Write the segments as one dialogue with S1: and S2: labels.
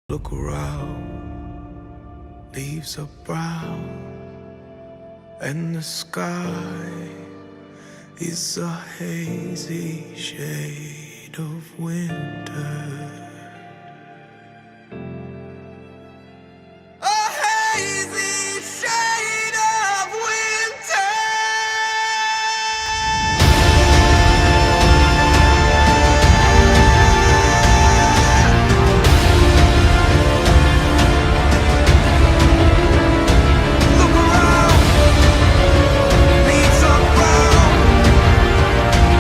S1: Look around, leaves are brown, and the sky is a hazy shade of winter. A hazy shade of winter. Look around, leaves are brown,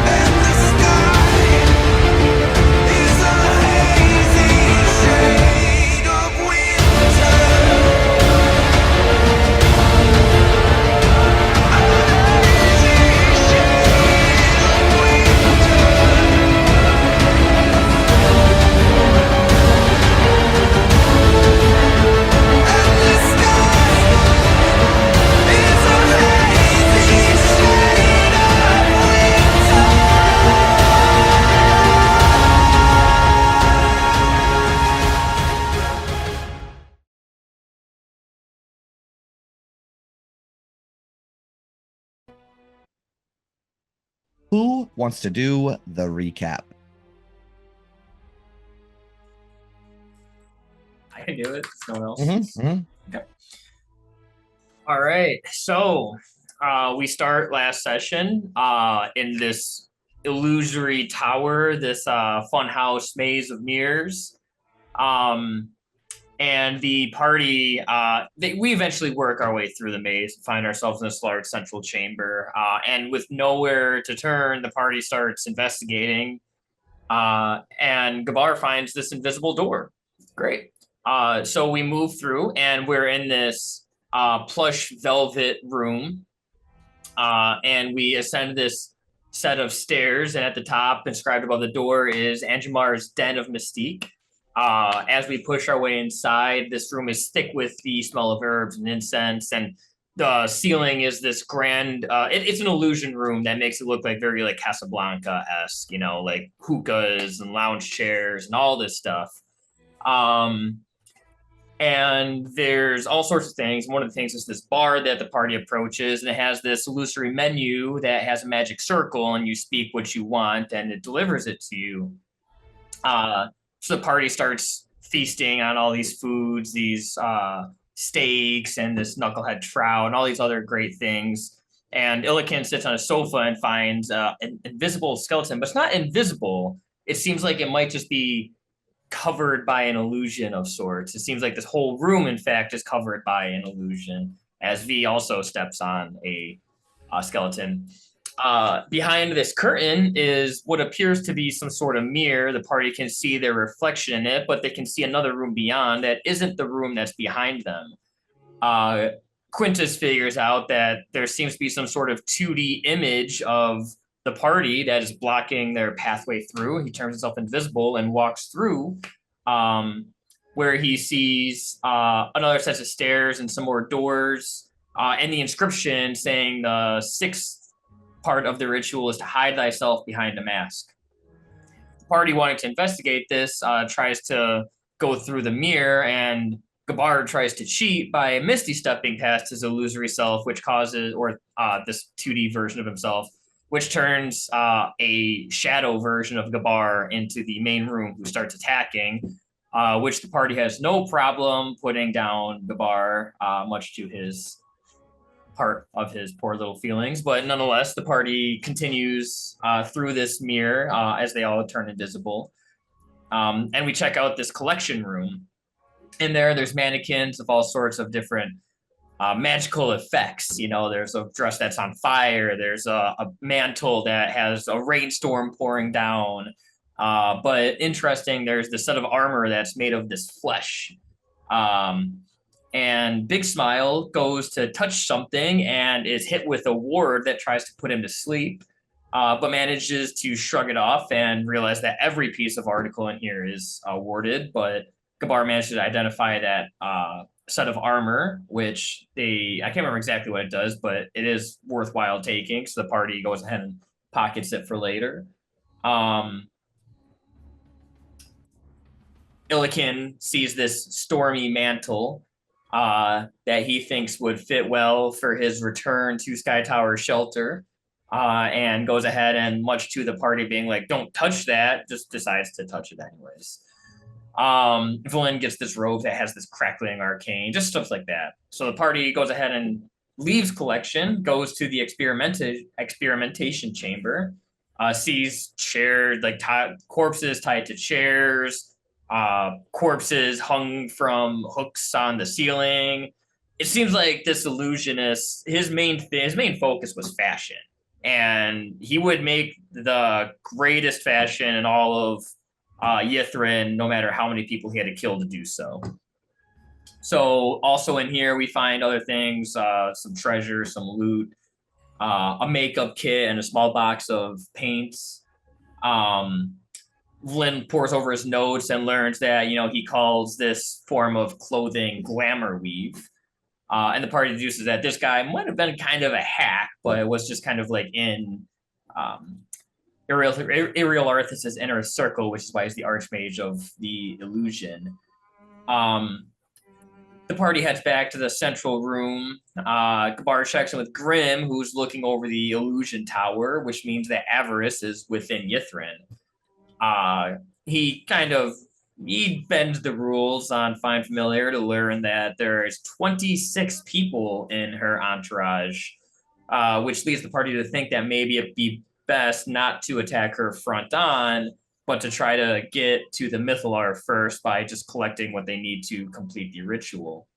S1: and the sky is a hazy shade of winter.
S2: Who wants to do the recap?
S3: I can do it. No one else.
S2: Mm-hmm.
S3: Okay. All right. So we start last session in this illusory tower, this funhouse maze of mirrors. And the party, we eventually work our way through the maze, find ourselves in this large central chamber. And with nowhere to turn, the party starts investigating. And Gabar finds this invisible door. Great. So we move through, and we're in this plush velvet room. And we ascend this set of stairs, and at the top, inscribed above the door, is Anjumar's Den of Mystique. As we push our way inside, this room is thick with the smell of herbs and incense, and the ceiling is this grand. It's an illusion room that makes it look like very like Casablanca-esque, like hookahs and lounge chairs and all this stuff. And there's all sorts of things. One of the things is this bar that the party approaches, and it has this illusory menu that has a magic circle, and you speak what you want, and it delivers it to you. So the party starts feasting on all these foods, these steaks, and this knucklehead trout, and all these other great things. And Illiken sits on a sofa and finds an invisible skeleton, but it's not invisible. It seems like it might just be covered by an illusion of sorts. It seems like this whole room, in fact, is covered by an illusion, as V also steps on a skeleton. Behind this curtain is what appears to be some sort of mirror. The party can see their reflection in it, but they can see another room beyond that isn't the room that's behind them. Quintus figures out that there seems to be some sort of 2D image of the party that is blocking their pathway through. He turns himself invisible and walks through, where he sees another set of stairs and some more doors, and the inscription saying the sixth part of the ritual is to hide thyself behind a mask. The party, wanting to investigate this, tries to go through the mirror, and Gabar tries to cheat by misty stepping past his illusory self, which causes, or this 2D version of himself, which turns a shadow version of Gabar into the main room, who starts attacking, which the party has no problem putting down Gabar, much to his part of his poor little feelings. But nonetheless, the party continues through this mirror as they all turn invisible. And we check out this collection room. In there's mannequins of all sorts of different magical effects. There's a dress that's on fire. There's a mantle that has a rainstorm pouring down. But interesting, there's the set of armor that's made of this flesh. And Big Smile goes to touch something and is hit with a ward that tries to put him to sleep, but manages to shrug it off and realize that every piece of article in here is warded. But Gabar manages to identify that set of armor, which I can't remember exactly what it does, but it is worthwhile taking. So the party goes ahead and pockets it for later. Illiken Illikin sees this stormy mantle that he thinks would fit well for his return to Sky Tower shelter, and goes ahead and, much to the party being like, "Don't touch that," just decides to touch it anyways. Vlin gets this robe that has this crackling arcane, just stuff like that. So the party goes ahead and leaves collection, goes to the experimentation chamber, sees chairs, like corpses tied to chairs, corpses hung from hooks on the ceiling. It seems like this illusionist, his main focus was fashion, and he would make the greatest fashion in all of Yithrin, no matter how many people he had to kill to do so. So also in here we find other things, some treasure, some loot, a makeup kit, and a small box of paints. Lynn pores over his notes and learns that, he calls this form of clothing glamour weave. And the party deduces that this guy might have been kind of a hack, but it was just kind of like in Ariel Arthas's inner circle, which is why he's the archmage of the illusion. The party heads back to the central room. Gabar checks in with Grim, who's looking over the illusion tower, which means that Avarice is within Yithrin. He bends the rules on Find Familiar to learn that there's 26 people in her entourage, which leads the party to think that maybe it'd be best not to attack her front on, but to try to get to the Mythalar first by just collecting what they need to complete the ritual.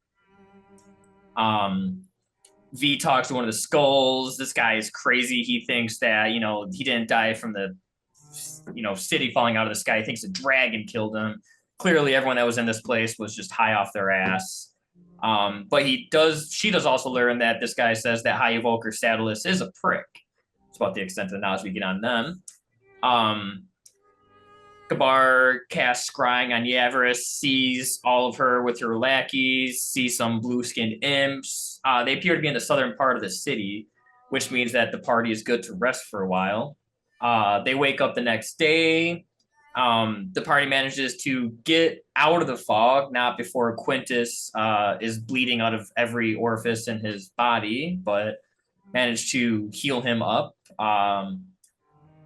S3: V talks to one of the skulls. This guy is crazy. He thinks that, he didn't die from the, city falling out of the sky. He thinks a dragon killed him. Clearly, everyone that was in this place was just high off their ass. But she does also learn that this guy says that High Evoker Sadalus is a prick. It's about the extent of the knowledge we get on them. Gabar casts scrying on Yavris, sees all of her with her lackeys, sees some blue-skinned imps. They appear to be in the southern part of the city, which means that the party is good to rest for a while. They wake up the next day. The party manages to get out of the fog, not before Quintus is bleeding out of every orifice in his body, but managed to heal him up.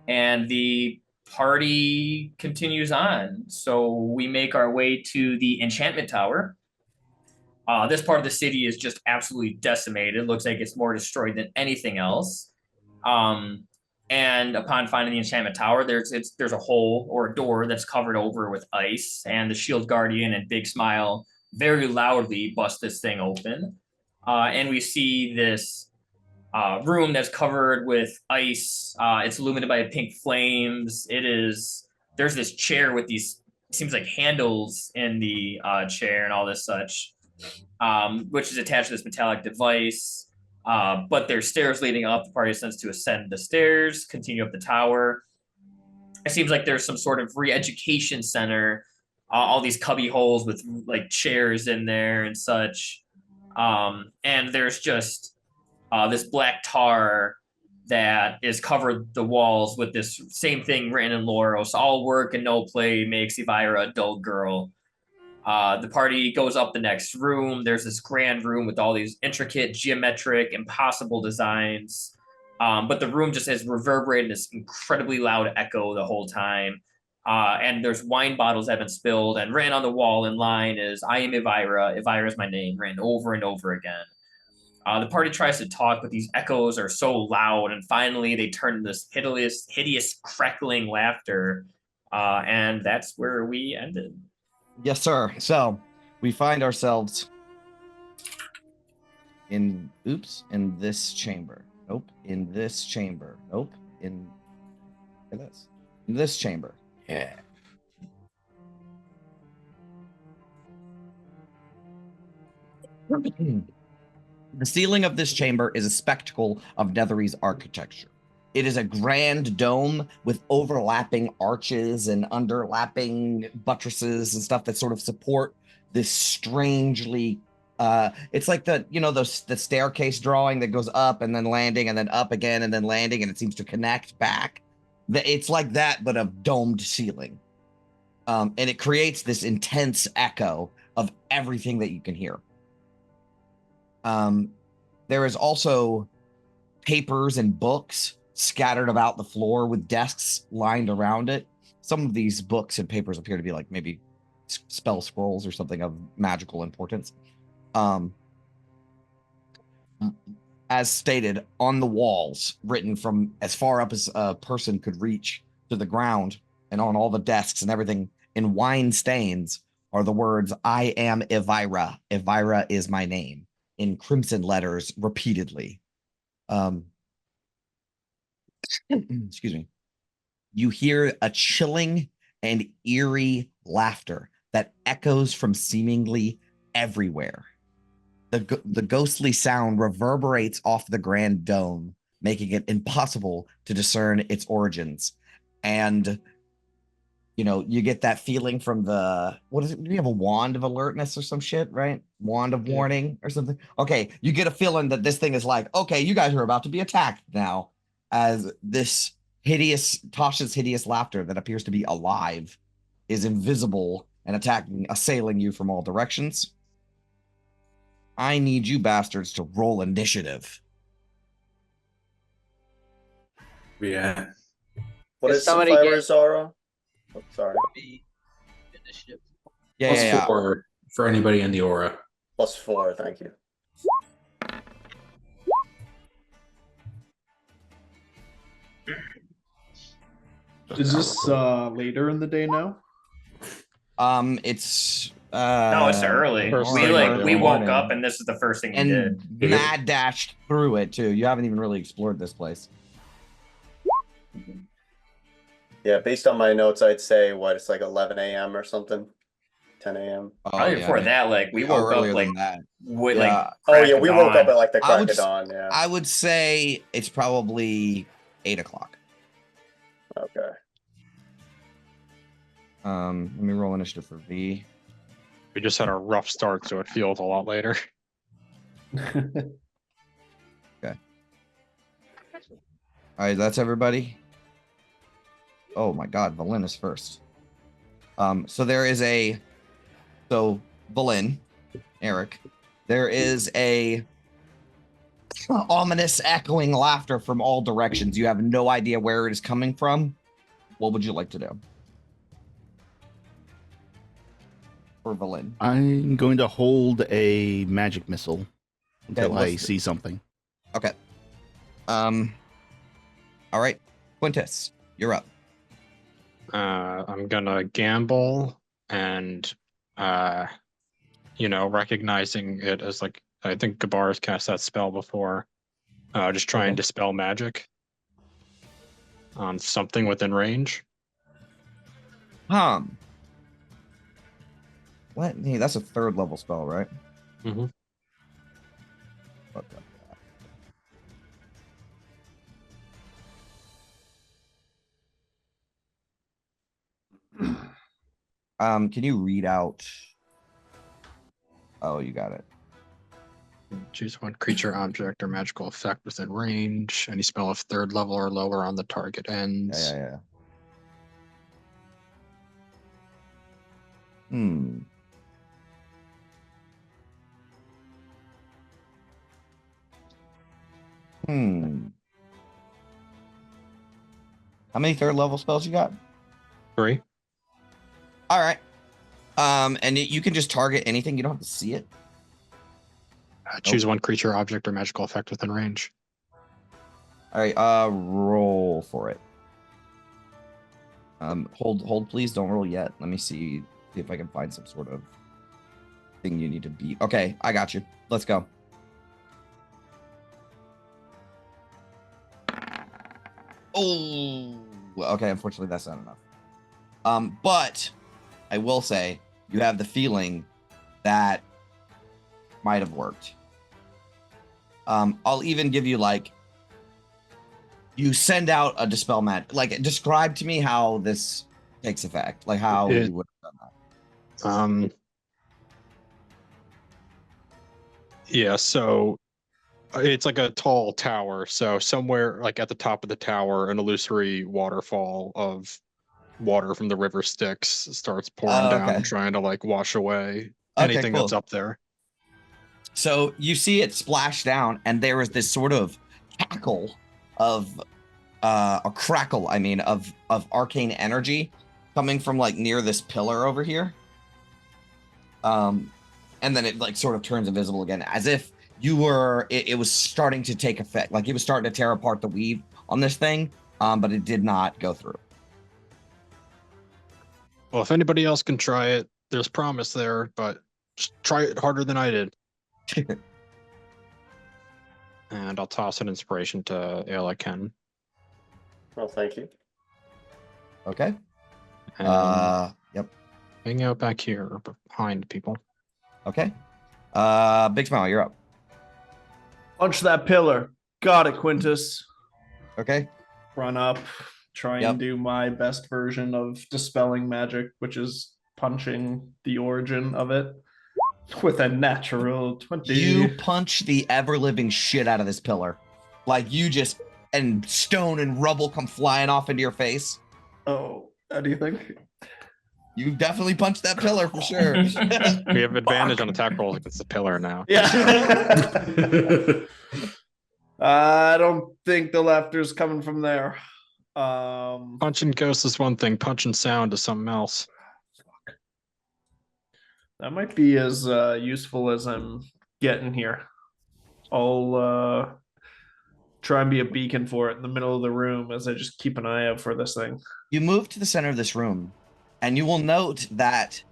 S3: And the party continues on. So we make our way to the enchantment tower. This part of the city is just absolutely decimated. Looks like it's more destroyed than anything else. And upon finding the enchantment tower, there's a hole or a door that's covered over with ice, and the shield guardian and Big Smile very loudly bust this thing open. And we see this room that's covered with ice. It's illuminated by pink flames. There's this chair with these, seems like handles in the chair and all this such, which is attached to this metallic device. But there's stairs leading up. The party sends to ascend the stairs, continue up the tower. It seems like there's some sort of re-education center, all these cubby holes with like chairs in there and such. And there's just this black tar that is covered the walls with this same thing written in Loros: all work and no play makes Elvira a dull girl. The party goes up the next room. There's this grand room with all these intricate, geometric, impossible designs. But the room just has reverberated this incredibly loud echo the whole time. And there's wine bottles that have been spilled, and written on the wall in line is, "I am Elvira. Elvira is my name," written over and over again. The party tries to talk, but these echoes are so loud, and finally they turn into this hideous crackling laughter. And that's where we ended.
S2: Yes, sir. So we find ourselves in this chamber. Nope. In this chamber. Nope. In this chamber. Yeah. The ceiling of this chamber is a spectacle of Netherese architecture. It is a grand dome with overlapping arches and underlapping buttresses and stuff that sort of support this strangely it's like the staircase drawing that goes up and then landing and then up again and then landing, and it seems to connect back. It's like that, but a domed ceiling. And it creates this intense echo of everything that you can hear. There is also papers and books scattered about the floor with desks lined around it. Some of these books and papers appear to be like maybe spell scrolls or something of magical importance. As stated, on the walls, written from as far up as a person could reach to the ground, and on all the desks and everything in wine stains are the words, "I am Elvira. Elvira is my name," in crimson letters repeatedly. Excuse me. You hear a chilling and eerie laughter that echoes from seemingly everywhere. The ghostly sound reverberates off the grand dome, making it impossible to discern its origins. And you get that feeling from the what is it? Do you have a wand of alertness or some shit, right? Wand of warning or something. Okay, you get a feeling that this thing is like, okay, you guys are about to be attacked now, as this Tasha's hideous laughter that appears to be alive is invisible and assailing you from all directions. I need you bastards to roll initiative.
S4: Yeah.
S5: What
S6: Does
S5: is
S6: somebody
S5: Sapphire
S6: get-
S5: Zara? Oh, sorry.
S6: Initiative.
S2: Yeah.
S4: +4 for anybody in the aura.
S5: +4, thank you.
S7: Is this later in the day now?
S2: It's
S3: No, it's early.
S4: First
S3: We
S4: thing
S3: like
S4: in
S3: we
S4: the
S3: woke
S2: morning.
S3: up and this is the first thing we
S2: and
S3: did.
S2: mad dashed through it too. You haven't even really explored this place.
S5: Yeah, based on my notes, I'd say it's like 11 a.m. or something. 10 a.m.
S3: Probably before that, like we woke up
S2: earlier
S3: like
S2: than that.
S3: with
S2: Yeah.
S3: like
S5: Oh
S3: crack
S5: yeah,
S3: of
S5: we woke up
S3: dawn.
S5: at like the
S2: I
S5: crack
S2: would
S5: of
S2: s-
S5: dawn. Yeah.
S2: I would say it's probably 8 o'clock.
S5: Okay.
S2: Let me roll initiative for V.
S8: We just had a rough start, so it feels a lot later.
S2: All right, that's everybody. Oh my God, Valen is first. So there is Valen, Eric, there is a ominous echoing laughter from all directions. You have no idea where it is coming from. What would you like to do? For Valen.
S9: I'm going to hold a magic missile until I
S2: let's-
S9: see something.
S2: Okay. All right, Quintus, you're up.
S8: I'm gonna gamble and, recognizing it as like, I think Gabar's cast that spell before. Just try and dispel magic on something within range.
S2: What? Hey, that's a 3rd level spell, right?
S8: Mm-hmm.
S2: Okay. Can you read out? Oh, you got it.
S8: Choose one creature, object, or magical effect within range. Any spell of 3rd level or lower on the target ends.
S2: Yeah. How many 3rd level spells you got?
S8: 3.
S2: All right. And you can just target anything. You don't have to see it.
S8: Choose one creature, object, or magical effect within range.
S2: All right. Roll for it. Hold, please. Don't roll yet. Let me see if I can find some sort of thing you need to beat. Okay, I got you. Let's go. Oh, okay. Unfortunately, that's not enough. But I will say you have the feeling that might have worked. I'll even give you you send out a dispel magic. Describe to me how this takes effect. Like how you would have done that.
S8: Yeah, so it's like a tall tower. So somewhere like at the top of the tower, an illusory waterfall of water from the river Styx starts pouring
S2: Oh,
S8: down,
S2: okay.
S8: trying to like wash away
S2: Okay,
S8: anything that's
S2: cool.
S8: up there.
S2: So you see it splash down, and there is this sort of cackle of a crackle, I mean, of arcane energy coming from like near this pillar over here. And then it like sort of turns invisible again, as if you were it was starting to take effect, like it was starting to tear apart the weave on this thing, but it did not go through.
S8: Well, if anybody else can try it, there's promise there, but just try it harder than I did. And I'll toss an inspiration to Ken.
S5: Well, thank you.
S2: Okay.
S8: And
S2: Yep.
S8: hang out back here behind people.
S2: Okay. Big Smile, you're up.
S7: Punch that pillar. Got it, Quintus.
S2: Okay.
S7: Run up, try
S2: Yep.
S7: and do my best version of dispelling magic, which is punching the origin of it with a natural 20.
S2: You punch the ever-living shit out of this pillar. Like you just, and stone and rubble come flying off into your face.
S7: Oh, how do you think?
S2: You definitely punched that pillar for sure.
S8: We have advantage on attack rolls against the pillar now.
S7: Yeah. I don't think the laughter's coming from there.
S8: Punching ghosts is one thing, punching sound is something else.
S7: That might be as useful as I'm getting here. I'll try and be a beacon for it in the middle of the room as I just keep an eye out for this thing.
S2: You move to the center of this room, and you will note that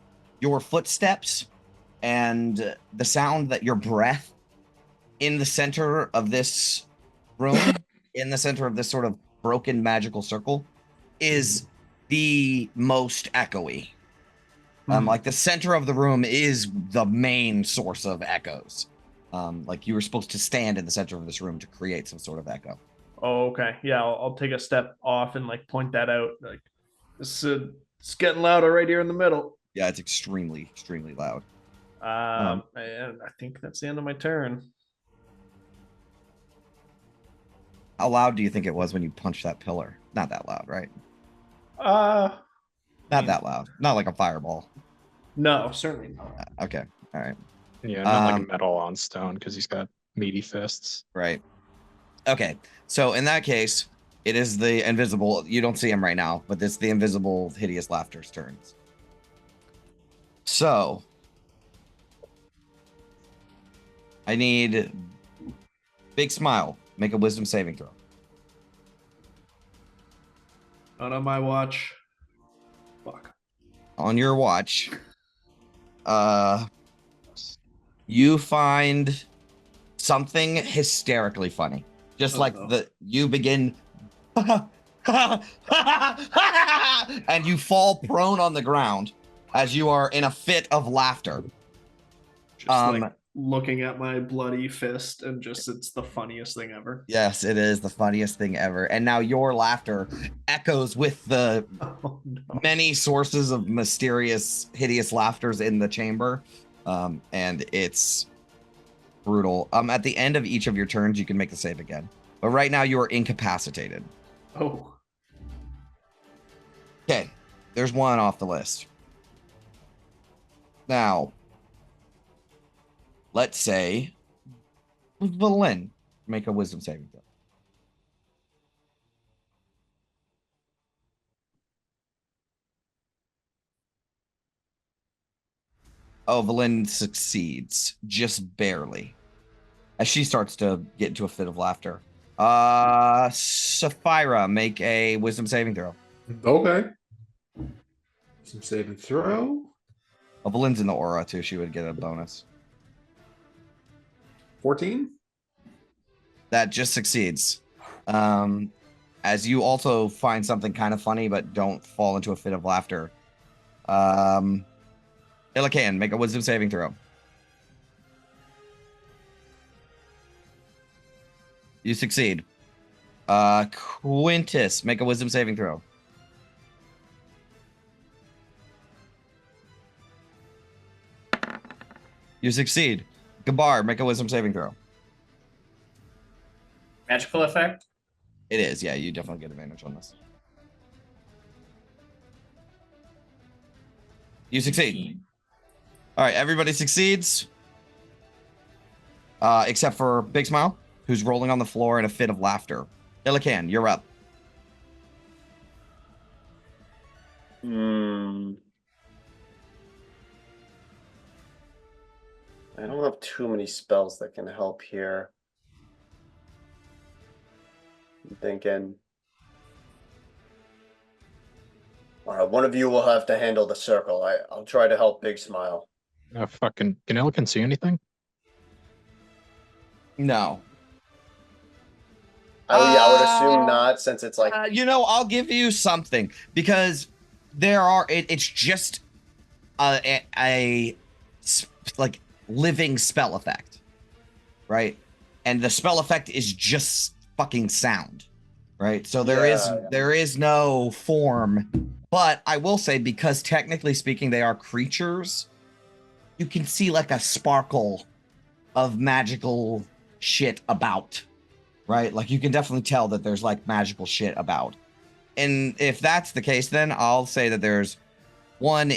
S2: your footsteps and the sound that your breath in the center of this room, in the center of this sort of broken magical circle, is the most echoey. Like the center of the room is the main source of echoes. Like you were supposed to stand in the center of this room to create some sort of echo.
S7: Oh, okay. Yeah, I'll take a step off and like point that out. Like this, it's getting louder right here in the middle.
S2: Yeah, it's extremely, extremely loud.
S7: And I think that's the end of my turn.
S2: How loud do you think it was when you punched that pillar? Not that loud, right? Not that loud. Not like a fireball.
S7: No, certainly not.
S2: Okay. All right.
S8: Yeah, not like metal on stone because he's got meaty fists.
S2: Right. Okay. So in that case, it is the invisible. You don't see him right now, but it's the invisible hideous laughter's turns. So I need Big Smile. Make a wisdom saving throw.
S7: Not on my watch. Fuck.
S2: On your watch, you find something hysterically funny. Just like you begin and you fall prone on the ground as you are in a fit of laughter.
S7: Just like looking at my bloody fist and just it's the funniest thing ever.
S2: Yes, it is the funniest thing ever. And now your laughter echoes with the many sources of mysterious, hideous laughters in the chamber. And it's brutal. At the end of each of your turns, you can make the save again. But right now you are incapacitated.
S7: Oh.
S2: Okay, there's one off the list. Now, let's say Valin, make a wisdom saving throw. Oh, Valin succeeds, just barely. As she starts to get into a fit of laughter. Sapphira, make a wisdom saving throw.
S4: Okay. Some saving throw.
S2: Oh, Valin's in the aura too. She would get a bonus.
S4: 14.
S2: That just succeeds. As you also find something kind of funny, but don't fall into a fit of laughter. Ilican, make a wisdom saving throw. You succeed. Quintus, make a wisdom saving throw. You succeed. Gabar, make a wisdom saving throw.
S3: Magical effect?
S2: It is, yeah, you definitely get advantage on this. You succeed. All right, everybody succeeds. Except for Big Smile, who's rolling on the floor in a fit of laughter. Illican, you're up.
S5: I don't have too many spells that can help here. I'm thinking. All right, one of you will have to handle the circle. I'll try to help Big Smile.
S8: Fucking, can Elkin see anything?
S2: No.
S5: Oh yeah, I would assume not, since it's like
S2: I'll give you something because it's just a like living spell effect, right? And the spell effect is just fucking sound, right? So there is no form, but I will say, because technically speaking they are creatures, you can see like a sparkle of magical shit about, right? Like you can definitely tell that there's like magical shit about. And if that's the case, then I'll say that there's one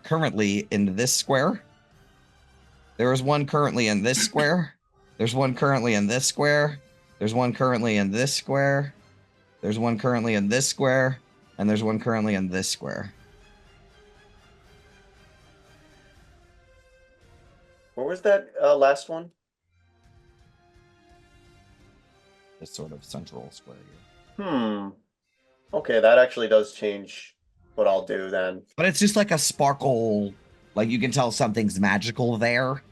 S2: currently in this square. There is one currently in this square. There's one currently in this square. There's one currently in this square. There's one currently in this square. And there's one currently in this square.
S5: Where was that last one?
S2: This sort of central square here.
S5: Okay, that actually does change what I'll do then.
S2: But it's just like a sparkle. Like you can tell something's magical there.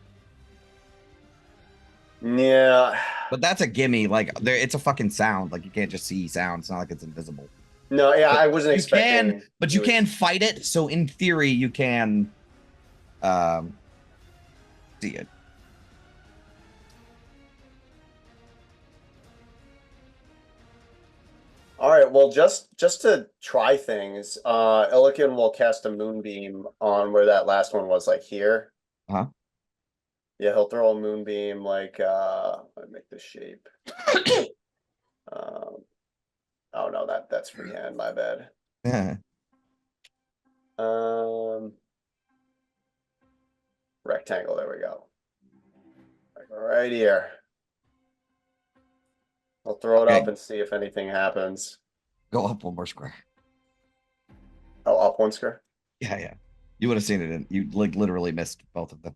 S5: Yeah.
S2: But that's a gimme. Like it's a fucking sound. Like you can't just see sound. It's not like it's invisible.
S5: No, yeah,
S2: But
S5: I wasn't expecting.
S2: you can fight it. So in theory, you can see it.
S5: All right, well, just to try things, Illican will cast a moonbeam on where that last one was, like here.
S2: Uh-huh.
S5: Yeah, he'll throw a moonbeam like let me make this shape. Oh no, that's freehand, my bad.
S2: Yeah.
S5: Rectangle, there we go. Like right here. I'll throw it
S2: Okay.
S5: up and see if anything happens.
S2: Go up one more square.
S5: Oh, up one square?
S2: Yeah. You would have seen it. You like literally missed both of them.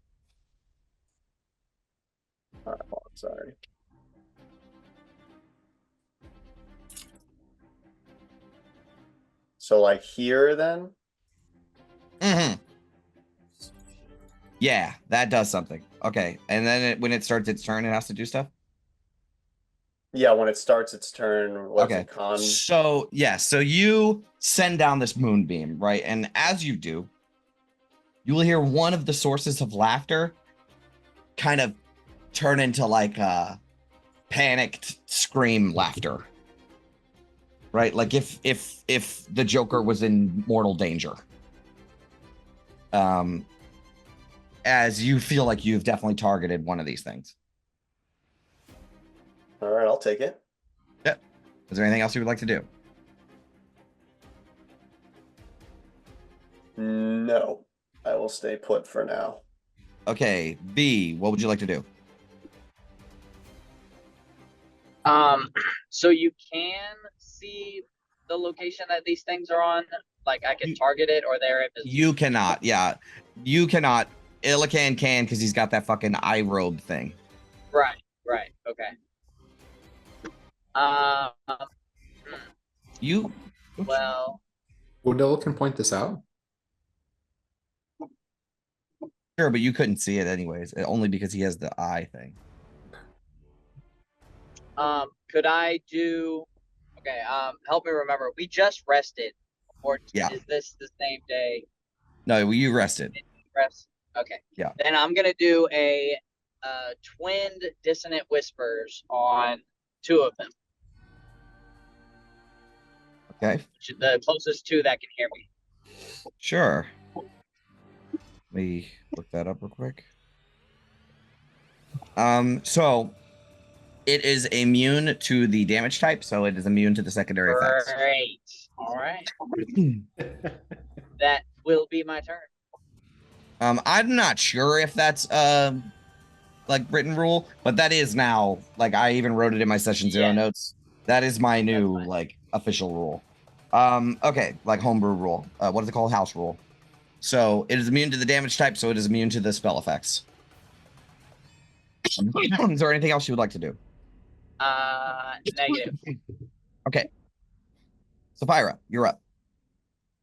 S5: All right, well, I'm sorry. So like here then?
S2: Mm-hmm. Yeah, that does something. Okay, and then when it starts its turn, it has to do stuff.
S5: Yeah, when it starts its turn, what's
S2: Okay.
S5: it con?
S2: So you send down this moonbeam, right? And as you do, you will hear one of the sources of laughter kind of turn into like a panicked scream laughter. Right? Like if the Joker was in mortal danger. As you feel like you've definitely targeted one of these things.
S5: All right, I'll take it.
S2: Yep. Is there anything else you would like to do?
S5: No, I will stay put for now.
S2: Okay, B, what would you like to do?
S6: So you can see the location that these things are on. Like I can target it, or they're invisible.
S2: You cannot. Yeah, you cannot. Illican can because he's got that fucking eye robe thing.
S6: Right. Okay.
S2: You.
S6: Well,
S4: Would Illican point this out?
S2: Sure, but you couldn't see it anyways, only because he has the eye thing.
S6: could I do? Okay. Help me remember. We just rested. Or
S2: Yeah.
S6: is this the same day?
S2: No, you rested.
S6: Rest. Okay.
S2: Yeah.
S6: Then I'm gonna do a twinned dissonant whispers on 2 of them.
S2: Okay.
S6: The closest 2 that can hear me.
S2: Sure. Let me look that up real quick. So it is immune to the damage type, so it is immune to the secondary effects.
S6: Great. All right. That will be my turn.
S2: I'm not sure if that's like written rule, but that is now like I even wrote it in my session 0
S6: Yeah.
S2: notes. That is my new
S6: fine.
S2: like official rule. Okay, like homebrew rule. What is it called? House rule. So it is immune to the damage type, so it is immune to the spell effects. Is there anything else you would like to do?
S6: Negative.
S2: Okay. Sapphira, you're up.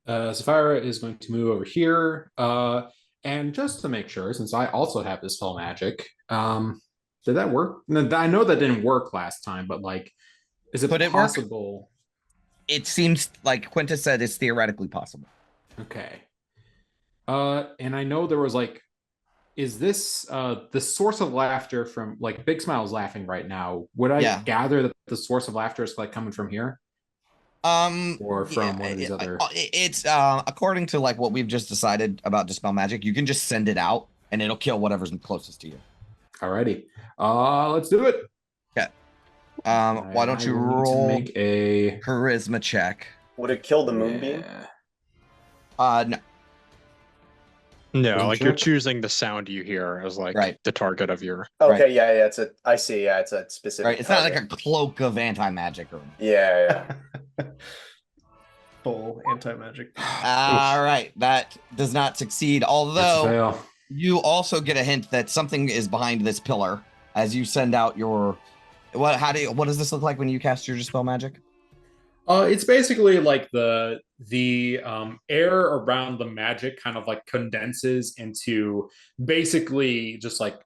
S4: Sapphira is going to move over here. And just to make sure, since I also have this spell magic, did that work? No, I know that didn't work last time, but like, is it
S2: Could it work?
S4: possible?
S2: It seems like Quintus said it's theoretically possible.
S4: Okay. And I know there was like, is this the source of laughter from like Big Smile's laughing right now? Would I
S2: Yeah.
S4: gather that the source of laughter is like coming from here? Or from one of these other.
S2: It's according to like what we've just decided about dispel magic, you can just send it out and it'll kill whatever's closest to you.
S4: Alrighty. Let's do it.
S2: Okay. Why don't you
S4: I will need to
S2: roll
S4: make a
S2: charisma check?
S5: Would it kill the moonbeam?
S2: No.
S8: No,
S4: Charisma
S8: like you're
S4: check?
S8: choosing the sound you hear as like
S2: Right.
S8: the target of your.
S5: Okay,
S2: Right.
S5: yeah, it's a. I see. Yeah, it's a specific.
S2: Right. It's not like
S5: target.
S2: a cloak of anti-magic or
S5: Yeah, yeah.
S7: Full anti-magic.
S2: all right. That does not succeed.
S4: That's a
S2: Although
S4: fail.
S2: you also get a hint that something is behind this pillar as you send out your what does this look like when you cast your dispel magic?
S4: It's basically like the air around the magic kind of like condenses into basically just like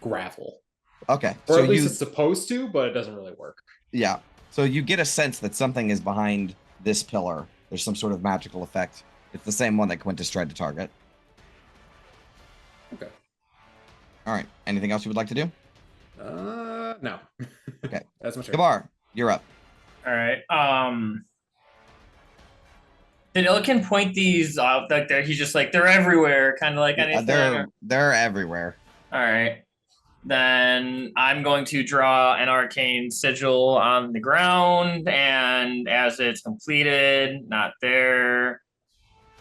S4: gravel.
S2: Okay.
S4: Or
S2: So
S4: at least
S2: you
S4: it's supposed to, but it doesn't really work.
S2: yeah. So you get a sense that something is behind this pillar. There's some sort of magical effect. It's the same one that Quintus tried to target.
S4: Okay.
S2: All right. Anything else you would like to do?
S4: No.
S2: Okay.
S4: That's my turn.
S2: Gabar, you're up.
S3: All right. Did Illican point these out? Like he's just like they're everywhere, kind of like anything.
S2: They're everywhere.
S3: All right. Then I'm going to draw an arcane sigil on the ground, and as it's completed, not there.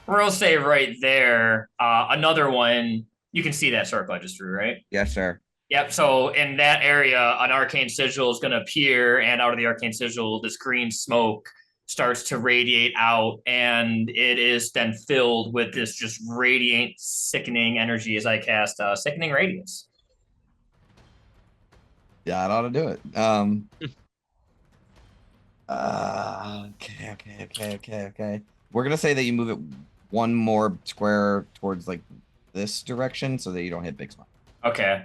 S3: We'll say right there. Another one. You can see that circle I just drew, right?
S2: Yes, sir.
S3: Yep. So in that area, an arcane sigil is going to appear, and out of the arcane sigil, this green smoke starts to radiate out, and it is then filled with this just radiant, sickening energy as I cast Sickening Radiance.
S2: Yeah, it ought to do it. Okay. We're gonna say that you move it one more square towards like this direction so that you don't hit Big Smile.
S3: Okay.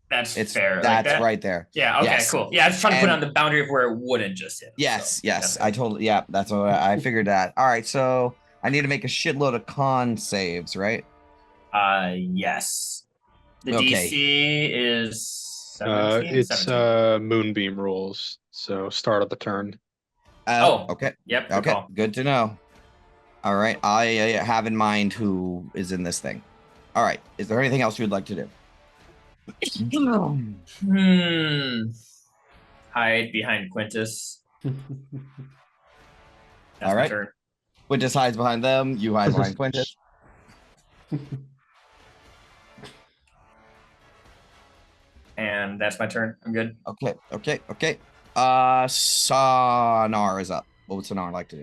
S3: That's
S2: It's
S3: fair.
S2: that's
S3: like that?
S2: right there.
S3: Yeah. Okay.
S2: Yes.
S3: Cool. Yeah, I was trying to put it
S2: And-
S3: on the boundary of where it wouldn't just hit.
S2: Yes,
S3: so,
S2: yes.
S3: yeah.
S2: I totally that's what I figured that. All right, so I need to make a shitload of con saves, right?
S3: Yes. The
S2: Okay.
S3: DC is 17.
S8: It's
S3: 17.
S8: moonbeam rules. So start of the turn.
S2: Okay.
S3: Yep. Good
S2: Okay.
S3: call.
S2: Good to know. All right. I have in mind who is in this thing. All right. Is there anything else you would like to do?
S3: Hide behind Quintus. That's
S2: All
S3: my
S2: right.
S3: turn.
S2: Quintus hides behind them. You hide behind Quintus.
S3: And that's my turn. I'm good.
S2: Okay. Sonar is up. What would Sonar like to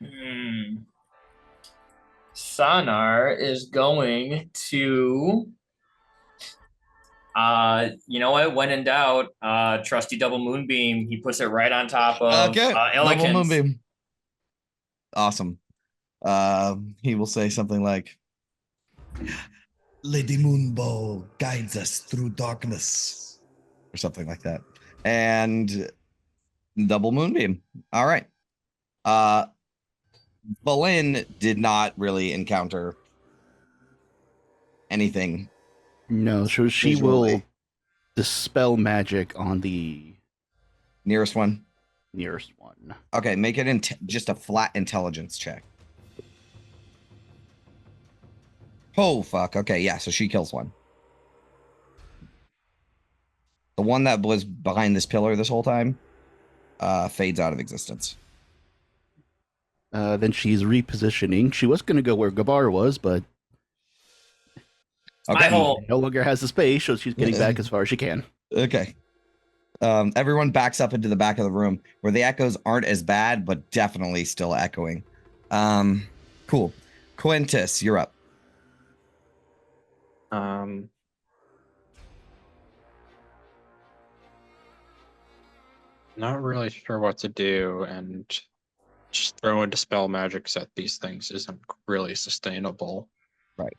S2: do?
S3: Sonar is going to you know what? When in doubt, trusty double moonbeam. He puts it right on top of
S2: Okay. Double
S3: Illican's.
S2: moonbeam. Awesome. He will say something like, Lady Moonbow guides us through darkness, or something like that. And double moonbeam. All right. Bolin did not really encounter anything.
S9: No, so she
S2: Visually.
S9: will dispel magic on the
S2: Nearest one.
S9: nearest one.
S2: Okay, make it just a flat intelligence check. Oh, fuck. Okay, yeah, so she kills one. The one that was behind this pillar this whole time fades out of existence.
S9: Then she's repositioning. She was going to go where Gabar was, but
S3: My
S2: Okay.
S3: whole
S9: No longer has the space, so she's getting back as far as she can.
S2: Okay. Everyone backs up into the back of the room where the echoes aren't as bad, but definitely still echoing. Cool. Quintus, you're up.
S8: Not really sure what to do, and just throwing dispel magics at these things isn't really sustainable.
S2: Right.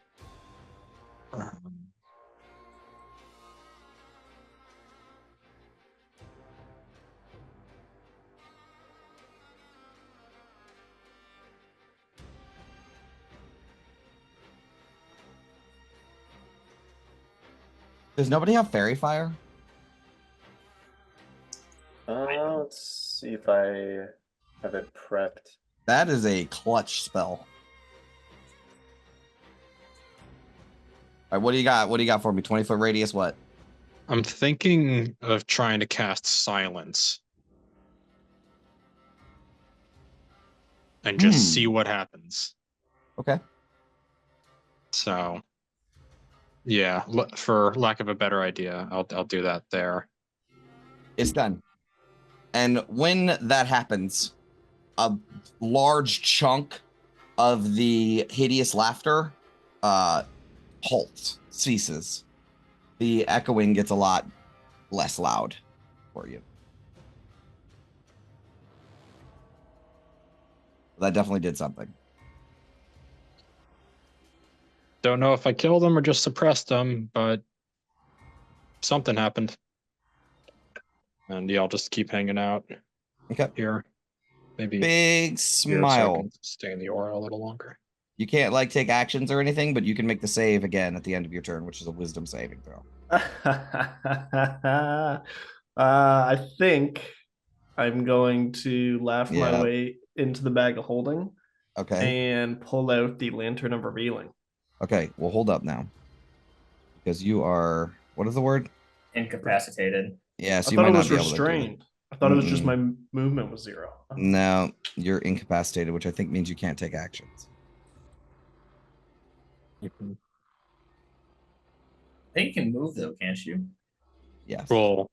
S2: Does nobody have fairy fire?
S5: Let's see if I have it prepped.
S2: That is a clutch spell. All right, what do you got? What do you got for me? 20-foot radius, what?
S8: I'm thinking of trying to cast silence and just see what happens.
S2: Okay.
S8: So, yeah, for lack of a better idea, I'll do that there.
S2: It's done. And when that happens, a large chunk of the hideous laughter halts, ceases. The echoing gets a lot less loud for you. That definitely did something.
S8: Don't know if I killed them or just suppressed them, but something happened. And yeah, I'll just keep hanging out here. Maybe
S2: Big
S8: here
S2: smile.
S8: so I can stay in the aura a little longer.
S2: You can't like take actions or anything, but you can make the save again at the end of your turn, which is a wisdom saving throw.
S7: I think I'm going to laugh my
S2: Yeah.
S7: way into the bag of holding
S2: Okay.
S7: and pull out the lantern of revealing.
S2: Okay. Well, hold up now. Because you are, what is the word?
S3: incapacitated.
S2: Yes,
S7: I
S2: you
S7: thought
S2: might
S7: it
S2: not
S7: was
S2: be able to do it.
S7: restrained. I thought it was just
S2: Mm-mm.
S7: my movement was 0.
S2: No, you're incapacitated, which I think means you can't take actions.
S3: I think you can move though, can't you?
S2: Yes.
S8: Well,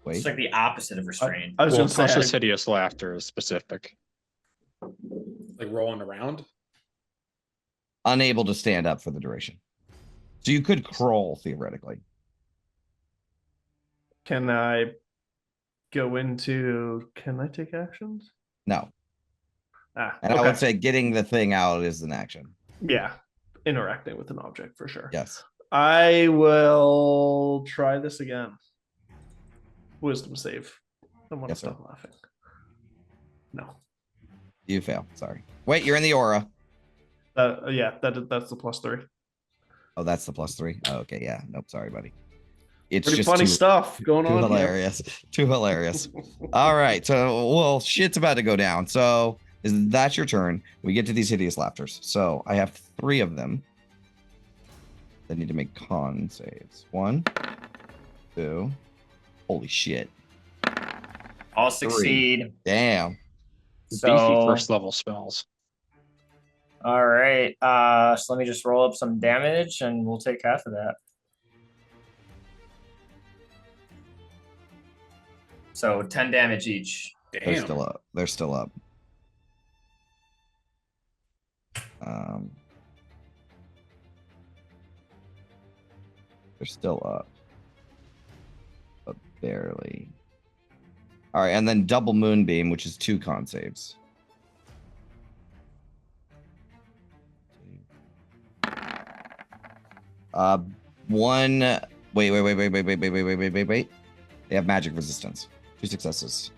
S2: Wait.
S3: It's like the opposite of restrained.
S7: I was
S8: well,
S7: going to say,
S8: precious hideous laughter is specific.
S4: Like rolling around.
S2: Unable to stand up for the duration. So you could crawl theoretically.
S7: can I go into? Can I take actions?
S2: No.
S7: Ah,
S2: And
S7: okay.
S2: I would say getting the thing out is an action.
S7: Yeah, interacting with an object for sure.
S2: Yes.
S7: I will try this again. Wisdom save. I want to
S2: Yes, sir.
S7: stop laughing. No.
S2: You fail. Sorry. Wait, you're in the aura.
S7: Yeah, that's the +3.
S2: Oh, that's the +3. Oh, okay, yeah. Nope, sorry, buddy. It's
S7: Pretty
S2: just
S7: funny
S2: too,
S7: stuff going
S2: too
S7: on
S2: hilarious. Too hilarious. All right. So, well, shit's about to go down. So, that's your turn. We get to these hideous laughters. So, I have 3 of them. They need to make con saves. 1, 2. Holy shit.
S3: All succeed.
S2: Damn.
S8: Beefy
S3: So
S8: first level spells.
S3: all right. So let me just roll up some damage and we'll take half of that. So 10 damage each.
S2: They're still up. They're still up. They're still up. But barely. All right, and then double moonbeam, which is 2 con saves. One. Wait. They have magic resistance. 2 successes.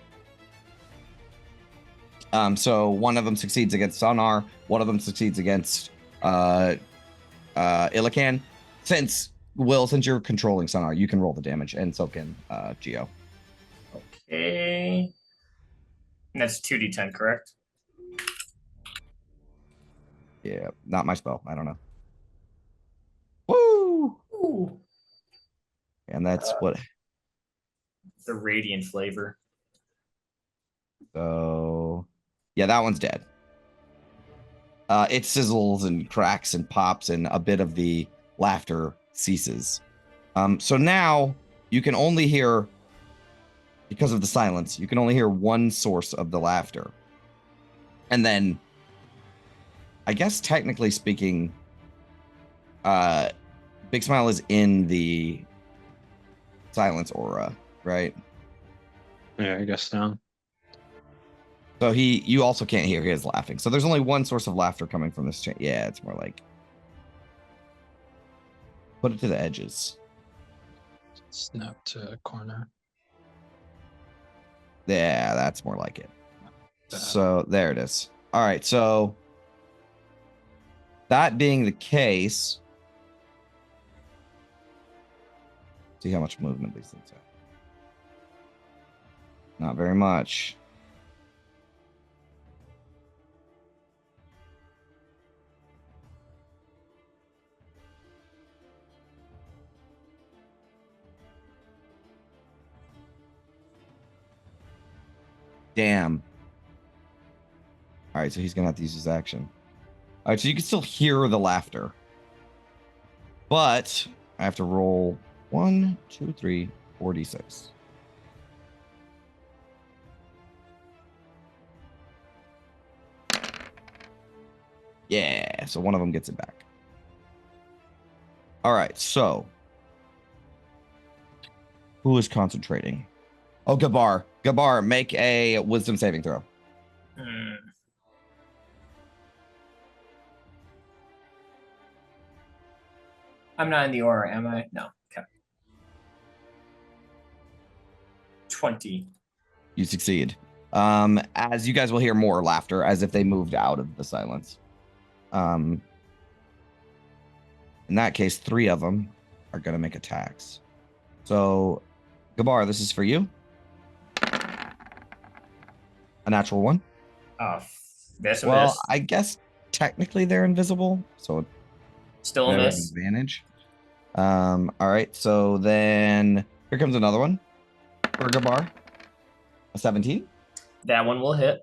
S2: So one of them succeeds against Sonar. One of them succeeds against Illican. Since you're controlling Sonar, you can roll the damage, and so can Geo.
S3: Okay. And that's 2d10, correct?
S2: Yeah, not my spell. I don't know. Woo!
S3: Ooh.
S2: And that's what.
S3: The radiant flavor.
S2: So, yeah, that one's dead. It sizzles and cracks and pops, and a bit of the laughter ceases. So now you can only hear, because of the silence, you can only hear one source of the laughter. And then, I guess technically speaking, Big Smile is in the silence aura, right?
S8: Yeah, I guess so.
S2: So you also can't hear his laughing. So there's only one source of laughter coming from this chain. Yeah, it's more like, put it to the edges.
S8: Snap to a corner.
S2: Yeah, that's more like it.
S8: Bad.
S2: So there it is. All right. So that being the case, see how much movement these things have. Not very much. Damn. All right, so he's gonna have to use his action. All right, so you can still hear the laughter, but I have to roll 1, 2, 3, 4d6. Yeah, so one of them gets it back. All right, so who is concentrating? Oh, Gabar. Gabar, make a wisdom saving throw.
S3: I'm not in the aura, am I? No. Okay. 20.
S2: You succeed. As you guys will hear more laughter as if they moved out of the silence. In that case, 3 of them are going to make attacks. So, Gabar, this is for you. A natural 1.
S3: Oh, that's a
S2: Well,
S3: miss.
S2: I guess technically they're invisible, so
S3: Still a
S2: they have
S3: miss.
S2: advantage. All right, so then here comes another one for Gabar. A 17.
S3: That one will hit.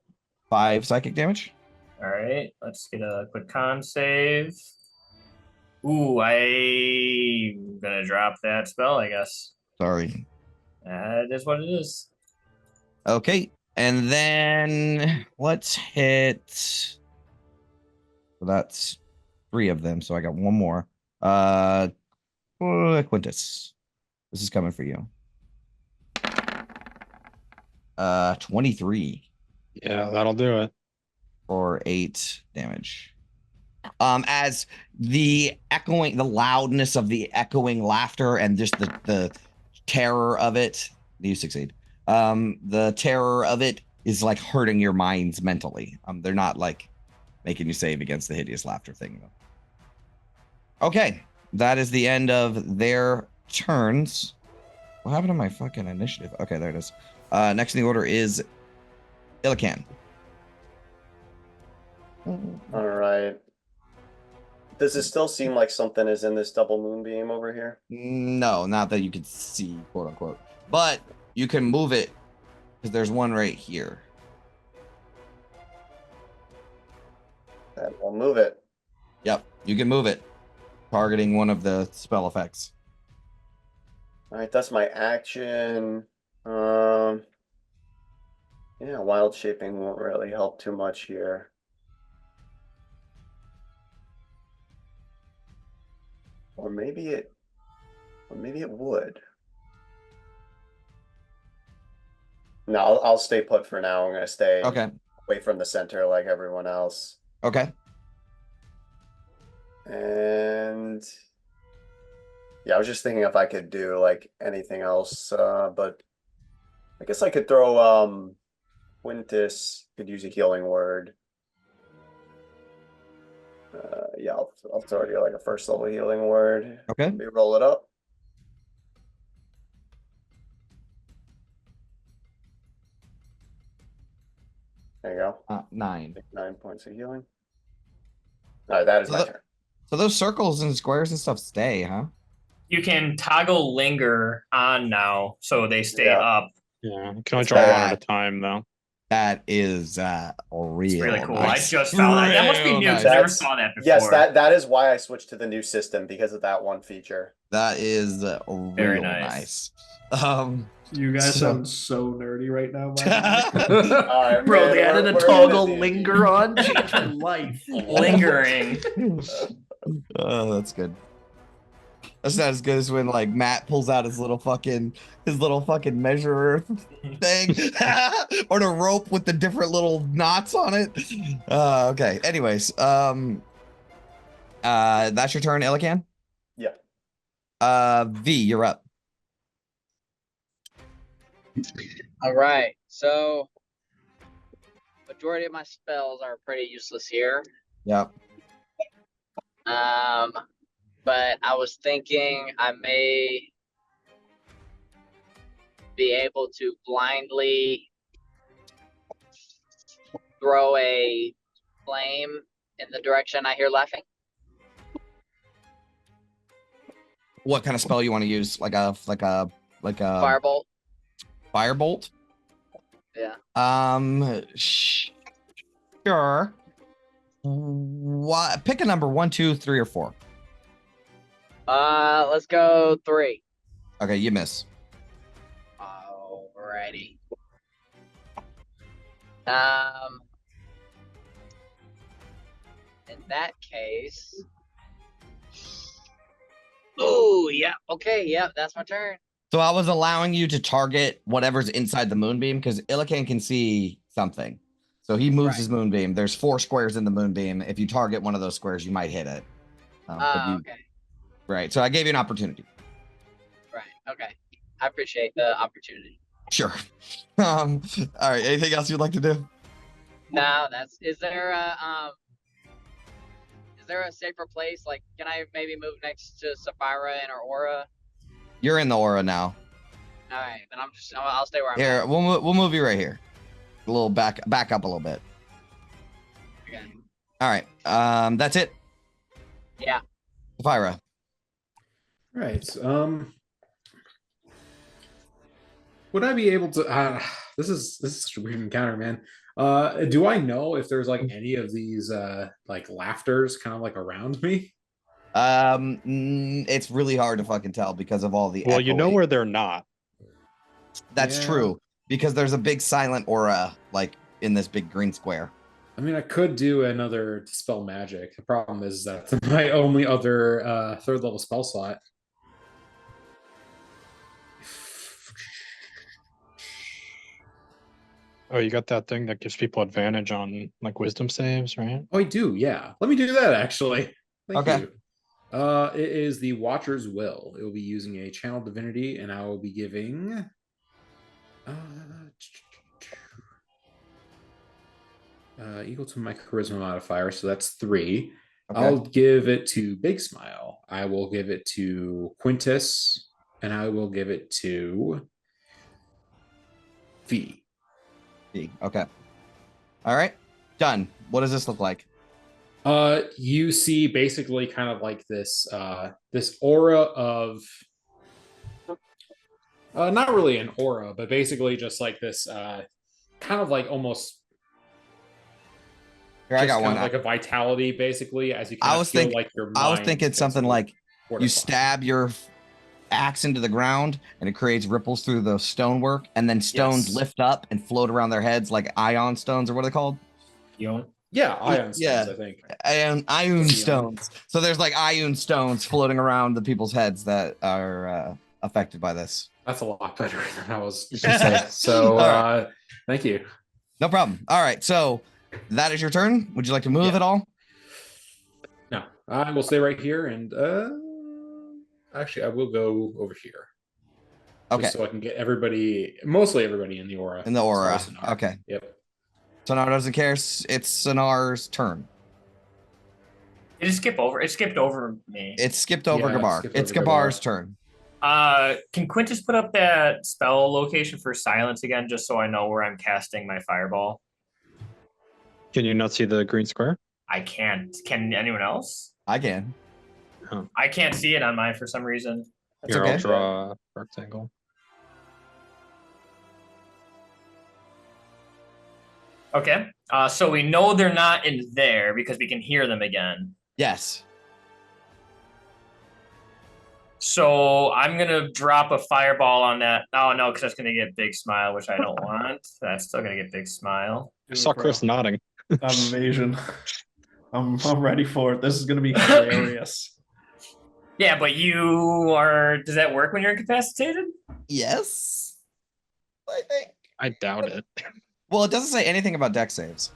S2: 5 psychic damage.
S3: All right, let's get a quick con save. Ooh, I'm gonna drop that spell, I guess.
S2: Sorry.
S3: That is what it is.
S2: Okay, and then let's hit. So that's 3 of them. So I got one more. Quintus, this is coming for you. 23
S8: Yeah, that'll do it.
S2: for 8 damage. As the loudness of the echoing laughter and just the terror of it, you succeed. The terror of it is like hurting your minds mentally. They're not like making you save against the hideous laughter thing. Okay, that is the end of their turns. What happened to my fucking initiative? Okay, there it is. Next in the order is Illican.
S5: All right. Does it still seem like something is in this double moonbeam over here?
S2: No, not that you could see, quote unquote. But you can move it because there's one right here.
S5: Then we'll move it.
S2: Yep, you can move it, targeting one of the spell effects.
S5: All right, that's my action. Yeah, wild shaping won't really help too much here. Or maybe it would. No, I'll stay put for now. I'm gonna stay
S2: Okay.
S5: away from the center like everyone else.
S2: Okay.
S5: And yeah, I was just thinking if I could do like anything else, but I guess I could throw Quintus could use a healing word. Yeah, I'll throw you like a first level healing word.
S2: Okay.
S5: Let me roll it up. There you go.
S2: 9.
S5: 9 points of healing. All right, that is my turn.
S2: So those circles and squares and stuff stay, huh?
S3: You can toggle linger on now, so they stay
S5: Yeah.
S3: up.
S8: Yeah, you can only draw one at a time though.
S2: That is real.
S3: It's really cool.
S2: Nice.
S3: I just found that. That must be
S2: Real
S3: new because
S2: nice.
S3: I never
S5: That's-
S3: saw that before.
S5: Yes, that is why I switched to the new system because of that one feature.
S2: That is
S3: Very
S2: real
S3: nice.
S2: nice.
S7: You guys
S2: So-
S7: sound so nerdy right now.
S5: Alright,
S7: Bro,
S5: man,
S7: they added
S5: we're
S7: a
S5: in
S7: toggle
S5: D&D.
S7: linger on, changed my life.
S3: Lingering.
S2: Oh, that's good. That's not as good as when like Matt pulls out his little fucking measurer thing or the rope with the different little knots on it. Okay. Anyways, that's your turn, Illican?
S5: Yeah.
S2: V, you're up.
S6: All right, so majority of my spells are pretty useless here.
S2: Yep.
S6: But I was thinking I may be able to blindly throw a flame in the direction I hear laughing.
S2: What kind of spell you want to use? Like a
S6: Firebolt.
S2: firebolt?
S6: Yeah.
S2: Sure. What? Pick a number 1, 2, 3, or 4.
S6: Let's go 3.
S2: Okay, you miss.
S6: Alrighty. In that case. Oh, yeah. Okay, yeah, that's my turn.
S2: So I was allowing you to target whatever's inside the moonbeam because Illican can see something. So he moves
S6: Right.
S2: his moonbeam. There's 4 squares in the moonbeam. If you target one of those squares, you might hit it.
S6: Okay.
S2: Right. So I gave you an opportunity.
S6: Right. Okay. I appreciate the opportunity.
S2: Sure. All right. Anything else you'd like to do?
S6: No, is there a safer place? Like, can I maybe move next to Sapphira and her aura?
S2: You're in the aura now.
S6: All right, then I'll stay where I'm
S2: Here,
S6: at.
S2: we'll move you right here. A little back up a little bit.
S6: Okay.
S2: All right. That's it.
S6: Yeah.
S2: Sapphira.
S4: Right. Would I be able to? This is such a weird encounter, man. Do I know if there's like any of these like laughters kind of like around me?
S2: It's really hard to fucking tell because of all the.
S8: Well, you know
S2: echoing.
S8: where they're not.
S2: That's
S4: Yeah.
S2: true because there's a big silent aura like in this big green square.
S4: I mean, I could do another dispel magic. The problem is that's my only other third level spell slot.
S8: Oh, you got that thing that gives people advantage on like wisdom saves, right?
S4: Oh, I do. Yeah. Let me do that actually. Thank
S2: Okay.
S4: you. It is the Watcher's Will. It will be using a channel divinity, and I will be giving. Equal to my charisma modifier, so that's 3.
S2: Okay.
S4: I'll give it to Big Smile. I will give it to Quintus, and I will give it to V.
S2: Okay. All right. Done. What does this look like?
S4: You see basically kind of like this this aura of not really an aura, but basically just like this kind of like almost
S2: Here, I
S4: just
S2: got
S4: kind
S2: one.
S4: of like a vitality basically as you
S2: I
S4: kind
S2: was
S4: of feel
S2: think-
S4: like your
S2: I was
S4: mind
S2: thinking
S4: is
S2: something
S4: basically
S2: like you
S4: fortified.
S2: stab your axe into the ground and it creates ripples through the stonework, and then stones
S3: Yes.
S2: lift up and float around their heads like ion stones, or what are they called?
S4: Yeah, ion stones,
S2: Yeah.
S4: I think.
S2: Ion
S4: Ion.
S2: stones. So there's like ion stones floating around the people's heads that are affected by this.
S4: That's a lot better than I was gonna say. So
S2: All right.
S4: thank you.
S2: No problem. All right. So that is your turn. Would you like to move
S4: Yeah.
S2: at all?
S4: No, I will stay right here, and actually I will go over here.
S2: Okay.
S4: Just so I can get everybody, mostly everybody in the aura.
S2: In the aura.
S4: Sorry, Sonar.
S2: Okay.
S4: Yep.
S2: Sonar doesn't care. It's Sonar's turn.
S3: It skipped over me.
S2: It skipped over
S4: Yeah, it
S2: Gabar.
S4: skipped
S2: It's
S4: over
S2: Gabar's
S4: Gabar.
S2: turn.
S3: Can Quintus put up that spell location for silence again, just so I know where I'm casting my fireball?
S8: Can you not see the green square?
S3: I can't. Can anyone else?
S2: I can.
S3: I can't see it on mine for some reason.
S2: That's
S8: Here,
S2: okay.
S8: I'll draw a rectangle.
S3: Okay. So we know they're not in there because we can hear them again.
S2: Yes.
S3: So I'm gonna drop a fireball on that. Oh no, because that's gonna get big smile, which I don't want. That's still gonna get big smile.
S8: I saw Chris nodding.
S7: I'm evasion. I'm ready for it. This is gonna be hilarious.
S3: Yeah, but you are. Does that work when you're incapacitated?
S2: Yes. I think.
S8: I doubt it.
S2: Well, it doesn't say anything about deck saves.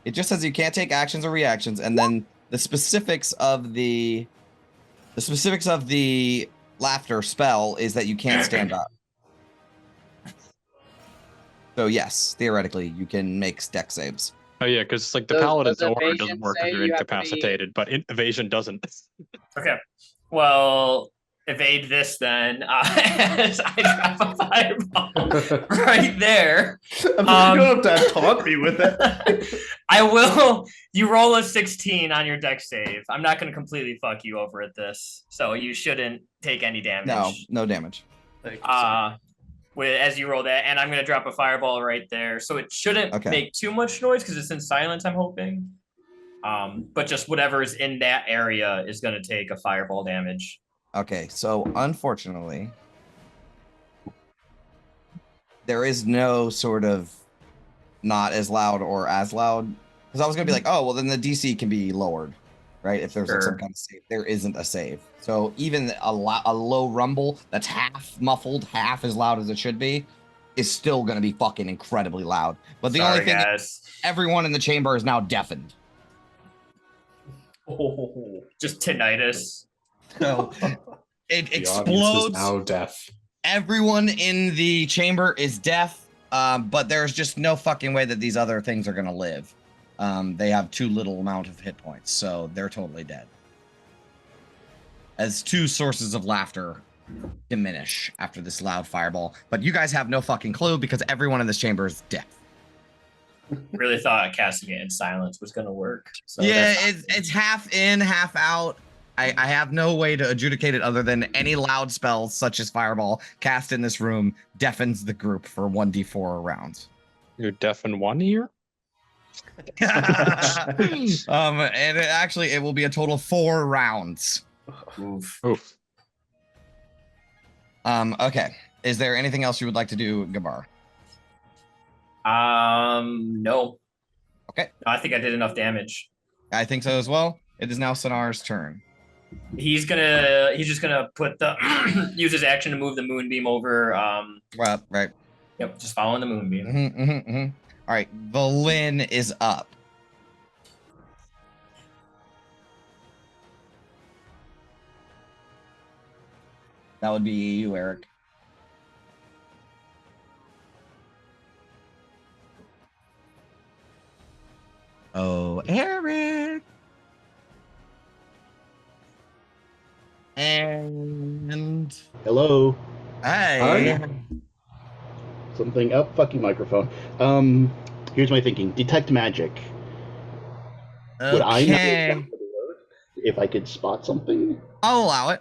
S2: It just says you can't take actions or reactions, and then the specifics of the laughter spell is that you can't stand up. So yes, theoretically, you can make deck saves.
S8: Oh yeah, because like the
S6: Does
S8: paladin's order
S6: evasion
S8: doesn't work
S6: say
S8: if you're
S6: you have to be-
S8: incapacitated, but evasion doesn't.
S3: Okay. Well, evade this then. As I drop a fireball right there.
S7: I'm gonna have to taunt me with it.
S3: I will. You roll a 16 on your deck save. I'm not going to completely fuck you over at this, so you shouldn't take any damage.
S2: No damage.
S7: Thank you, sir.
S3: As you roll that, and I'm going to drop a fireball right there, so it shouldn't make too much noise because it's in silence. I'm hoping. But just whatever is in that area is going to take a fireball damage.
S2: Okay, so unfortunately, there is no sort of not as loud or as loud. Because I was going to be like, oh, well, then the DC can be lowered, right? If there's like some kind of save. There isn't a save. So even a low rumble that's half muffled, half as loud as it should be, is still going to be fucking incredibly loud. But the only thing is, everyone in the chamber is now deafened.
S3: Just tinnitus.
S2: So it
S4: The audience
S2: explodes.
S4: is now deaf.
S2: Everyone in the chamber is deaf, but there's just no fucking way that these other things are going to live. They have too little amount of hit points, so they're totally dead. As two sources of laughter diminish after this loud fireball. But you guys have no fucking clue because everyone in this chamber is deaf.
S3: Really thought casting it in silence was going to work. So
S2: yeah, it's half in, half out. I have no way to adjudicate it other than any loud spells such as fireball cast in this room deafens the group for 1d4 rounds.
S8: You're deaf in 1 ear?
S2: And it will be a total of 4 rounds.
S3: Oof.
S8: Oof.
S2: Okay. Is there anything else you would like to do, Gabar?
S3: No.
S2: Okay.
S3: I think I did enough damage.
S2: I think so as well. It is now Sonar's turn.
S3: He's just gonna put the use his action to move the moonbeam over.
S2: Well, right.
S3: Yep, just following the moonbeam.
S2: All right, Valin is up. That would be you, Eric. Oh, Eric. And
S9: Hello.
S2: hey.
S9: Something up. Fuck you, microphone. Here's my thinking. Detect magic. Would I know
S2: Okay.
S9: if I could spot something?
S2: I'll allow it.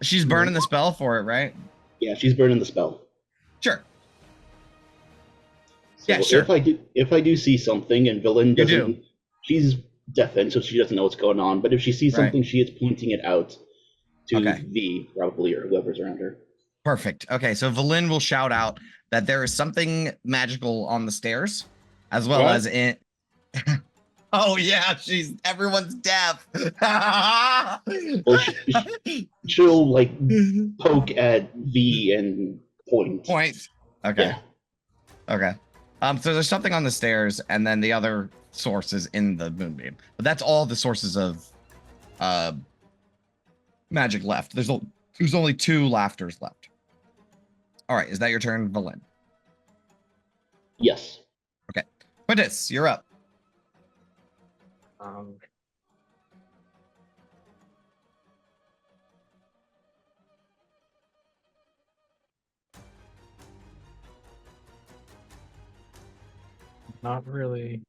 S2: She's burning the spell for it, right?
S9: Yeah, she's burning the spell.
S2: Sure.
S9: So
S2: Yeah, sure.
S9: If I do see something and Villain
S2: You
S9: doesn't,
S2: do.
S9: she's deafened, so she doesn't know what's going on. But if she sees
S2: Right.
S9: something, she is pointing it out to
S2: Okay.
S9: V, probably, or whoever's around her.
S2: Perfect. Okay, so Valin will shout out that there is something magical on the stairs, as well
S9: What?
S2: as in. Oh yeah, everyone's deaf.
S9: Well, she'll like poke at V and point.
S2: Point. Okay.
S9: Yeah.
S2: Okay. So there's something on the stairs, and then the other source is in the moonbeam. But that's all the sources of magic left. There's only 2 laughters left. All right, is that your turn, Valin?
S9: Yes.
S2: Okay. Quintus, you're up.
S8: Not really.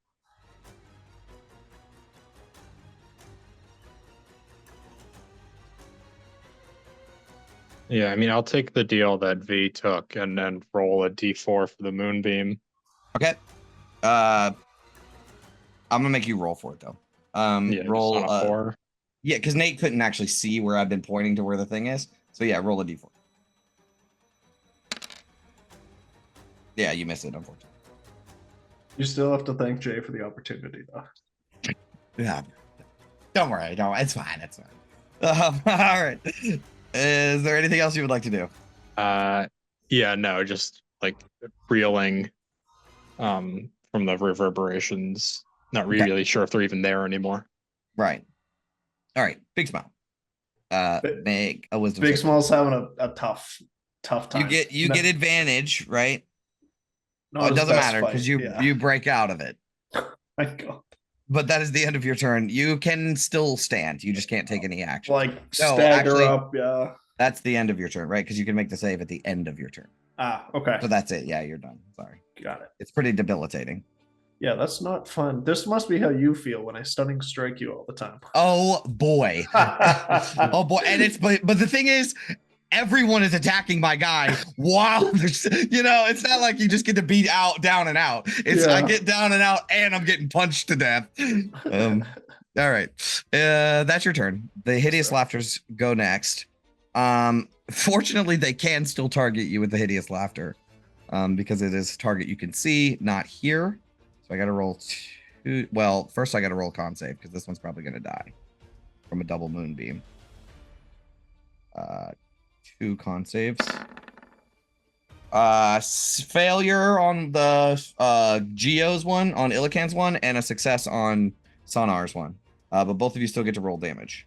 S8: Yeah, I mean, I'll take the deal that V took and then roll a d4 for the moonbeam.
S2: Okay. I'm gonna make you roll for it though.
S8: Yeah,
S2: Roll
S8: just on a 4.
S2: Yeah, because Nate couldn't actually see where I've been pointing to where the thing is. So yeah, roll a d4. Yeah, you missed it, unfortunately.
S7: You still have to thank Jay for the opportunity, though.
S2: Yeah. Don't worry, it's fine, it's fine. All right. Is there anything else you would like to do?
S8: Yeah, no, just like reeling from the reverberations. Not
S2: Okay.
S8: really sure if they're even there anymore.
S2: Right. All right. Big smile. Make a wisdom.
S7: Big
S2: save.
S7: Small's having a tough time.
S2: You get advantage, right?
S7: Not
S2: Oh, it
S7: his
S2: doesn't
S7: best
S2: matter because
S7: fight,
S2: you break out of it.
S7: My God.
S2: But that is the end of your turn. You can still stand. You just can't take any action.
S7: Like
S2: No,
S7: stagger
S2: actually-
S7: up, yeah.
S2: That's the end of your turn, right? Because you can make the save at the end of your turn.
S7: Okay.
S2: So that's it. Yeah, you're done. Sorry.
S7: Got it.
S2: It's pretty debilitating.
S7: Yeah, that's not fun. This must be how you feel when I stunning strike you all the time.
S2: Oh boy. Oh boy. And but the thing is, everyone is attacking my guy while there's, it's not like you just get to beat down and out. It's I get down and out and I'm getting punched to death. All right. That's your turn. The hideous laughters go next. Fortunately, they can still target you with the hideous laughter. Because it is a target you can see, not here. So I gotta roll 2. Well, first I gotta roll con save because this one's probably gonna die from a double moonbeam. 2 con saves. Failure on the Geo's one, on Illican's one, and a success on Sonar's one. But both of you still get to roll damage.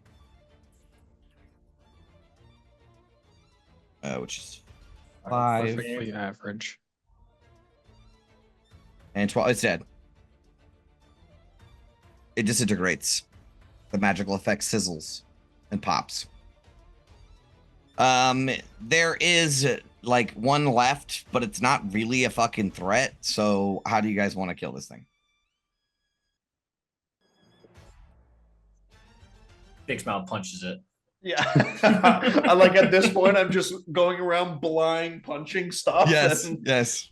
S2: Which is 5
S8: Perfectly average.
S2: and 12. It's dead. It disintegrates. The magical effect sizzles and pops. There is like one left, but it's not really a fucking threat. So how do you guys want to kill this thing?
S3: Big Smile punches it.
S7: Yeah. I like at this point, I'm just going around blind punching stuff.
S2: Yes,
S7: and-
S2: yes.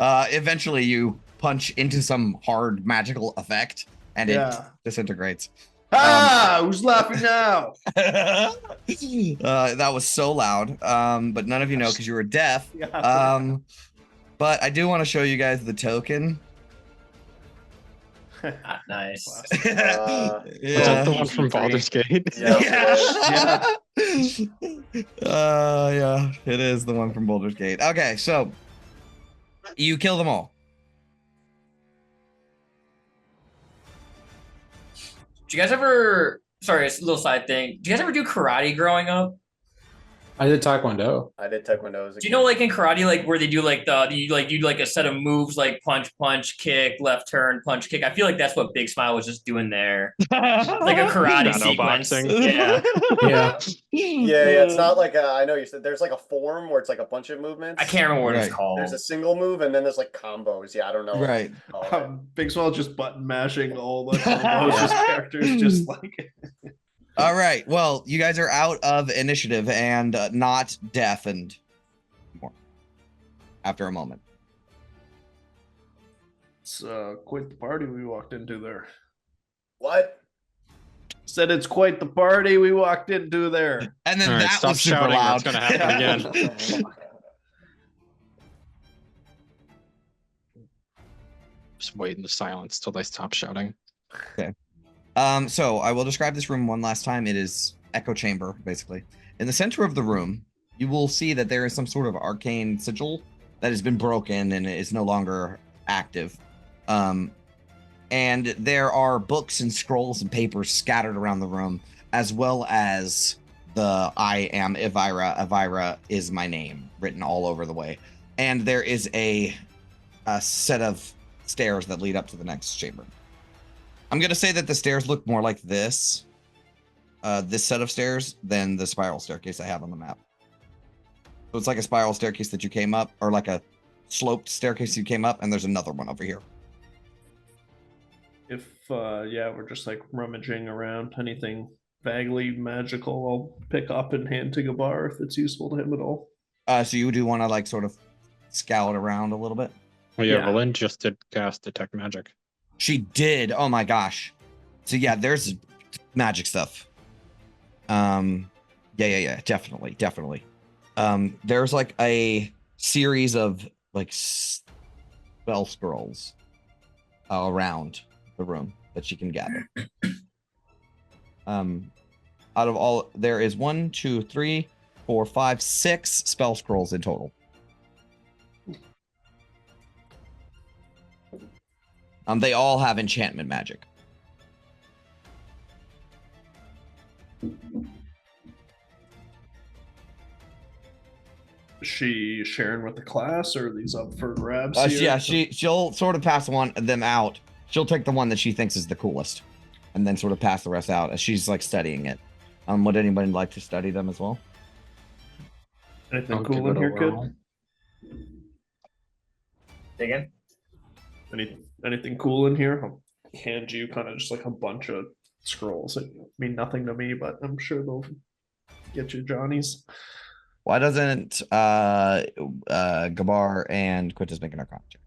S2: Eventually you punch into some hard magical effect and it disintegrates.
S7: Who's laughing now?
S2: That was so loud. But none of you know because you were deaf.
S7: Yeah.
S2: But I do want to show you guys the token.
S3: Nice.
S8: Was that the one from Baldur's Gate?
S2: Yeah, it is the one from Baldur's Gate. Okay, so you kill them all.
S3: Did you guys ever? Sorry, it's a little side thing. Did you guys ever do karate growing up?
S4: I did Taekwondo.
S5: I did Taekwondo.
S3: Do you know, like in karate, like where they do like you do like a set of moves, like punch, kick, left turn, punch, kick. I feel like that's what Big Smile was just doing there, like a karate
S8: Shadow
S3: sequence.
S8: boxing.
S3: Yeah,
S4: Yeah.
S5: Yeah, it's not like I know you said there's like a form where it's like a bunch of movements.
S3: I can't remember what it's
S2: Right.
S3: called.
S5: There's a single move and then there's like combos. Yeah, I don't know. what
S2: Right.
S5: to call it.
S7: Big Small just button mashing all the combos. His characters just like
S2: All right. Well, you guys are out of initiative and not deafened more after a moment.
S7: It's quite the party we walked into there.
S5: What?
S7: Said it's quite the party we walked into there.
S2: And then
S8: All right,
S2: that
S8: stop
S2: was super
S8: shouting.
S2: loud.
S8: That's gonna happen again. Just wait in the silence till they stop shouting.
S2: So I will describe this room one last time. It is echo chamber, basically. In the center of the room, you will see that there is some sort of arcane sigil that has been broken and is no longer active. And there are books and scrolls and papers scattered around the room, as well as the I am Evira. Evira is my name written all over the way. And there is a set of stairs that lead up to the next chamber. I'm going to say that the stairs look more like this set of stairs than the spiral staircase I have on the map. So it's like a spiral staircase that you came up, or like a sloped staircase you came up, and there's another one over here.
S7: If we're just like rummaging around, anything vaguely magical, I'll pick up and hand to Gabar if it's useful to him at all.
S2: So you do want to like sort of scout around a little bit?
S8: Well, yeah,
S7: Yeah.
S8: Valin just did cast detect magic.
S2: She did. Oh my gosh. So yeah, there's magic stuff. Yeah, definitely. There's like a series of like spell scrolls around the room that she can gather. Out of all, there is 1, 2, 3, 4, 5, 6 spell scrolls in total. They all have enchantment magic.
S7: Is she sharing with the class, or are these up for grabs?
S2: Yeah, she'll sort of pass them out. She'll take the one that she thinks is the coolest, and then sort of pass the rest out as she's like studying it. Would anybody like to study them as well?
S7: Anything
S8: I'll
S7: cool
S8: give
S7: in
S8: it a
S7: here, kid?
S8: whirl.
S3: Say again?
S7: Anything cool in here? I'll hand you kind of just like a bunch of scrolls. It mean nothing to me, but I'm sure they'll get you Johnny's.
S2: Why doesn't Gabar and Quintus make an Arcana check?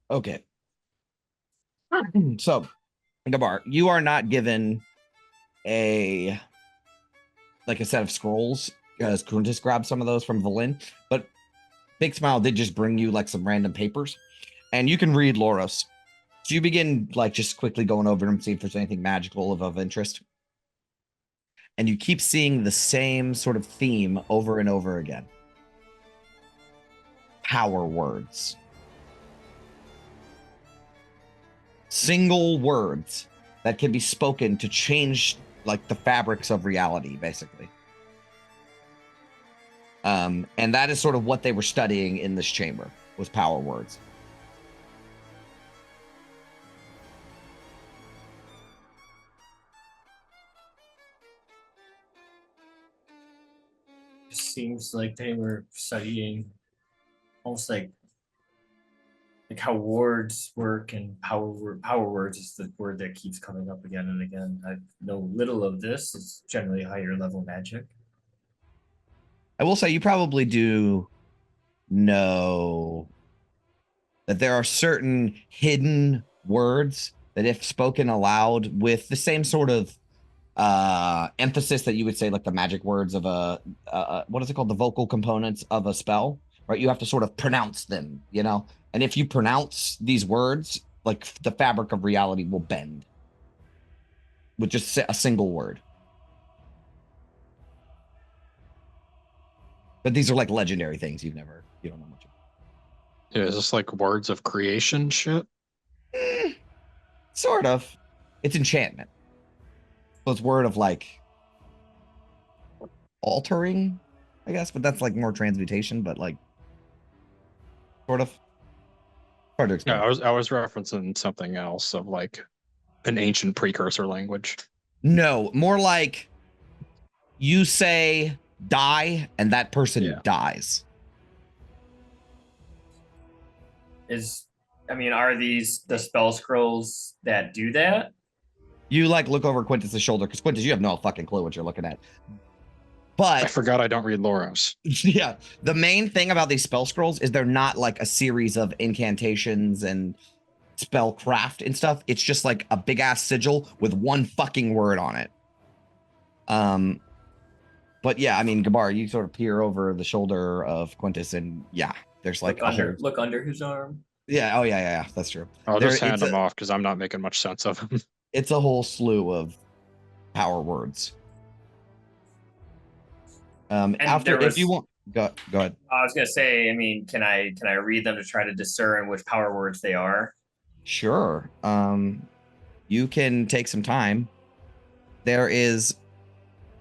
S2: Okay. So, Gabar, you are not given a set of scrolls because Quintus grabbed some of those from Valin, but Big Smile did just bring you like some random papers, and you can read Loros. So you begin like just quickly going over them, see if there's anything magical of interest. And you keep seeing the same sort of theme over and over again. Power words. Single words that can be spoken to change like the fabrics of reality, basically. And that is sort of what they were studying in this chamber, was power words.
S3: It seems like they were studying almost like how words work, and power words is the word that keeps coming up again and again. I know little of this. It's generally higher level magic.
S2: I will say you probably do know that there are certain hidden words that if spoken aloud with the same sort of emphasis that you would say like the magic words of what is it called, the vocal components of a spell, right? You have to sort of pronounce them, you know, and if you pronounce these words, like the fabric of reality will bend with just a single word. But these are like legendary things you don't know much about.
S8: Yeah, is this like words of creation shit?
S2: Sort of. It's enchantment. So it's word of like altering, I guess, but that's like more transmutation, but like sort of hard to explain.
S8: Yeah, I was referencing something else of like an ancient precursor language.
S2: No, more like you say die and that person dies.
S3: Are these the spell scrolls that do that?
S2: You like look over Quintus's shoulder because Quintus, you have no fucking clue what you're looking at. But
S8: I forgot I don't read Loros.
S2: Yeah, the main thing about these spell scrolls is they're not like a series of incantations and spellcraft and stuff. It's just like a big ass sigil with one fucking word on it. But yeah, I mean, Gabar, you sort of peer over the shoulder of Quintus, and yeah, there's like
S3: look under his arm.
S2: Yeah, oh yeah, that's true.
S8: I'll just hand them off because I'm not making much sense of them.
S2: It's a whole slew of power words. If you want, go ahead.
S3: I was gonna say, can I read them to try to discern which power words they are?
S2: Sure. You can take some time. There is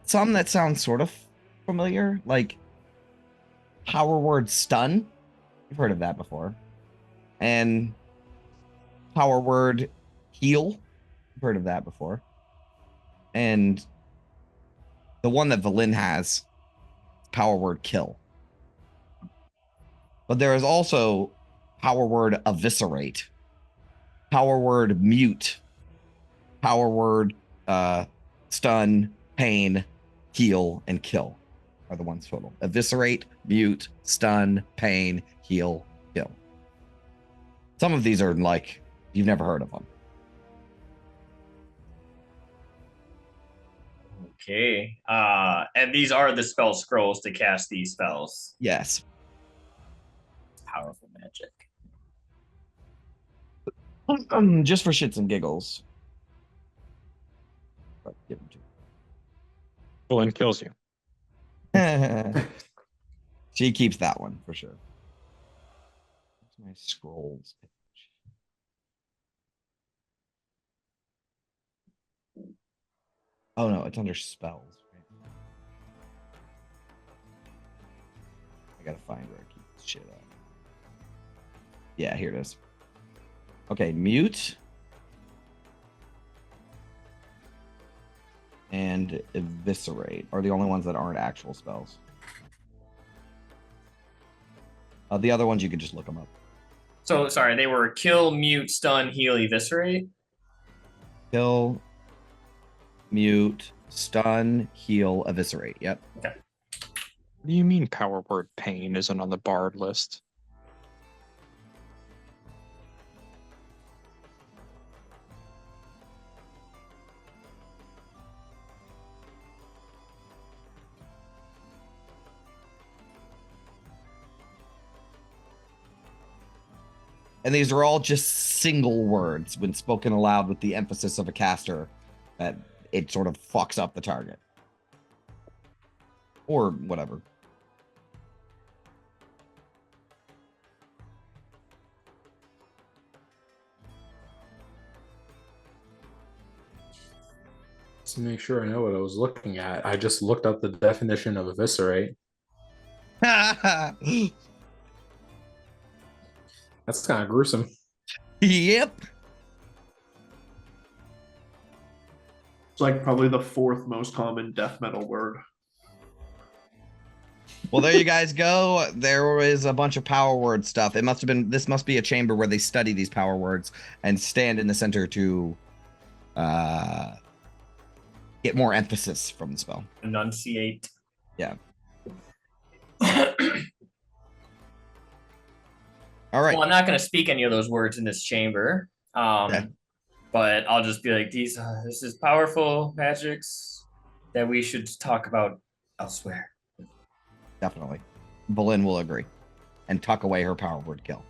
S2: some that sound sort of familiar, like power word stun. You've heard of that before. And power word heal. You've heard of that before. And the one that Valin has, power word kill. But there is also power word eviscerate, power word mute, power word stun, pain, heal, and kill are the ones total. Eviscerate, mute, stun, pain, heal, kill. Some of these are like you've never heard of them.
S3: Okay. And these are the spell scrolls to cast these spells.
S2: Yes.
S3: Powerful magic.
S2: Just for shits and giggles. But give them to
S8: Bullen kills you.
S2: you. She keeps that one for sure. What's my scrolls page? Oh no, it's under spells. Right? I gotta find where I keep this shit at. Yeah, here it is. Okay, mute. And eviscerate are the only ones that aren't actual spells. The other ones you could just look them up.
S3: So sorry, they were kill, mute, stun, heal, eviscerate.
S2: Kill, mute, stun, heal, eviscerate. Yep.
S3: Okay.
S8: What do you mean power word pain isn't on the bard list?
S2: And these are all just single words when spoken aloud with the emphasis of a caster that it sort of fucks up the target. Or whatever.
S4: To make sure I know what I was looking at, I just looked up the definition of eviscerate. That's kind of gruesome.
S2: Yep.
S7: It's like probably the fourth most common death metal word.
S2: Well, there you guys go. There was a bunch of power word stuff. It must have been, this must be a chamber where they study these power words and stand in the center to get more emphasis from the spell.
S3: Enunciate.
S2: Yeah. All right.
S3: Well, I'm not going to speak any of those words in this chamber.
S2: Okay.
S3: But I'll just be like, this is powerful magics that we should talk about elsewhere.
S2: Definitely. Bolin will agree and tuck away her power word kill.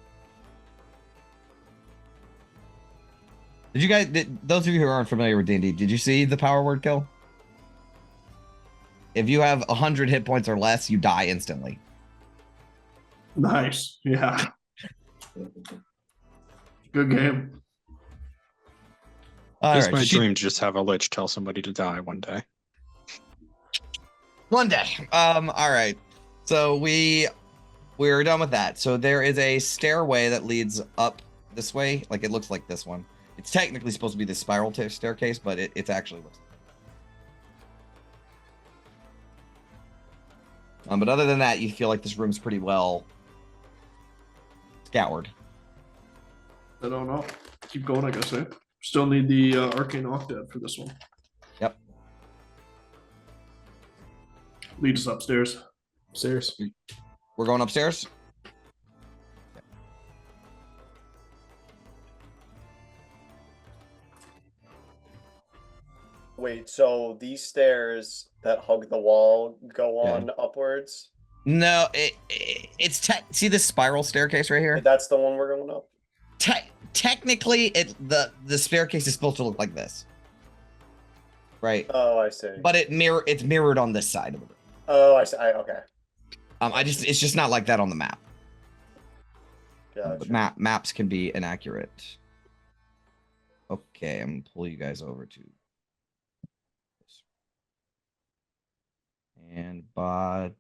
S2: Did you guys, those of you who aren't familiar with D&D, did you see the power word kill? If you have 100 hit points or less, you die instantly.
S7: Nice. Yeah. Good game.
S2: All
S8: It's
S2: right,
S8: my dream to just have a lich tell somebody to die one day.
S2: One day. All right. So we're done with that. So there is a stairway that leads up this way. Like it looks like this one. It's technically supposed to be the spiral staircase, but it's actually looks. But other than that, you feel like this room's pretty well scoured.
S7: I don't know. Keep going, I guess. Still need the arcane octave for this one.
S2: Yep.
S7: Lead us upstairs.
S4: Upstairs.
S2: We're going upstairs.
S5: Wait, so these stairs that hug the wall go on upwards?
S2: No, it's see this spiral staircase right here?
S5: That's the one we're going up?
S2: Technically, the staircase is supposed to look like this. Right?
S5: Oh, I see.
S2: But it's mirrored on this side of the room.
S5: Oh, I see. Okay.
S2: It's just not like that on the map.
S5: Gotcha.
S2: But maps can be inaccurate. Okay, I'm gonna pull you guys over to this. And boom.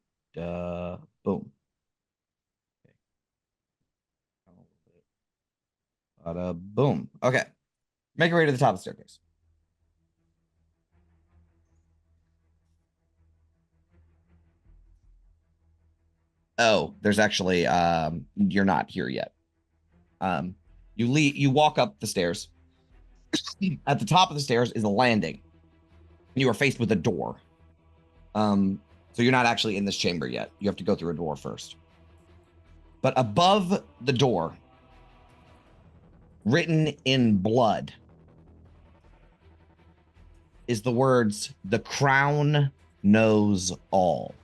S2: Okay. Boom. Okay. Make your way to the top of the staircase. Oh, there's actually you're not here yet. You walk up the stairs. At the top of the stairs is a landing. You are faced with a door. So you're not actually in this chamber yet. You have to go through a door first. But above the door, written in blood, is the words, "The crown knows all."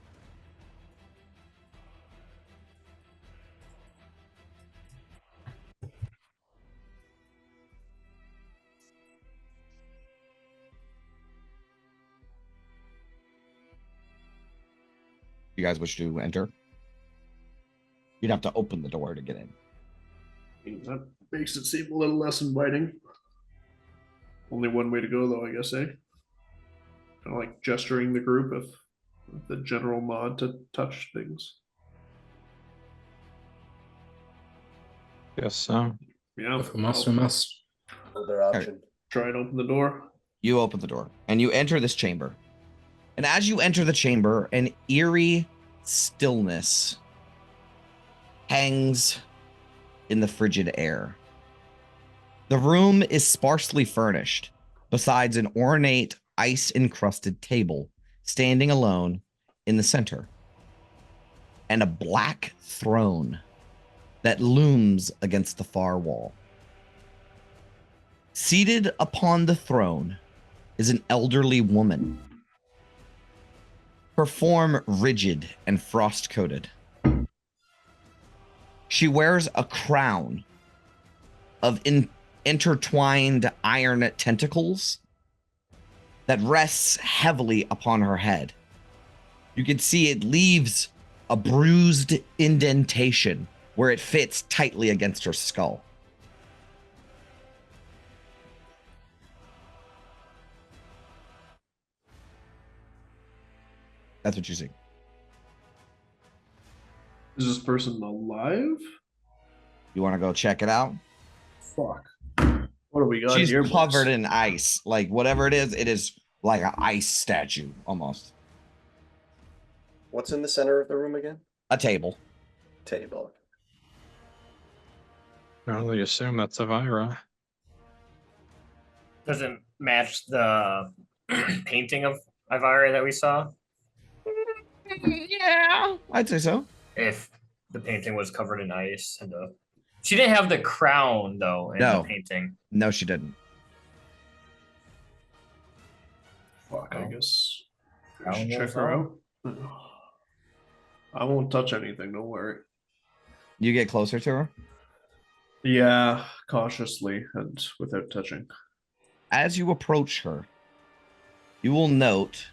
S2: You guys wish to enter? You'd have to open the door to get in.
S7: That makes it seem a little less inviting. Only one way to go, though, I guess, eh? Kind of like gesturing the group with the general nod to touch things.
S8: Guess so.
S7: Yeah,
S4: If we must, we must.
S5: Other option.
S7: try and open the door.
S2: You open the door and you enter this chamber. And as you enter the chamber, an eerie stillness hangs in the frigid air. The room is sparsely furnished, besides an ornate, ice-encrusted table standing alone in the center, and a black throne that looms against the far wall. Seated upon the throne is an elderly woman, her form rigid and frost-coated. She wears a crown of intertwined iron tentacles that rests heavily upon her head. You can see it leaves a bruised indentation where it fits tightly against her skull. That's what you see.
S7: Is this person alive?
S2: You want to go check it out?
S7: Fuck. What do we got
S2: She's
S7: here?
S2: covered
S7: boys?
S2: in ice. Like, whatever it is like an ice statue, almost.
S5: What's in the center of the room again?
S2: A table.
S5: Table.
S8: I only assume that's Elvira.
S3: Doesn't match the painting of Elvira that we saw.
S2: Yeah, I'd say so.
S3: If the painting was covered in ice and she didn't have the crown though in
S2: No.
S3: the painting.
S2: No, she didn't.
S7: Fuck, I guess. I
S3: Crown
S7: should check
S3: knows
S7: her
S3: all.
S7: out. I won't touch anything, don't worry.
S2: You get closer to her.
S7: Yeah, cautiously and without touching.
S2: As you approach her, you will note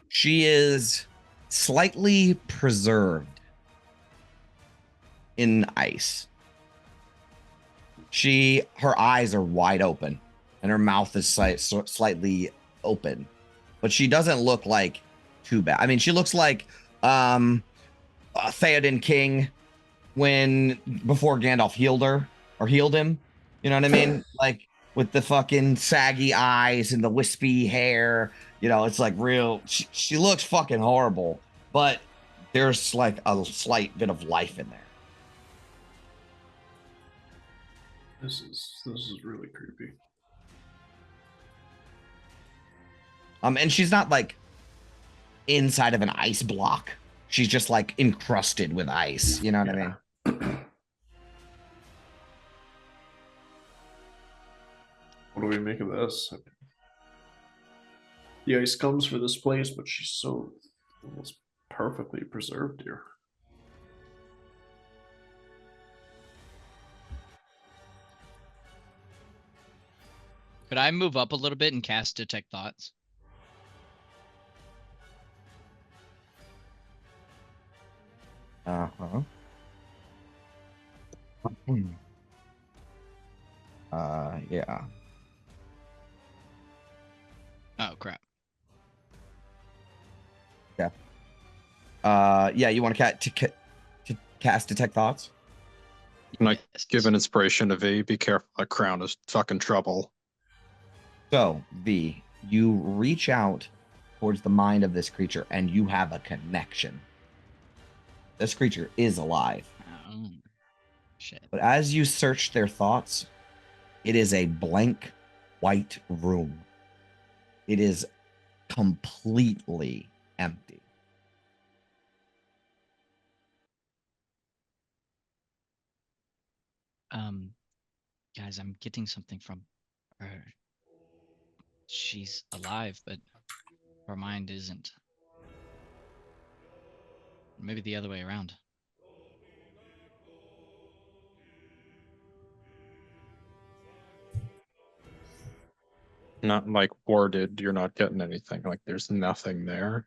S2: she is slightly preserved in ice. Her eyes are wide open and her mouth is slightly open, but she doesn't look like too bad. I mean, she looks like Theoden King before Gandalf healed him. You know what I mean? Like with the fucking saggy eyes and the wispy hair. You know, it's like real. She looks fucking horrible, but there's like a slight bit of life in there.
S7: This is really creepy.
S2: And she's not like inside of an ice block. She's just like encrusted with ice. You know what I mean?
S7: What do we make of this? The ice comes for this place, but she's so almost perfectly preserved here.
S10: Could I move up a little bit and cast Detect Thoughts?
S2: Uh-huh. Yeah.
S10: Oh crap.
S2: Yeah. Yeah, you want to cast Detect Thoughts?
S8: Can I
S10: Yes.
S8: give an inspiration to V? Be careful, that crown is fucking trouble.
S2: So, V, you reach out towards the mind of this creature and you have a connection. This creature is alive.
S10: Oh, shit.
S2: But as you search their thoughts, it is a blank white room It is completely empty.
S10: Guys, I'm getting something from her. She's alive, but her mind isn't. Maybe the other way around.
S8: Not like warded, you're not getting anything. Like there's nothing there.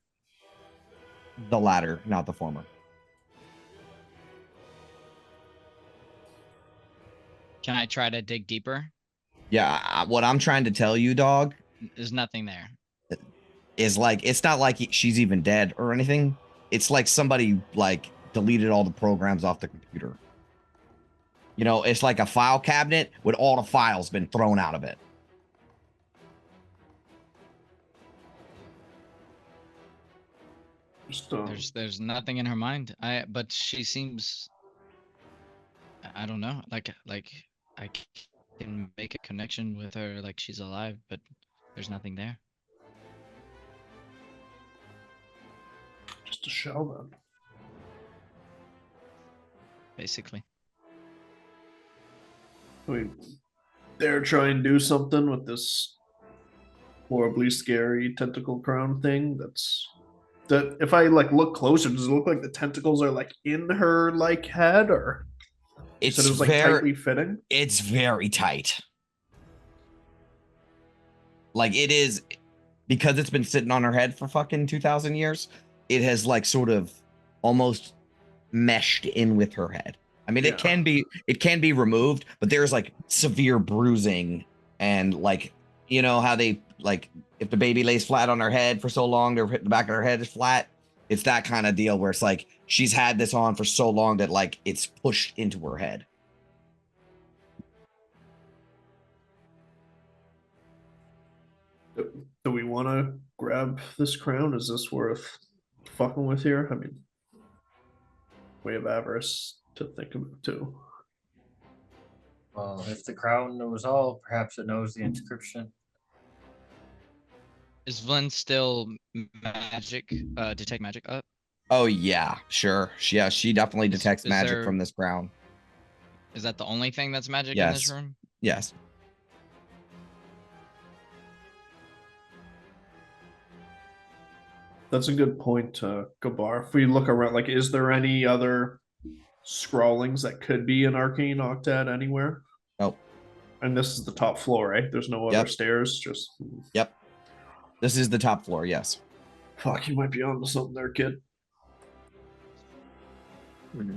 S2: The latter, not the former.
S10: Can I try to dig deeper?
S2: Yeah, what I'm trying to tell you, dog,
S10: There's nothing there.
S2: is like it's not like she's even dead or anything. It's like somebody like deleted all the programs off the computer. You know, it's like a file cabinet with all the files been thrown out of it.
S7: Just,
S10: There's nothing in her mind. But she seems, I don't know, like I can make a connection with her like she's alive, but there's nothing there.
S7: just a shell then.
S10: Basically.
S7: I mean, dare try and do something with this horribly scary tentacle crown thing. That if I like look closer, does it look like the tentacles are like in her like head, or you
S2: It's
S7: said it was like tightly fitting?
S2: It's very tight. Like it is, because it's been sitting on her head for fucking 2,000 years. It has like sort of almost meshed in with her head. I mean, it can be removed, but there's like severe bruising and like, you know how they like if the baby lays flat on her head for so long, the back of her head is flat. It's that kind of deal where it's like she's had this on for so long that like it's pushed into her head.
S7: Do we want to grab this crown? Is this worth fucking with here? I mean, we have avarice to think about too.
S3: Well, if the crown knows all, perhaps it knows the inscription.
S10: Is Vlin still magic, detect magic up?
S2: Oh yeah, sure. Yeah, she definitely detects
S10: is
S2: magic
S10: there-
S2: from this crown.
S10: Is that the only thing that's magic in
S2: Yes.
S10: this room?
S2: Yes.
S7: That's a good point, Gabar. If we look around, like, is there any other scrawlings that could be an arcane octet anywhere?
S2: Nope.
S7: And this is the top floor, right? There's no other
S2: Yep.
S7: stairs. Just
S2: Yep. This is the top floor. Yes.
S7: fuck, you might be onto something there, kid.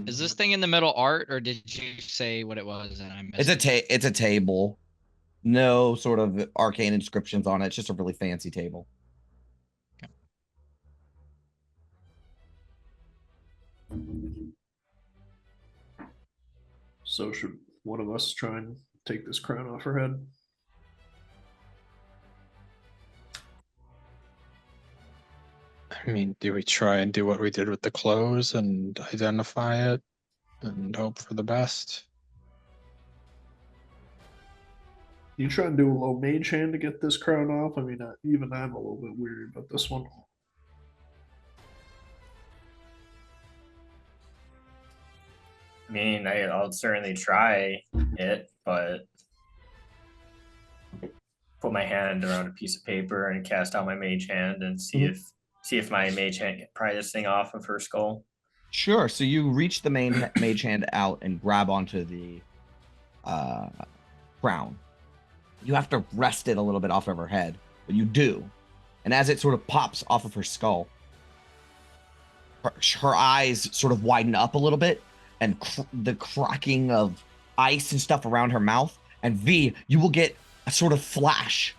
S10: Is this thing in the middle art, or did you say what it was and I missed
S2: It's a table. No sort of arcane inscriptions on it. It's just a really fancy table.
S7: So should one of us try and take this crown off her head?
S8: I mean, do we try and do what we did with the clothes and identify it and hope for the best?
S7: You try and do a little mage hand to get this crown off. I mean, even I'm a little bit weary about this one.
S3: I mean, I'll certainly try it, but put my hand around a piece of paper and cast out my mage hand and see if my mage hand can pry this thing off of her skull.
S2: Sure. So you reach the main mage hand out and grab onto the crown. You have to rest it a little bit off of her head, but you do. And as it sort of pops off of her skull, her eyes sort of widen up a little bit, and the cracking of ice and stuff around her mouth. And V, you will get a sort of flash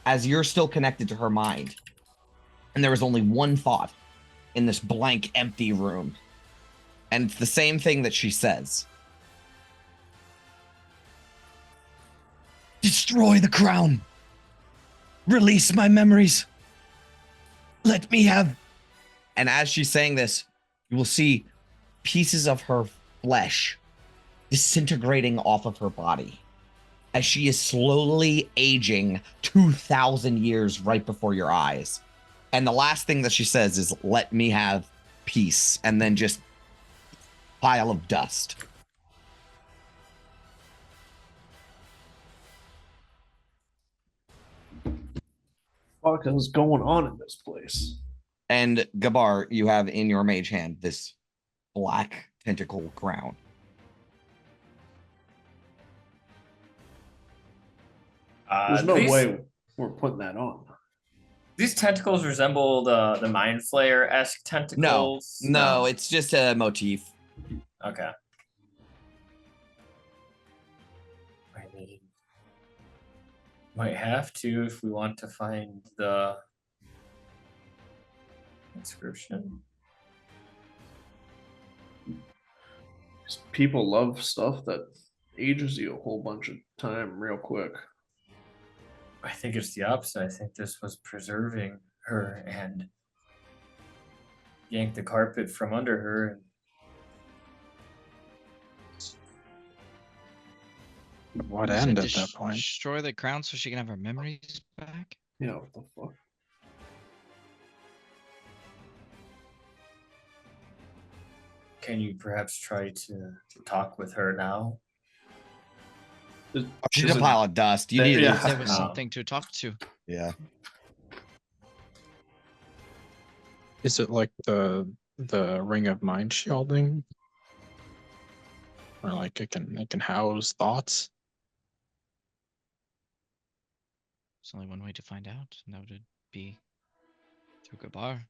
S2: as you're still connected to her mind. And there is only one thought in this blank, empty room. And it's the same thing that she says. Destroy the crown. Release my memories. Let me have. And as she's saying this, you will see pieces of her flesh disintegrating off of her body. as she is slowly aging 2,000 years right before your eyes. And the last thing that she says is, "Let me have peace," and then just pile of dust.
S7: Fuck is going on in this place?
S2: And Gabar, you have in your mage hand this black tentacle crown.
S7: There's no
S3: these,
S7: way we're putting that on.
S3: These tentacles resemble the Mind Flayer esque
S2: No,
S3: tentacles.
S2: no, it's just a motif.
S3: Okay. I mean, might have to if we want to find the inscription.
S7: People love stuff that ages you a whole bunch of time real quick.
S3: I think it's the opposite. I think this was preserving her and yanked the carpet from under her.
S8: What
S10: So
S8: end at that point?
S10: Destroy the crown so she can have her memories back.
S7: Yeah, what the fuck?
S3: Can you perhaps try to talk with her now?
S2: She's a pile of dust. You
S7: There-
S2: need
S7: yeah.
S10: There was
S3: No.
S10: something to talk to.
S2: Yeah.
S8: Is it like the ring of mind shielding? Or like it can house thoughts?
S10: There's only one way to find out, and that would be through Gabar.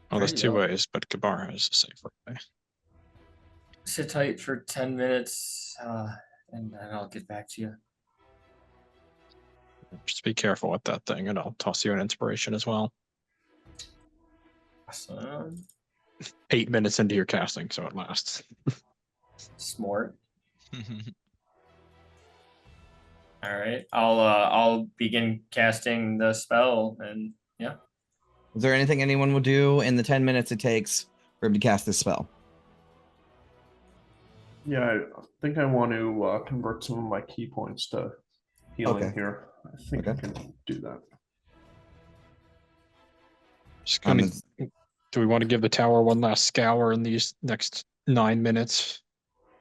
S8: Oh, there's
S3: There you
S8: two
S3: go.
S8: ways, but Gabar has a safer way.
S3: Sit tight for 10 minutes, and then I'll get back to you.
S8: Just be careful with that thing, and I'll toss you an inspiration as well.
S3: Awesome.
S8: 8 minutes into your casting, so it lasts.
S3: Smart. All right. I'll begin casting the spell, and yeah.
S2: Is there anything anyone will do in the 10 minutes it takes for him to cast this spell?
S7: Yeah, I think I want to convert some of my key points to healing
S2: Okay.
S7: here. I think I can do that.
S8: Just gonna, do we want to give the tower one last scour in these next 9 minutes,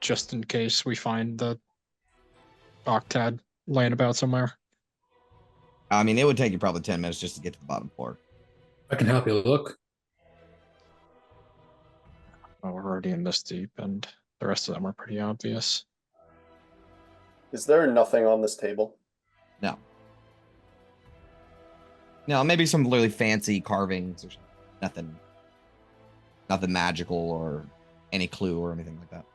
S8: just in case we find the Octad laying about somewhere?
S2: I mean, it would take you probably 10 minutes just to get to the bottom floor.
S4: I can help you look.
S8: Well, we're already in this deep, and the rest of them are pretty obvious.
S5: Is there nothing on this table?
S2: No. No, maybe some really fancy carvings or nothing. Nothing magical or any clue or anything like that.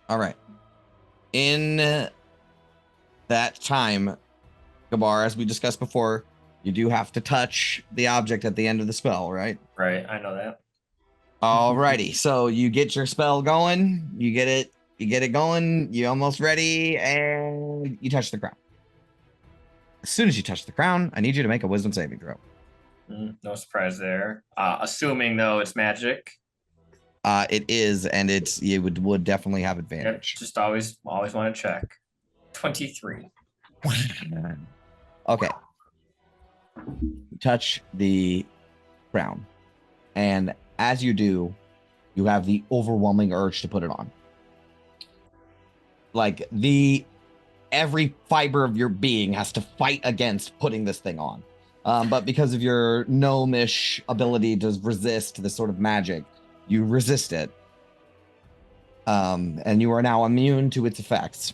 S2: All right. In that time, Gabar, as we discussed before, you do have to touch the object at the end of the spell, right?
S3: Right. I know that.
S2: Alrighty. So you get your spell going, you get it going, you're almost ready, and you touch the crown. As soon as you touch the crown, I need you to make a wisdom saving throw.
S3: No surprise there. Assuming though it's magic.
S2: It is, and you would definitely have
S3: Yep,
S2: advantage.
S3: just always want to check. 23.
S2: Okay. Touch the crown. And as you do, you have the overwhelming urge to put it on. Like every fiber of your being has to fight against putting this thing on. But because of your gnomish ability to resist this sort of magic, you resist it. And you are now immune to its effects.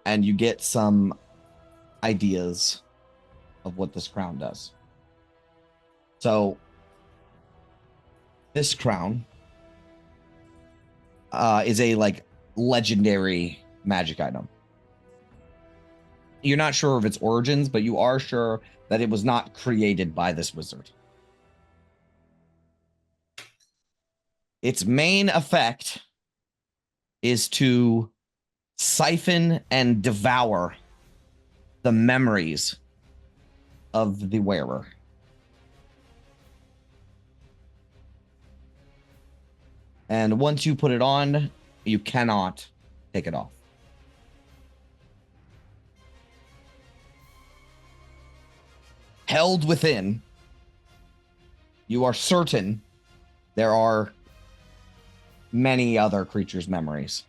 S2: And you get some ideas of what this crown does. So, this crown is a legendary magic item. You're not sure of its origins, but you are sure that it was not created by this wizard. Its main effect is to siphon and devour the memories of the wearer. And once you put it on, you cannot take it off. Held within, you are certain there are many other creatures' memories.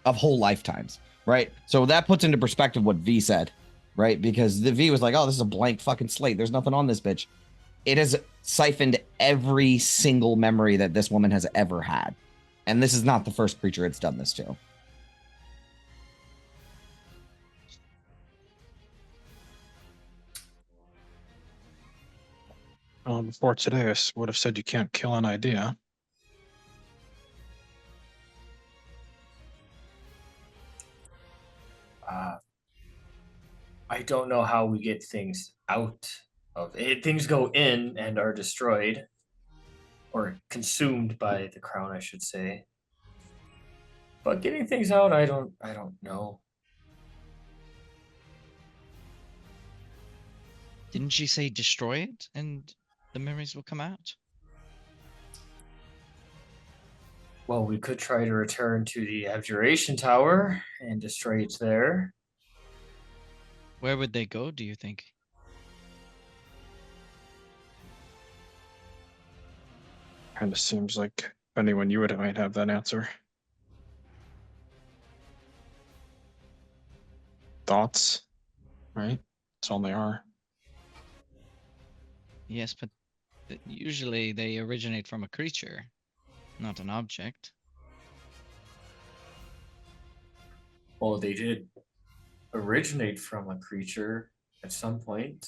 S2: Of whole lifetimes, right? So that puts into perspective what V said, right? Because the V was like, oh, this is a blank fucking slate. There's nothing on this bitch. It has siphoned every single memory that this woman has ever had. And this is not the first creature it's done this to.
S8: Before today, I would have said you can't kill an idea.
S3: I don't know how we get things out of it. Things go in and are destroyed or consumed by the crown, I should say. But getting things out, I don't know.
S10: Didn't she say destroy it and the memories will come out?
S3: Well, we could try to return to the abjuration tower and destroy it there.
S10: Where would they go, do you think?
S8: Kind of seems like anyone you would might have that answer. Thoughts, right? That's all they are.
S10: Yes, but usually they originate from a creature, not an object.
S3: Well, they did originate from a creature at some point.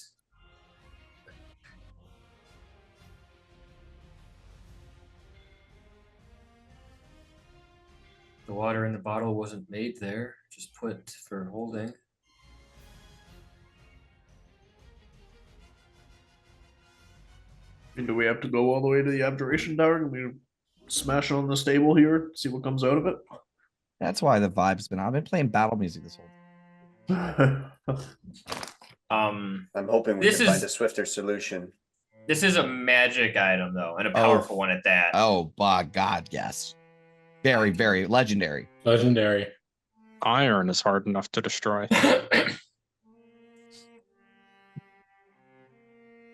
S3: The water in the bottle wasn't made there, just put for holding.
S7: And do we have to go all the way to the abjuration tower? Can we smash on the stable here, see what comes out of it?
S2: That's why the vibe's been. I've been playing battle music this whole time.
S3: Um,
S5: I'm hoping we
S3: This
S5: can find
S3: is-
S5: a swifter solution.
S3: this is a magic item though, and a powerful one at that.
S2: Oh, by God, yes. Very, very legendary.
S4: Legendary.
S8: Iron is hard enough to destroy.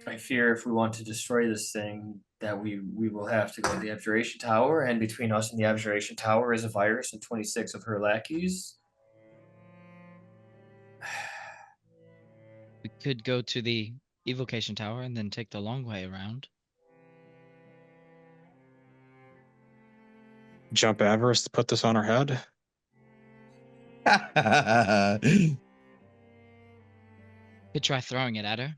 S3: I fear if we want to destroy this thing, that we will have to go to the abjuration tower, and between us and the abjuration tower is a virus and 26 of her lackeys.
S10: We could go to the evocation tower and then take the long way around.
S8: Jump Everest to put this on her head.
S10: Could try throwing it at her.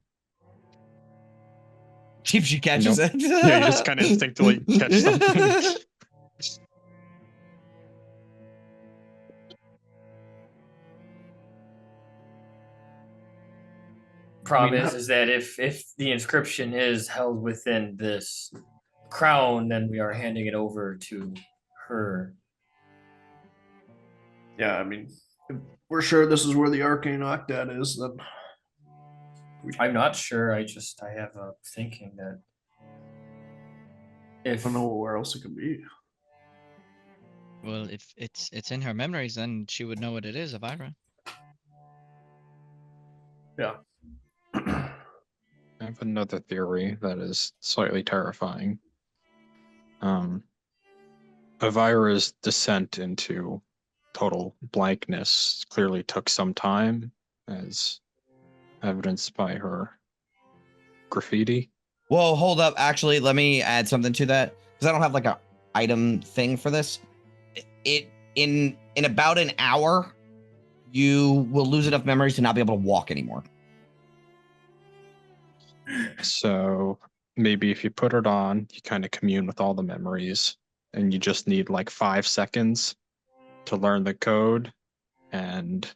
S2: See if she catches
S8: Nope.
S2: it.
S8: Yeah, you just kind of instinctively catch something.
S3: Problem is that if the inscription is held within this crown, then we are handing it over to her.
S7: Yeah, I mean, if we're sure this is where the arcane octad is, then
S3: I'm not sure. I have a thinking that
S7: I
S3: if
S7: don't know where else it could be.
S10: Well, if it's in her memories, then she would know what it is, Elvira.
S7: Yeah.
S8: I have another theory that is slightly terrifying. Elvira's descent into total blankness clearly took some time, as evidenced by her graffiti.
S2: Whoa, hold up. Actually, let me add something to that because I don't have like a item thing for this. It in about an hour, you will lose enough memories to not be able to walk anymore.
S8: So maybe if you put it on, you kind of commune with all the memories, and you just need like 5 seconds to learn the code and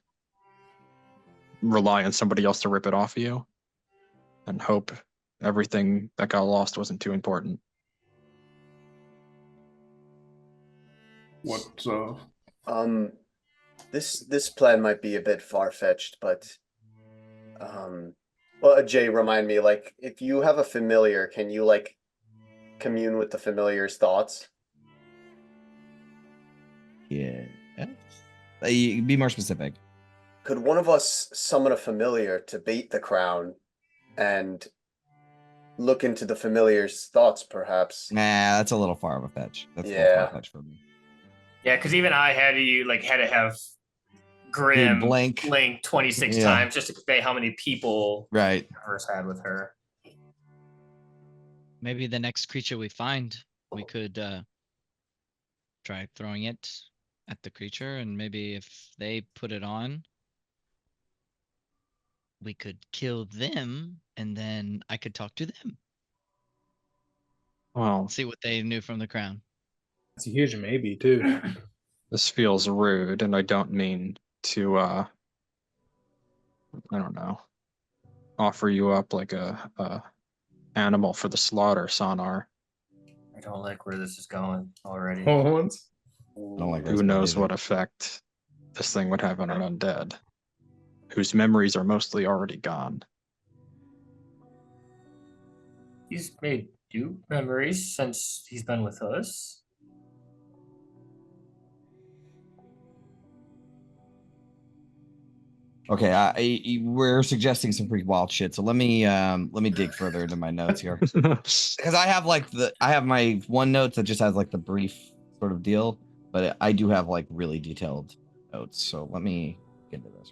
S8: rely on somebody else to rip it off of you and hope everything that got lost wasn't too important.
S7: What
S5: This plan might be a bit far-fetched, but Well, Jay, remind me, like, if you have a familiar, can you like commune with the familiar's thoughts?
S2: Yeah. Be more specific.
S5: Could one of us summon a familiar to bait the crown and look into the familiar's thoughts, perhaps?
S2: Nah, that's a little far of a fetch. That's a little
S5: Yeah.
S2: far fetch for me.
S3: Yeah, because even I had to have Grim
S2: blink.
S3: 26
S2: Yeah.
S3: times just to convey how many people
S2: Right.
S3: Immerse had with her.
S10: Maybe the next creature we find, we could try throwing it at the creature, and maybe if they put it on, we could kill them, and then I could talk to them,
S8: Well,
S10: see what they knew from the crown.
S4: It's a huge maybe too.
S8: this feels rude, and I don't mean to I don't know, offer you up like a animal for the slaughter, Sonar.
S3: I don't like where this is going already.
S4: Once.
S2: I don't like
S8: Who
S2: this
S8: knows
S2: either.
S8: what effect this thing would have on an undead, whose memories are mostly already gone.
S3: He's made new memories since he's been with us.
S2: Okay, we're suggesting some pretty wild shit. So let me dig further into my notes here, because I have my OneNote that just has like the brief sort of deal, but I do have like really detailed notes. So let me get into this.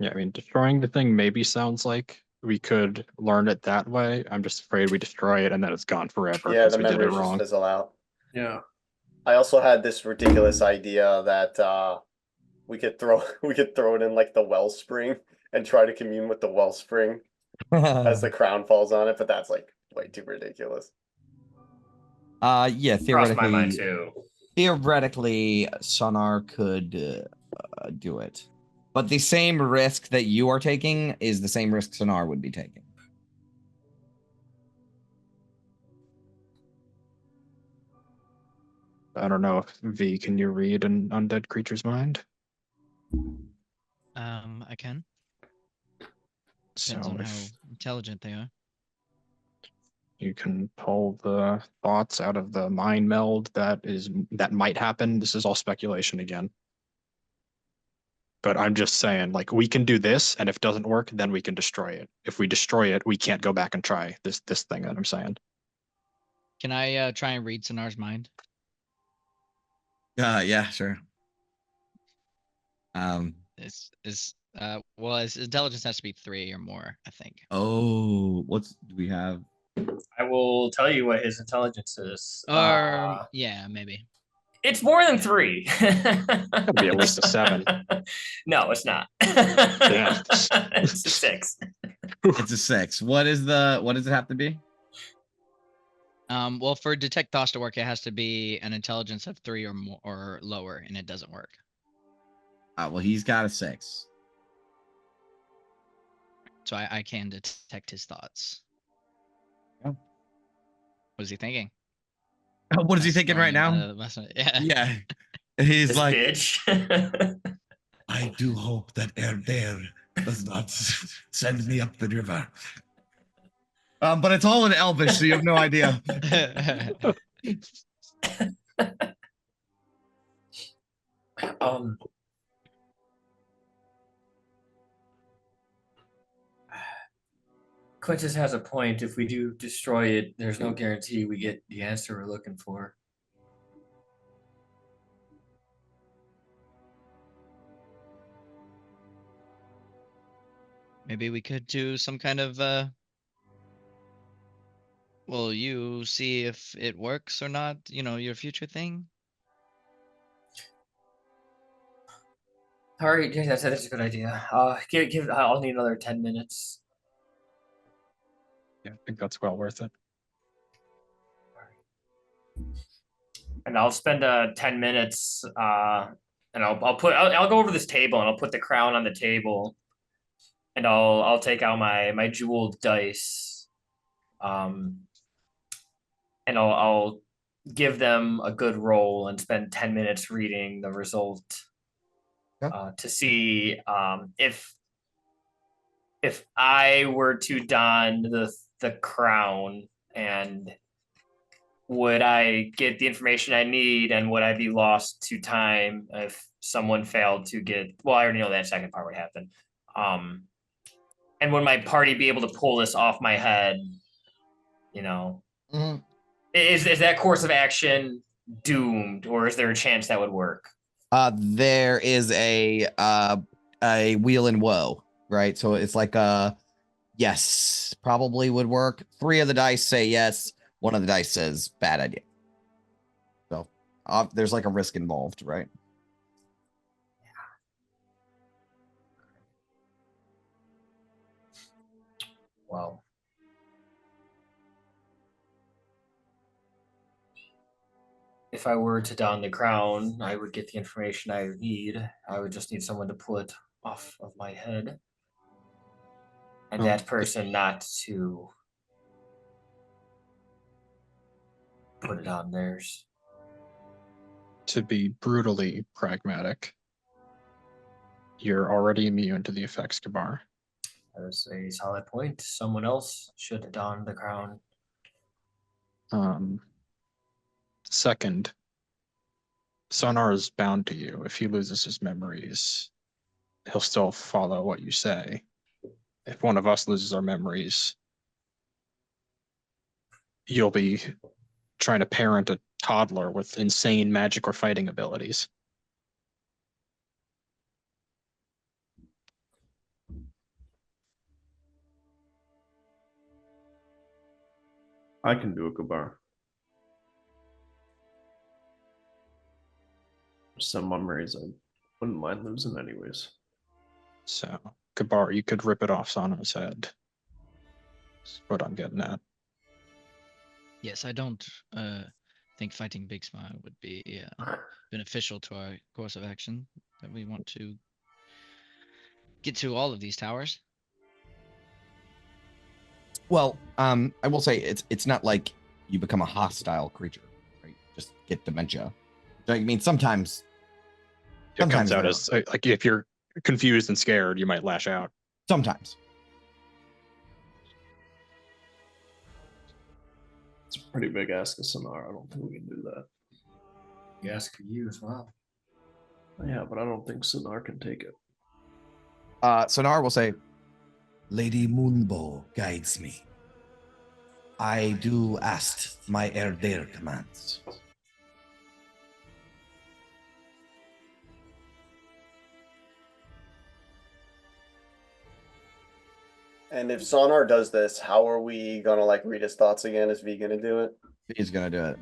S8: Yeah, I mean, destroying the thing maybe sounds like we could learn it that way. I'm just afraid we destroy it and then it's gone forever
S5: Yeah,
S8: because
S5: the
S8: we did it
S5: memories just
S8: wrong.
S5: fizzle out.
S7: Yeah.
S5: I also had this ridiculous idea that we could throw it in like the wellspring and try to commune with the wellspring as the crown falls on it, but that's like way too ridiculous.
S2: Yeah,
S3: Crossed my mind too.
S2: theoretically, Sonar could do it, but the same risk that you are taking is the same risk Sonar would be taking.
S8: I don't know if V, can you read an undead creature's mind?
S10: I can. Depends
S8: So
S10: on how
S8: if
S10: intelligent they are.
S8: you can pull the thoughts out of the mind meld that might happen. This is all speculation again. But I'm just saying, like, we can do this, and if it doesn't work, then we can destroy it. If we destroy it, we can't go back and try this thing that I'm saying.
S10: Can I try and read Sonar's mind?
S2: Yeah, sure.
S10: Well, his intelligence has to be 3 or more, I think.
S2: Oh, do we have?
S3: I will tell you what his intelligence is.
S10: Or yeah, maybe.
S3: It's more than 3.
S8: Gotta be at least a 7.
S3: No, it's not.
S8: Damn.
S3: It's a 6.
S2: It's a 6. What does it have to be?
S10: Well, for detect thoughts to work, it has to be an intelligence of 3 or more or lower, and it doesn't work.
S2: Well, he's got a 6.
S10: So I can detect his thoughts.
S2: Oh.
S10: What is he thinking?
S2: What is he thinking right now?
S10: Yeah.
S2: Yeah. He's
S3: This
S2: like,
S3: bitch.
S1: I do hope that Bear does not send me up the river.
S2: but it's all in Elvish, so you have no idea.
S3: Quintus has a point. If we do destroy it, there's no guarantee we get the answer we're looking for.
S10: Maybe we could do some kind of well, you see if it works or not, your future thing.
S3: All right, yeah, that's a good idea. I'll need another 10 minutes.
S8: Yeah, I think that's well worth it.
S3: And I'll spend 10 minutes and I'll go over this table and I'll put the crown on the table and I'll take out my jeweled dice and I'll give them a good roll and spend 10 minutes reading the result to see if if I were to don the crown, and would I get the information I need, and would I be lost to time if someone failed to get? Well, I already know that second part would happen. And would my party be able to pull this off my head? You know, is that course of action doomed, or is there a chance that would work?
S2: There is a wheel in woe, right? So it's like yes, probably would work. 3 of the dice say yes. 1 of the dice says bad idea. So there's like a risk involved, right?
S3: Wow. If I were to don the crown, I would get the information I need. I would just need someone to pull it off of my head. And that person not to put it on theirs.
S8: To be brutally pragmatic, you're already immune to the effects, Kabar.
S3: That is a solid point. Someone else should don the crown.
S8: Second, Sonar is bound to you. If he loses his memories, he'll still follow what you say. If one of us loses our memories, you'll be trying to parent a toddler with insane magic or fighting abilities.
S7: I can do a Kabar. Some memories I wouldn't mind losing anyways.
S8: So, Kabar, you could rip it off Sona's head. That's what I'm getting at.
S10: Yes, I don't think fighting Big Smile would be beneficial to our course of action that we want to get to all of these towers.
S2: Well, I will say it's not like you become a hostile creature, right? Just get dementia. I mean, sometimes
S8: it comes out as like if you're confused and scared, you might lash out.
S2: Sometimes.
S7: It's a pretty big ask of Sonar. I don't think we can do that.
S3: You ask for you as well.
S7: Yeah, but I don't think Sonar can take it.
S2: Sonar will say,
S1: Lady Moonbow guides me. I do ask my Erdair commands.
S5: And if Sonar does this, how are we gonna like read his thoughts again? Is V gonna do it?
S2: he's gonna do it.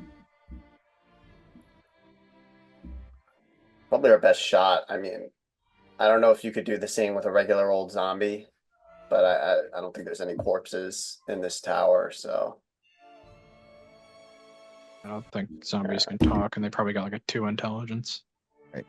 S5: Probably our best shot. I mean, I don't know if you could do the same with a regular old zombie, but I don't think there's any corpses in this tower, so.
S8: I don't think zombies can talk, and they probably got like a 2 intelligence.
S2: Right.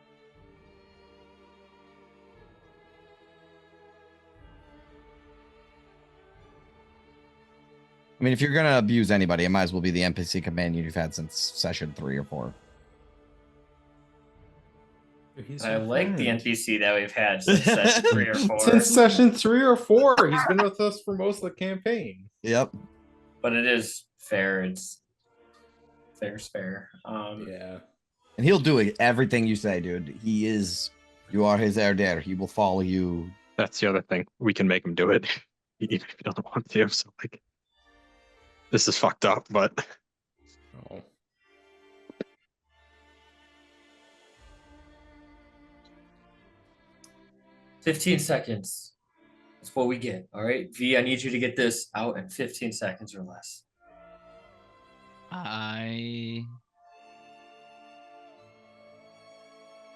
S2: I mean, if you're gonna abuse anybody, it might as well be the NPC companion you've had since session 3 or 4.
S3: I like the NPC that we've had since session 3 or 4.
S4: Since session 3 or 4, he's been with us for most of the campaign.
S2: Yep.
S3: But it is fair. It's fair's fair.
S4: Yeah.
S2: And he'll do everything you say, dude. You are his Erdair. He will follow you.
S8: That's the other thing. We can make him do it, even if he doesn't want to. So, like, this is fucked up, but.
S4: Oh.
S3: "15 seconds. That's what we get. All right, V, I need you to get this out in 15 seconds or less."
S10: I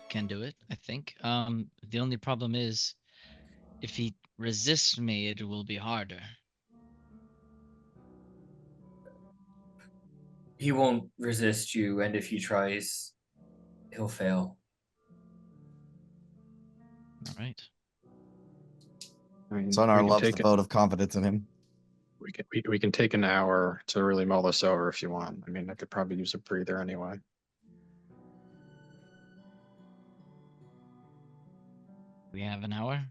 S10: can do it, I think. The only problem is if he resists me, it will be harder.
S3: He won't resist you, and if he tries, he'll fail.
S10: All right.
S8: I mean,
S2: Sonar
S8: we can
S2: loves
S8: take
S2: the vote of confidence in him.
S8: we can take an hour to really mull this over if you want. I mean, I could probably use a breather anyway.
S10: We have an hour.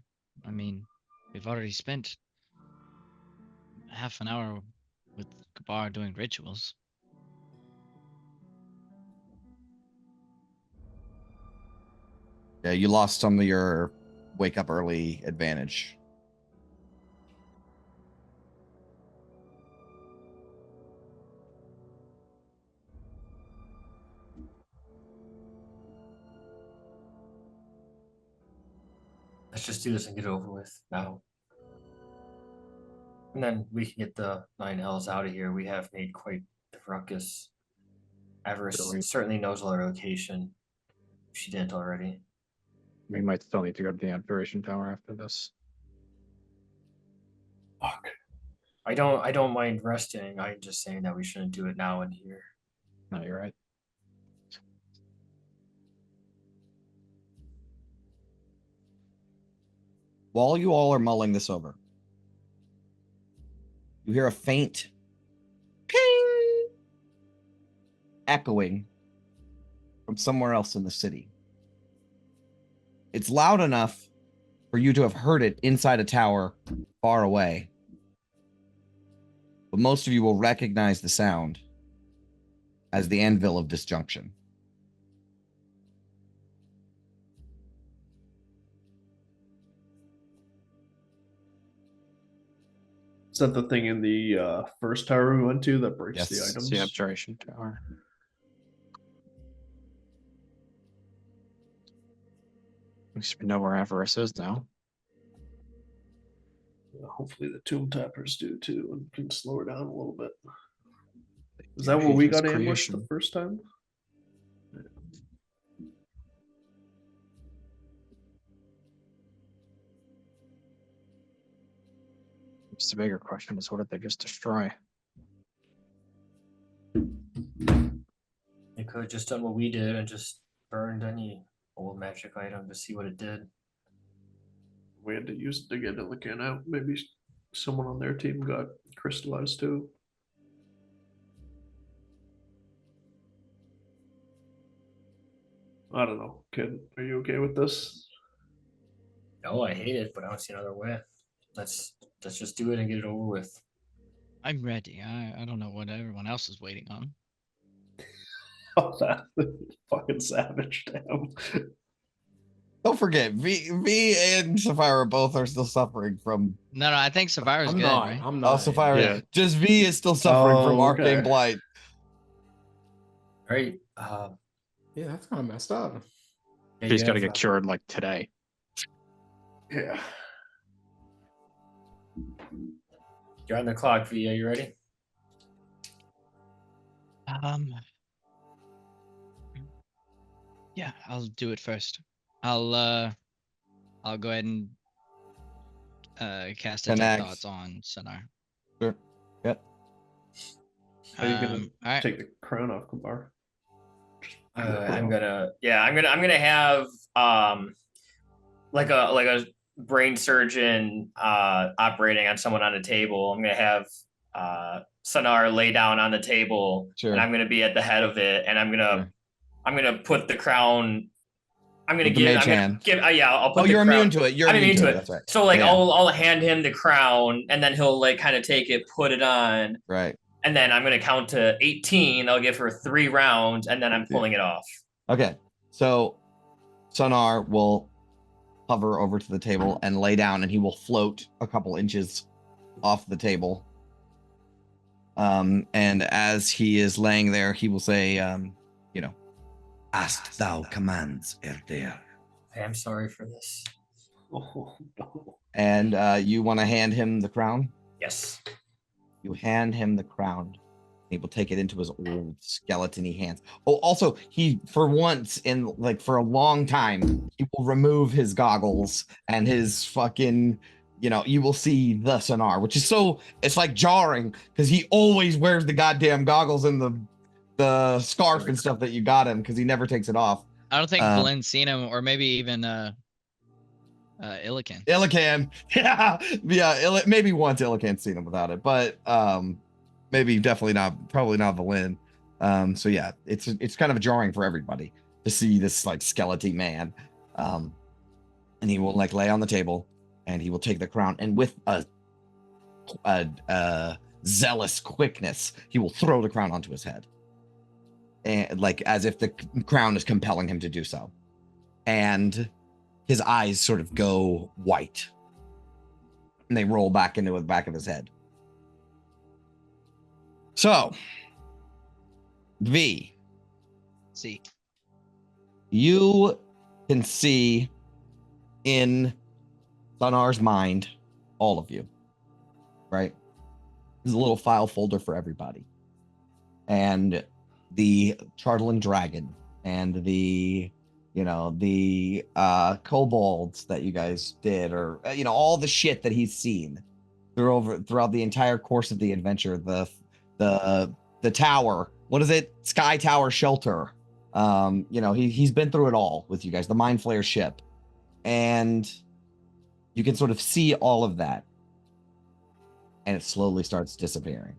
S10: I mean, We've already spent half an hour with Kabar doing rituals.
S2: Yeah, you lost some of your wake up early advantage.
S3: Let's just do this and get it over with now. And then we can get the 9 Hells out of here. We have made quite the ruckus. Avarice
S8: Really?
S3: certainly knows our location. If she didn't already.
S8: We might still need to go to the observation tower after this.
S7: Fuck.
S3: I don't mind resting. I'm just saying that we shouldn't do it now and here.
S8: No, you're right.
S2: While you all are mulling this over, you hear a faint ping echoing from somewhere else in the city. It's loud enough for you to have heard it inside a tower far away. But most of you will recognize the sound as the anvil of disjunction.
S7: Is that the thing in the first tower we went to that breaks the
S2: Yes.
S7: items?
S8: It's the observation tower. At least we know where Avarice is now.
S7: Hopefully the tomb tappers do too and can slow her down a little bit. Is that where we got ambushed the first time?
S8: It's the bigger question is what did they just destroy?
S3: They could have just done what we did and just burned any old magic item to see what it did.
S7: We had to use it to get Illican out. Maybe someone on their team got crystallized too. I don't know. Kid, are you okay with this?
S3: No, I hate it, but I don't see another way. Let's just do it and get it over with.
S10: I'm ready. I don't know what everyone else is waiting on.
S7: Oh, that fucking savage, damn.
S2: Don't forget, V and Sapphira both are still suffering from.
S10: No, I think Sapphira's
S4: I'm
S10: good,
S4: not.
S10: right?
S4: I'm
S2: Oh,
S4: not.
S2: Sapphira.
S8: Yeah.
S2: Just V is still suffering from
S7: Oh,
S2: Arcane
S7: okay.
S2: Blight.
S3: Right.
S4: Yeah, that's kind of messed up.
S3: Yeah,
S8: He's
S3: you
S8: got to
S3: have,
S8: get cured like today.
S7: Yeah.
S3: You're on the clock, V. Are you ready?
S10: Yeah, I'll do it first. I'll go ahead and cast detect
S2: Connect.
S10: thoughts on Sonar.
S2: Sure. Yep.
S7: Are you gonna
S10: All right.
S7: take the crown off, Kumar?
S3: I'm gonna have like a brain surgeon operating on someone on a table. I'm gonna have Sonar lay down on the table,
S2: Sure.
S3: and I'm gonna be at the head of it, and I'm gonna put the crown. I'm gonna
S2: With the
S3: give.
S2: mage
S3: I'm gonna
S2: hand.
S3: give. Yeah, I'll put.
S2: Oh,
S3: the
S2: you're
S3: crown.
S2: immune to it. You're
S3: I'm
S2: immune to it.
S3: it.
S2: That's right.
S3: So like
S2: Yeah.
S3: I'll hand him the crown, and then he'll like kind of take it, put it on,
S2: Right.
S3: and then I'm gonna count to 18. I'll give her 3 rounds, and then I'm pulling it off.
S2: Okay. So Sonar will hover over to the table and lay down, and he will float a couple inches off the table. And as he is laying there, he will say, "Ask thou commands, Erdair."
S3: I'm sorry for this.
S7: Oh, no.
S2: And you want to hand him the crown?
S3: Yes.
S2: You hand him the crown. He will take it into his old skeleton-y hands. Oh, also, he, for once for a long time, he will remove his goggles and his fucking, you will see the Sonar, which is it's like jarring because he always wears the goddamn goggles and the scarf and stuff that you got him because he never takes it off.
S10: I don't think Glenn's seen him, or maybe even Illican.
S2: Illican, yeah, maybe once Illican's seen him without it, but maybe definitely not, probably not Valin. So yeah, it's kind of jarring for everybody to see this like skeleton man, and he will like lay on the table, and he will take the crown, and with a zealous quickness, he will throw the crown onto his head, and like as if the crown is compelling him to do so. And his eyes sort of go white, and they roll back into the back of his head. So, V,
S10: See.
S2: you can see in Sunar's mind, all of you, right? There's a little file folder for everybody. And the Chartling Dragon and the, the kobolds that you guys did, or, all the shit that he's seen throughout the entire course of the adventure, the tower, what is it? Sky Tower Shelter. He's been through it all with you guys, the Mind Flayer ship. And you can sort of see all of that. And it slowly starts disappearing.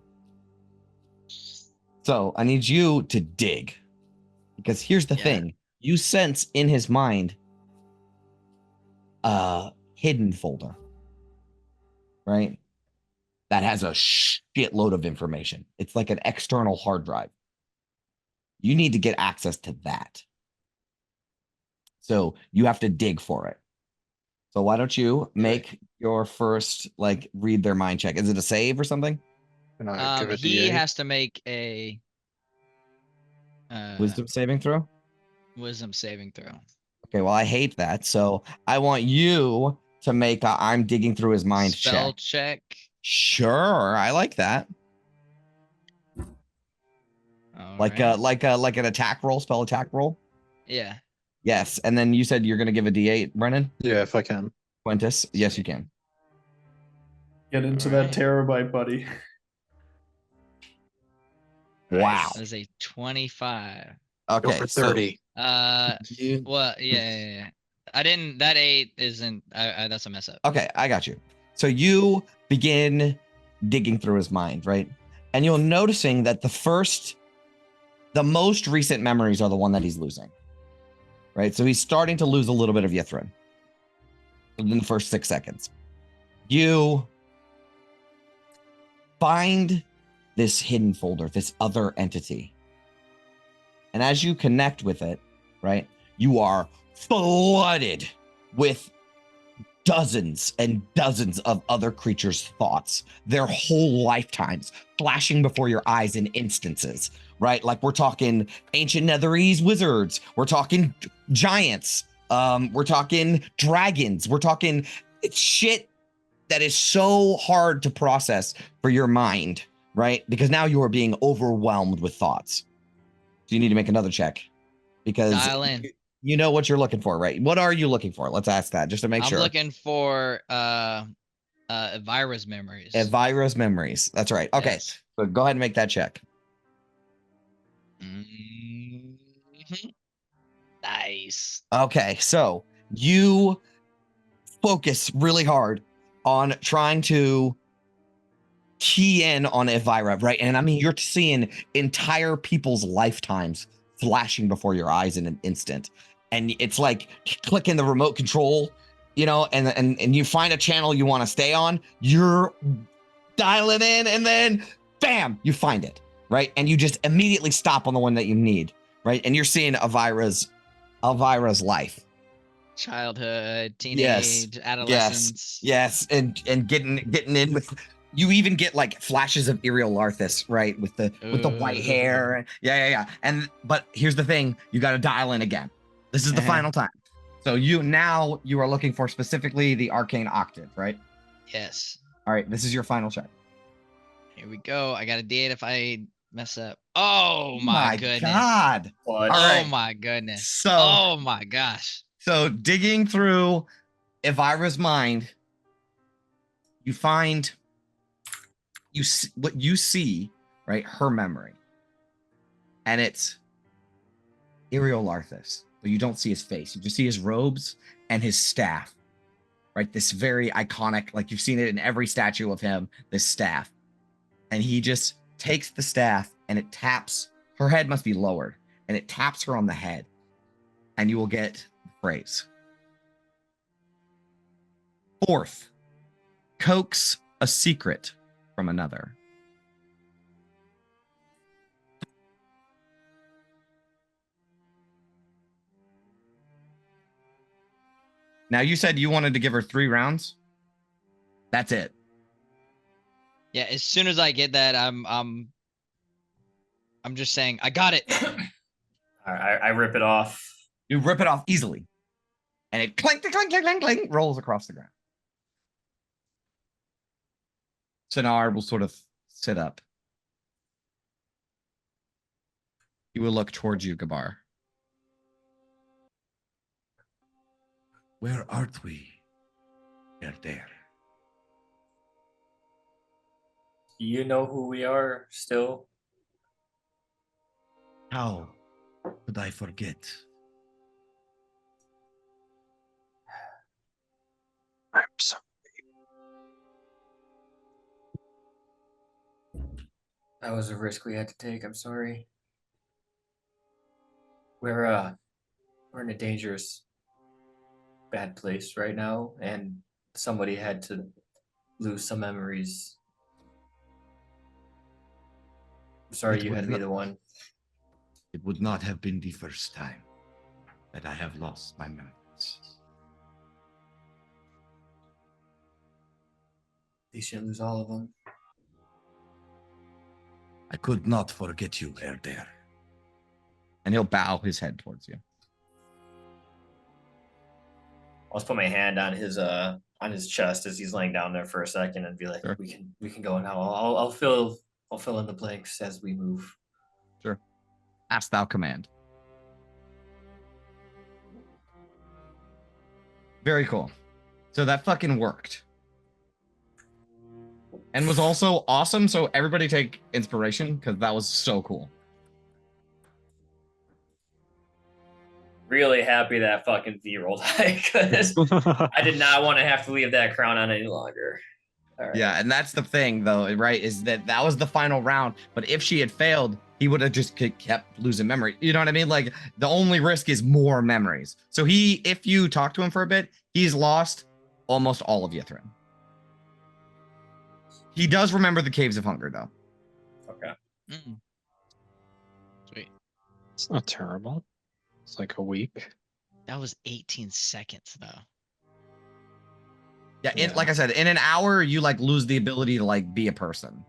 S2: So I need you to dig. Because here's the thing. You sense in his mind a hidden folder. Right? That has a shitload of information. It's like an external hard drive. You need to get access to that. So you have to dig for it. So why don't you make your first, read their mind check? Is it a save or something?
S8: Can I give a
S10: He
S8: D8?
S10: has to make a
S2: Wisdom saving throw?
S10: wisdom saving throw.
S2: Okay, well, I hate that. So I want you to make a I'm digging through his mind
S10: Spell
S2: check.
S10: check.
S2: Sure, I like that.
S10: All
S2: Like
S10: right.
S2: like an attack roll, spell attack roll?
S10: Yeah.
S2: Yes. And then you said you're gonna give a D8, Brennan?
S8: Yeah, if I can.
S2: Quintus? Yes, you can.
S7: Get into
S10: Alright.
S7: that terabyte, buddy.
S2: Wow.
S10: That is a 25.
S8: Go
S2: Okay.
S8: for 30.
S10: Well, yeah. I didn't. That 8 isn't. That's a mess up.
S2: Okay, I got you. So you begin digging through his mind, right? And you're noticing that the most recent memories are the one that he's losing, right? So he's starting to lose a little bit of Yithrin within the first 6 seconds. You find this hidden folder, this other entity. And as you connect with it, right, you are flooded with dozens and dozens of other creatures' thoughts, their whole lifetimes flashing before your eyes in instances, right? Like we're talking ancient Netherese wizards, we're talking giants, we're talking dragons, we're talking shit that is so hard to process for your mind, right? Because now you are being overwhelmed with thoughts. So you need to make another check because
S10: Dial in.
S2: you know what you're looking for, right? What are you looking for? Let's ask that just to make sure.
S10: I'm looking for Elvira's memories.
S2: Elvira's memories. That's right. Okay.
S10: Yes.
S2: So go ahead and make that check.
S10: Mhm. Nice.
S2: Okay. So you focus really hard on trying to key in on Elvira, right? And I mean, you're seeing entire people's lifetimes flashing before your eyes in an instant. And it's like clicking the remote control, and you find a channel you want to stay on, you're dialing in, and then bam, you find it, right? And you just immediately stop on the one that you need, right? And you're seeing Elvira's life.
S10: Childhood, teenage, adolescence.
S2: Yes, and getting in with. You even get like flashes of Iriel Larthus, right, with the white hair. Yeah. But here's the thing: you got to dial in again. This is the final time. So you are looking for specifically the arcane octave, right?
S10: Yes.
S2: All right, this is your final check.
S10: Here we go. I got a D8 if I mess up. Oh my goodness.
S2: God.
S3: What?
S2: All right.
S10: Oh my goodness.
S2: So.
S10: Oh my gosh.
S2: So digging through Elvira's mind, you find. What you see, right? Her memory, and it's Iriel Larthus, but you don't see his face. You just see his robes and his staff, right? This very iconic, like you've seen it in every statue of him. This staff, and he just takes the staff and it taps. Her head must be lowered, and it taps her on the head, and you will get the phrase: Fourth, coax a secret from another. Now, you said you wanted to give her 3 rounds. That's it.
S10: Yeah, as soon as I get that, I'm just saying, I got it.
S3: I rip it off.
S2: You rip it off easily. And it clink, clink, clink, clink, clink, rolls across the ground. Sinar will sort of sit up. He will look towards you, Gabar.
S1: Where art we? There.
S3: You know who we are still?
S1: How could I forget?
S8: I'm sorry.
S3: That was a risk we had to take. I'm sorry. We're in a dangerous, bad place right now, and somebody had to lose some memories. I'm sorry
S1: It
S3: you
S1: would
S3: had to be
S1: not-
S3: the one.
S1: It would not have been the first time that I have lost my memories.
S3: They shouldn't lose all of them.
S1: I could not forget you, there.
S2: And he'll bow his head towards you.
S3: I'll just put my hand on his chest as he's laying down there for a second and be like,
S2: Sure.
S3: we can go now. I'll fill in the blanks as we move.
S2: Sure. Ask thou command. Very cool. So that fucking worked. And was also awesome. So everybody take inspiration because that was so cool.
S3: Really happy that fucking V rolled high because I did not want to have to leave that crown on any longer. All right.
S2: Yeah, and that's the thing, though, right? Is that was the final round. But if she had failed, he would have just kept losing memory. You know what I mean? Like, the only risk is more memories. So if you talk to him for a bit, he's lost almost all of Yithrin. He does remember the Caves of Hunger, though.
S3: Okay.
S10: Sweet.
S8: It's not terrible. It's like a week.
S10: That was 18 seconds though.
S2: Yeah, like I said, in an hour, you like lose the ability to like be a person.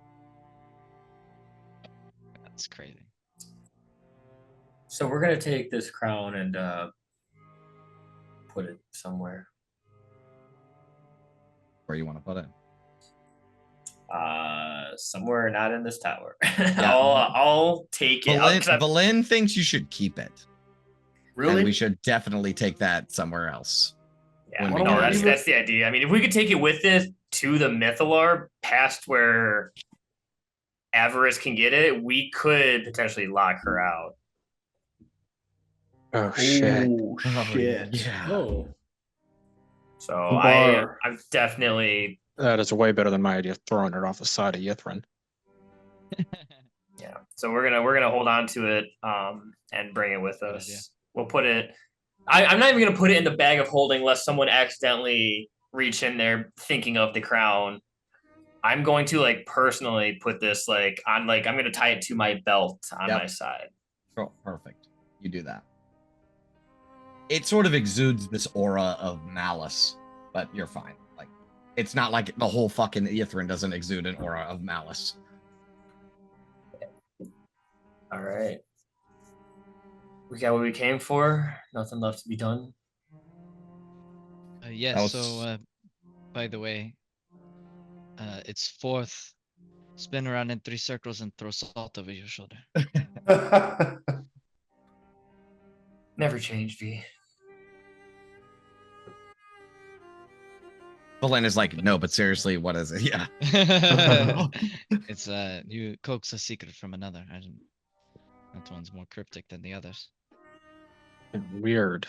S10: That's crazy.
S3: So we're gonna take this crown and put it somewhere.
S2: Where you want to put it?
S3: Somewhere not in this tower.
S2: Yeah.
S3: I'll take it.
S2: Boleyn thinks you should keep it.
S7: Really?
S2: And we should definitely take that somewhere else.
S3: Yeah,
S2: when we
S3: no,
S2: get
S3: that's the idea. I mean, if we could take it with us to the Mythalar, past where Avarice can get it, we could potentially lock her out.
S8: Oh shit.
S7: Oh shit.
S1: Yeah.
S9: Oh,
S3: So
S7: Bar.
S3: I'm definitely
S8: That is way better than my idea of throwing it off the side of Yithrin.
S3: yeah. So we're gonna hold on to it and bring it with us.
S10: idea.
S3: We'll put it. I'm not even gonna put it in the bag of holding lest someone accidentally reach in there thinking of the crown. I'm going to like personally put this like on like I'm gonna tie it to my belt on
S2: Yep.
S3: my side.
S2: Oh, perfect. You do that. It sort of exudes this aura of malice, but you're fine. Like, it's not like the whole fucking Yithrin doesn't exude an aura of malice.
S3: All right. We got what we came for. Nothing left to be done.
S10: Yeah,
S2: That was-
S10: so by the way, it's fourth. Spin around in 3 circles and throw salt over your shoulder.
S3: Never change, V.
S2: Boleyn is like, no, but seriously, what is it? Yeah.
S10: It's you coax a secret from another. That one's more cryptic than the others.
S8: Weird.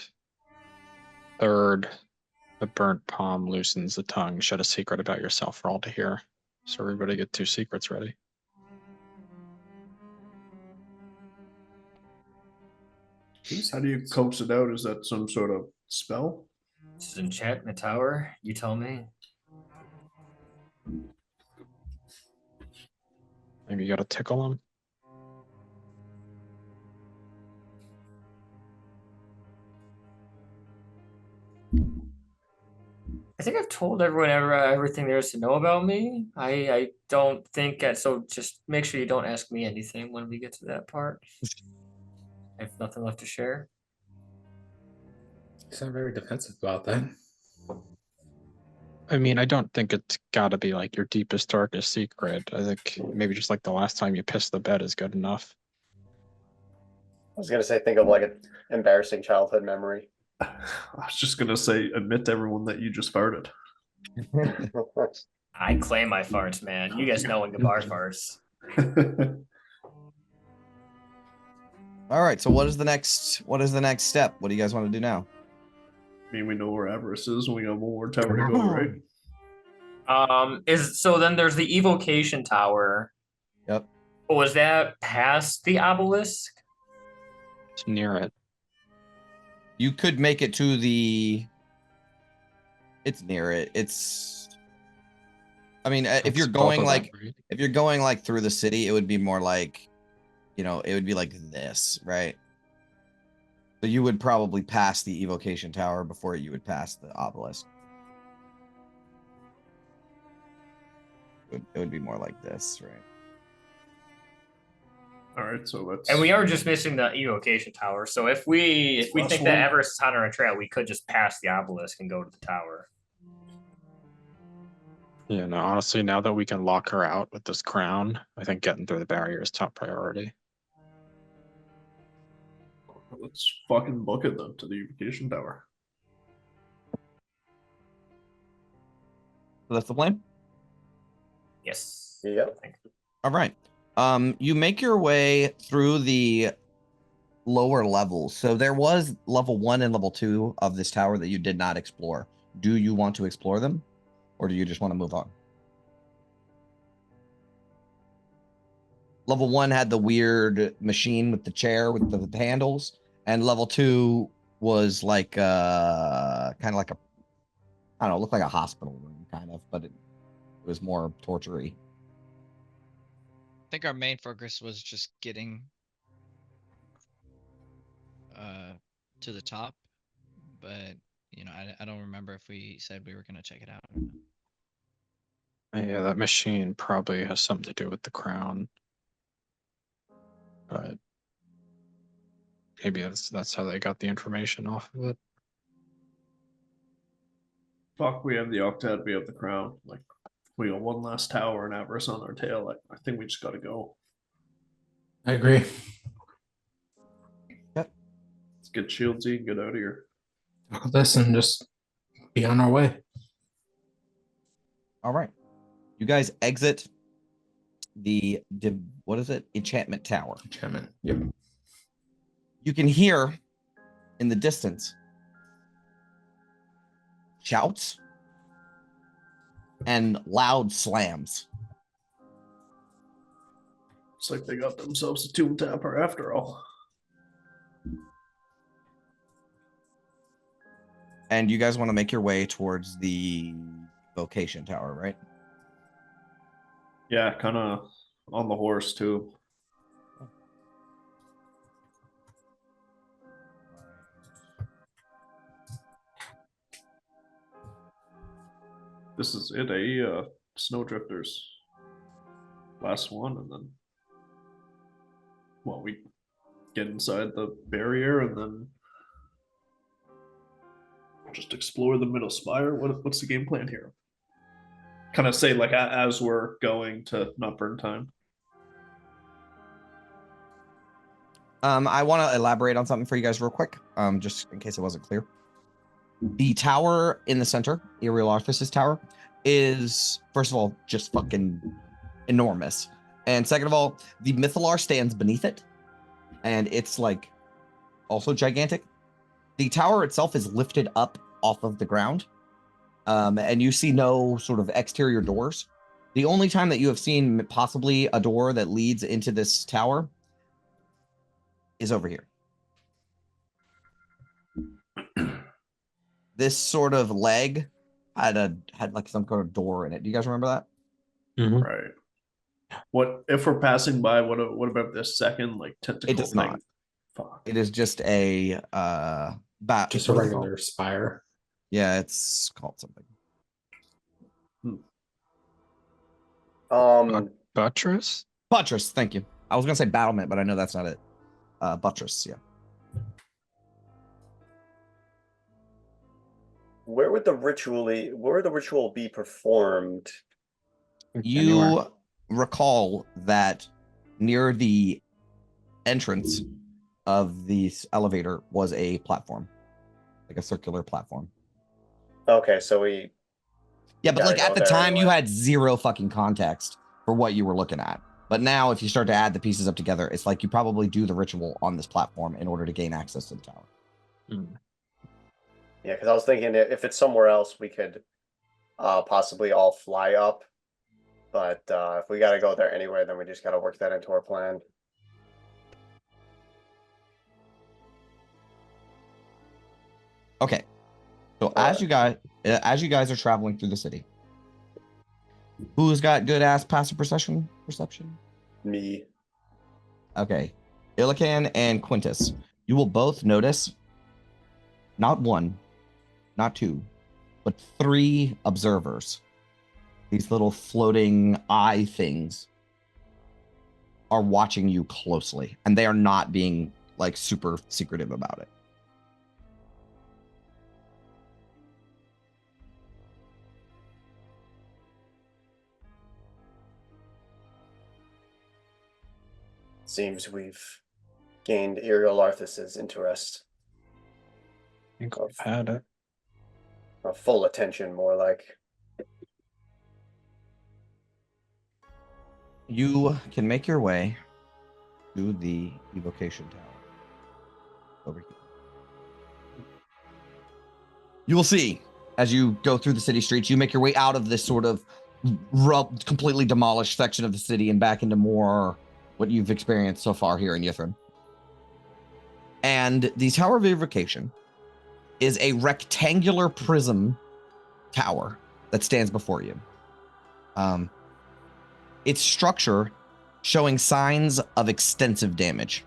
S8: Third, the burnt palm loosens the tongue. Shed a secret about yourself for all to hear. So everybody get 2 secrets ready.
S7: How do you coax it out? Is that some sort of spell?
S3: This is enchant in the tower. You tell me.
S8: Maybe you gotta tickle him.
S3: I think I've told everyone everything there is to know about me. I don't think so. Just make sure you don't ask me anything when we get to that part. I have nothing left to share.
S4: You sound very defensive about that.
S8: I mean, I don't think it's gotta be like your deepest, darkest secret. I think maybe just like the last time you pissed the bed is good enough.
S5: I was gonna say, think of like an embarrassing childhood memory.
S7: I was just gonna say, admit to everyone that you just farted.
S3: I claim my farts, man. You guys know when Gabar farts.
S2: All right. So what is the next step? What do you guys want to do now?
S7: I mean, we know where Avarice is, and we got one more tower to go, right?
S3: So then there's the evocation tower.
S2: Yep.
S3: Was that past the obelisk?
S8: It's near it.
S2: You could make it to the. It's near it. It's. I mean, if you're going like, if you're going like through the city, it would be more like, you know, it would be like this, right? So you would probably pass the evocation tower before you would pass the obelisk. It would be more like this, right?
S7: All right, so let's.
S3: And we are just missing the evocation tower. So if we
S7: Last
S3: think
S7: one.
S3: that Everest is on our trail, we could just pass the obelisk and go to the tower.
S8: Yeah, no, honestly, now that we can lock her out with this crown, I think getting through the barrier is top priority.
S7: Let's fucking book it then to the evocation tower.
S2: So that's the plan.
S3: Yes.
S5: Yep.
S2: All right. You make your way through the lower levels. So there was level 1 and level 2 of this tower that you did not explore. Do you want to explore them, or do you just want to move on? Level 1 had the weird machine with the chair with the handles, and level 2 was like kind of like a, I don't know, looked like a hospital room kind of, but it was more torture-y.
S10: I think our main focus was just getting to the top, but you know, I don't remember if we said we were gonna check it out.
S8: Yeah, that machine probably has something to do with the crown. But maybe that's how they got the information off of it.
S7: Fuck, we have the Octad, we have the crown. Like, we got one last tower and Avarice on our tail. I think we just gotta go.
S4: I agree.
S2: Yep.
S7: Let's get Shieldsy and get out of here.
S4: Listen, just be on our way.
S2: All right. You guys exit the what is it? Enchantment Tower.
S4: Enchantment. Yep.
S2: You can hear in the distance shouts and loud slams.
S7: It's like they got themselves a tomb tapper after all.
S2: And you guys want to make your way towards the vocation tower, right?
S7: Yeah, kind of on the horse too. This is it, Snowdrifters. Last one, and then we get inside the barrier and then just explore the middle spire. What's the game plan here? Kind of say like as we're going to not burn time.
S2: I want to elaborate on something for you guys real quick, just in case it wasn't clear. The tower in the center, Iriel Arthas's tower, is, first of all, just fucking enormous. And second of all, the Mythalar stands beneath it, and it's like also gigantic. The tower itself is lifted up off of the ground, and you see no sort of exterior doors. The only time that you have seen possibly a door that leads into this tower is over here. This sort of leg had like some kind of door in it. Do you guys remember that?
S8: Mm-hmm.
S7: Right. What if we're passing by? What about this second like tentacle?
S2: It does
S7: thing?
S2: not.
S7: Fuck.
S2: It is just a bat.
S4: Just a regular spire.
S2: Yeah, it's called something.
S8: Buttress?
S2: Buttress, thank you. I was gonna say battlement, but I know that's not it. Buttress, yeah.
S5: Where would the ritual be performed?
S2: You
S8: Anywhere.
S2: recall that near the entrance of the elevator was a platform, like a circular platform.
S5: Okay, so we
S2: Yeah, but
S5: gotta
S2: like
S5: go
S2: at the
S5: there
S2: time, you
S5: anyway.
S2: had zero fucking context for what you were looking at. But now, if you start to add the pieces up together, it's like you probably do the ritual on this platform in order to gain access to the tower.
S5: Yeah, because I was thinking that if it's somewhere else, we could possibly all fly up. But if we gotta go there anyway, then we just gotta work that into our plan.
S2: Okay. So as you guys are traveling through the city, who's got good ass passive perception?
S5: Me.
S2: Okay. Illican and Quintus, you will both notice not one, not two, but 3 observers. These little floating eye things are watching you closely, and they are not being like super secretive about it.
S5: Seems we've gained Ariel Arthas's interest.
S8: I think we've had it.
S5: Or full attention, more like.
S2: You can make your way to the evocation tower over here. You will see as you go through the city streets, you make your way out of this sort of completely demolished section of the city and back into more what you've experienced so far here in Yithrin. And the Tower of Evocation is a rectangular prism tower that stands before you. Its structure showing signs of extensive damage.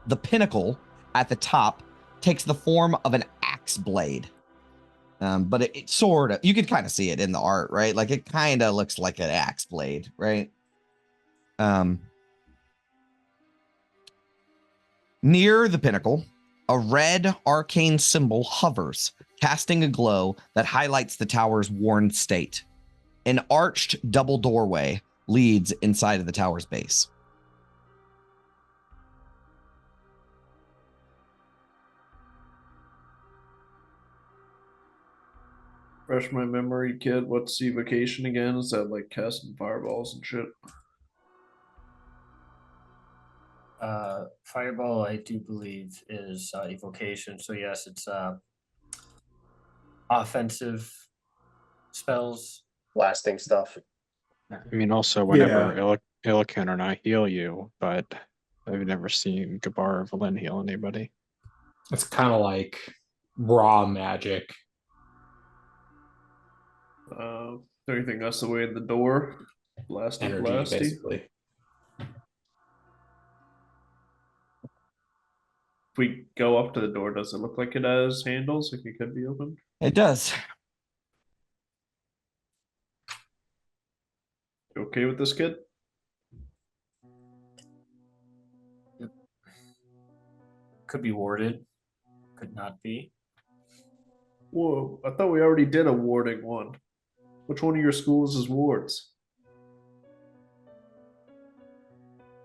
S2: The pinnacle at the top takes the form of an axe blade. But it sort of, you can kind of see it in the art, right? Like it kind of looks like an axe blade, right? Near the pinnacle, a red arcane symbol hovers, casting a glow that highlights the tower's worn state. An arched double doorway leads inside of the tower's base.
S7: Fresh my memory, kid. What's evocation again? Is that like casting fireballs and shit?
S3: Fireball, I do believe, is evocation. So yes, it's offensive spells.
S5: Blasting stuff.
S8: I mean, also whenever Illican and I heal you, but I've never seen Gabar or Valen heal anybody.
S4: It's kind of like raw magic.
S7: Anything else away in the door? Blasty,
S4: Energy,
S7: blasty.
S4: basically.
S7: If we go up to the door, does it look like it has handles? Like it could be open?
S2: It does.
S7: You okay with this, kid?
S3: Could be warded. Could not be.
S7: Whoa, I thought we already did a warding one. Which one of your schools is wards?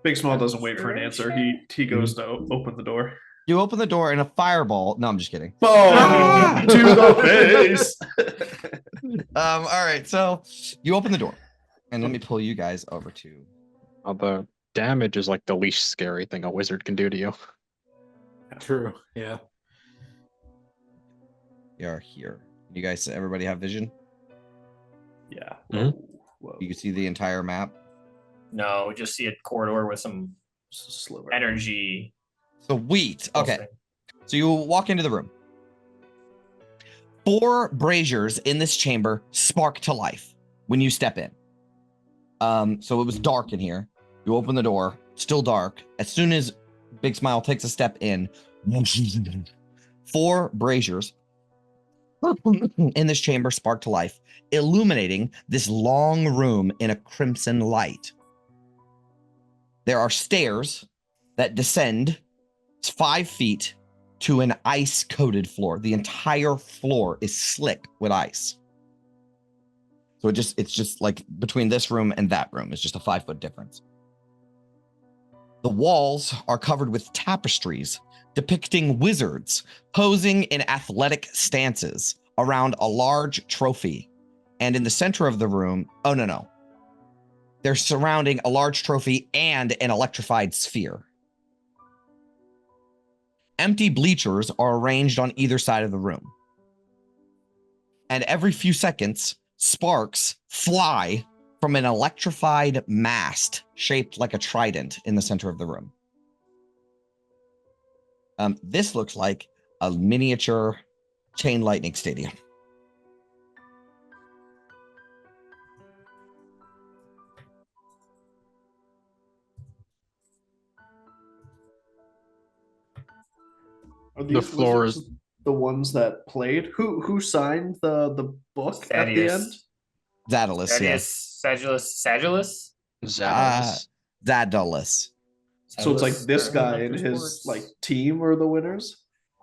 S7: Big Small doesn't wait for an answer. He goes to open the door.
S2: You open the door and a fireball. No, I'm just kidding.
S7: Boom! To the face.
S2: All right, so you open the door, and let me pull you guys over to.
S8: Although damage is like the least scary thing a wizard can do to you.
S4: True. Yeah.
S2: We are here. You guys, everybody have vision?
S7: Yeah.
S8: Mhm.
S7: Whoa.
S2: You can see the entire map.
S3: No, we just see a corridor with some
S7: Just a sliver.
S3: energy.
S2: Sweet. Okay.
S3: pulsing.
S2: So you walk into the room. 4 braziers in this chamber spark to life when you step in. So it was dark in here. You open the door, still dark. As soon as Big Smile takes a step in, 4 braziers in this chamber spark to life, illuminating this long room in a crimson light. There are stairs that descend 5 feet to an ice-coated floor. The entire floor is slick with ice. So it's just like between this room and that room, it's just a 5-foot difference. The walls are covered with tapestries depicting wizards posing in athletic stances around a large trophy. And in the center of the room, oh no. They're surrounding a large trophy and an electrified sphere. Empty bleachers are arranged on either side of the room. And every few seconds, sparks fly from an electrified mast shaped like a trident in the center of the room. This looks like a miniature chain lightning stadium.
S7: Are these
S8: floor
S7: wizards the ones that played? Who signed the book at the end?
S2: Daedalus, yeah.
S3: Sagilus?
S2: Daedalus.
S7: So it's like this guy and his like team are the winners.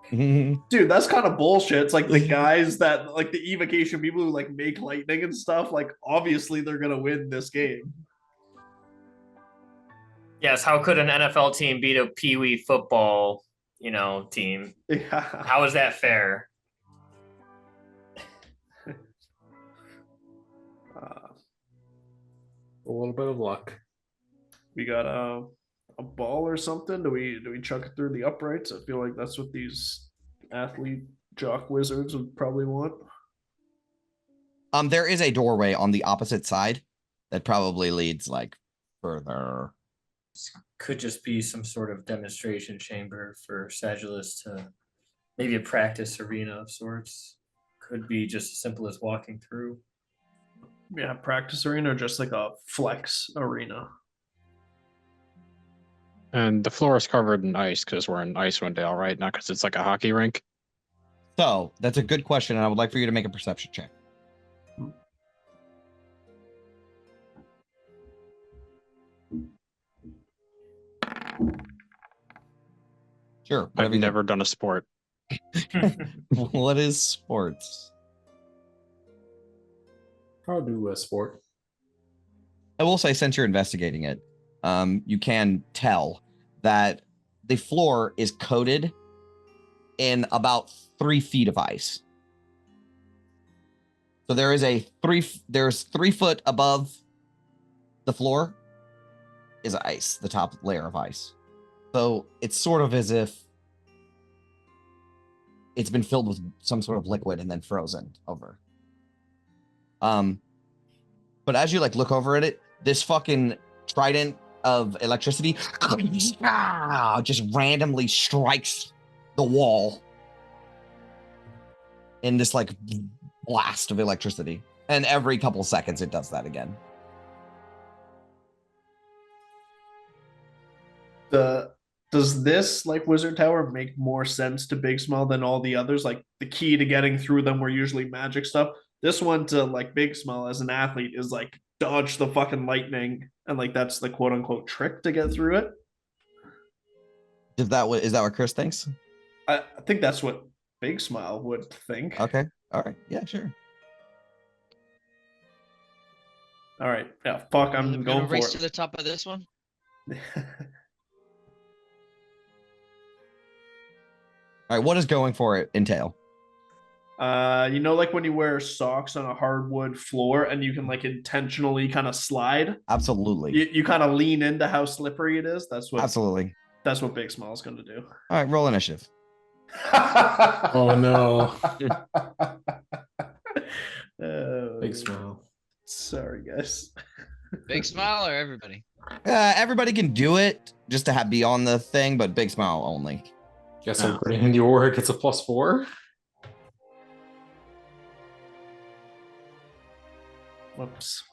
S7: Dude, that's kind of bullshit. It's like the guys that like the evocation people who like make lightning and stuff. Like obviously they're gonna win this game.
S3: Yes, how could an NFL team beat a Pee Wee football, team?
S7: Yeah.
S3: How is that fair?
S4: A little bit of luck.
S7: We got a ball or something. Do we chuck it through the uprights? I feel like that's what these athlete jock wizards would probably want.
S2: There is a doorway on the opposite side that probably leads like further.
S3: Could just be some sort of demonstration chamber for Sagilus to maybe a practice arena of sorts. Could be just as simple as walking through.
S7: Yeah, practice arena or just like a flex arena.
S8: And the floor is covered in ice because we're in Icewind Dale, right? Not because it's like a hockey rink.
S2: So that's a good question, and I would like for you to make a perception check. Sure.
S8: I've never done a sport.
S2: What is sports?
S4: I'll do a sport.
S2: I will say, since you're investigating it, you can tell that the floor is coated in about 3 feet of ice. So there is there's 3 foot above the floor is ice, the top layer of ice. So it's sort of as if it's been filled with some sort of liquid and then frozen over. But as you like look over at it, this fucking trident of electricity just randomly strikes the wall in this like blast of electricity. And every couple seconds it does that again.
S7: Does this like wizard tower make more sense to Big Smile than all the others? Like the key to getting through them were usually magic stuff. This one to like Big Smile as an athlete is like dodge the fucking lightning, and like that's the quote unquote trick to get through it.
S2: Is that what Chris thinks?
S7: I think that's what Big Smile would think.
S2: Okay. All right. Yeah, sure.
S7: All right. Yeah, fuck, I'm going for
S10: race
S7: it.
S10: to the top of this one.
S2: All right, what does going for it entail?
S7: Like when you wear socks on a hardwood floor and you can like intentionally kind of slide.
S2: Absolutely.
S7: You kind of lean into how slippery it is. That's what Big Smile is going to do.
S2: All right, roll initiative.
S4: Oh no.
S7: Big
S4: Smile.
S7: Sorry, guys.
S10: Big Smile or everybody?
S2: Everybody can do it just to be on the thing, but Big Smile only.
S4: Guess I'm putting in your work. It's a +4.
S7: Whoops.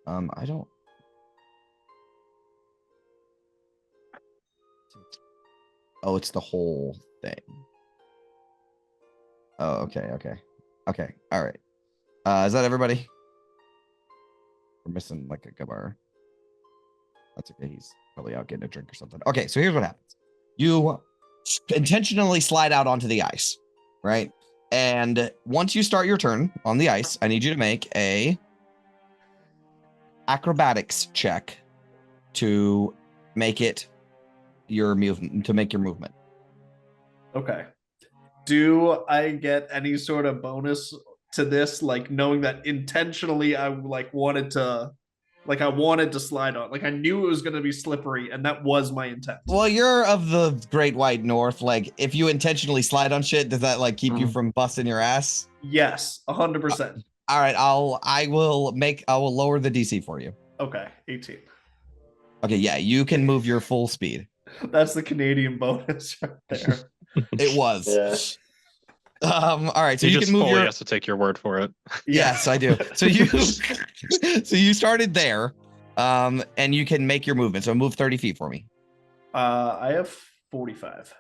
S2: I don't. Oh, it's the whole thing. Oh, okay. All right. Is that everybody? We're missing like a Gabar. That's okay. He's probably out getting a drink or something. Okay, so here's what happens. You intentionally slide out onto the ice, right? And once you start your turn on the ice, I need you to make a acrobatics check to make it your movement.
S7: Okay. Do I get any sort of bonus to this, like knowing that intentionally I wanted to slide on, like I knew it was going to be slippery, and that was my intent.
S2: Well, you're of the Great White North. Like, if you intentionally slide on shit, does that like keep you from busting your ass?
S7: Yes, 100%.
S2: All right, I will lower the DC for you.
S7: Okay, 18.
S2: Okay, yeah, you can move your full speed.
S7: That's the Canadian bonus right there.
S2: It was.
S5: Yeah.
S2: All right, so
S8: He
S2: you
S8: just
S2: can move
S8: fully
S2: your.
S8: has to take your word for it.
S2: Yes, I do. So you started there, and you can make your movement. So move 30 feet for me.
S7: I have 45.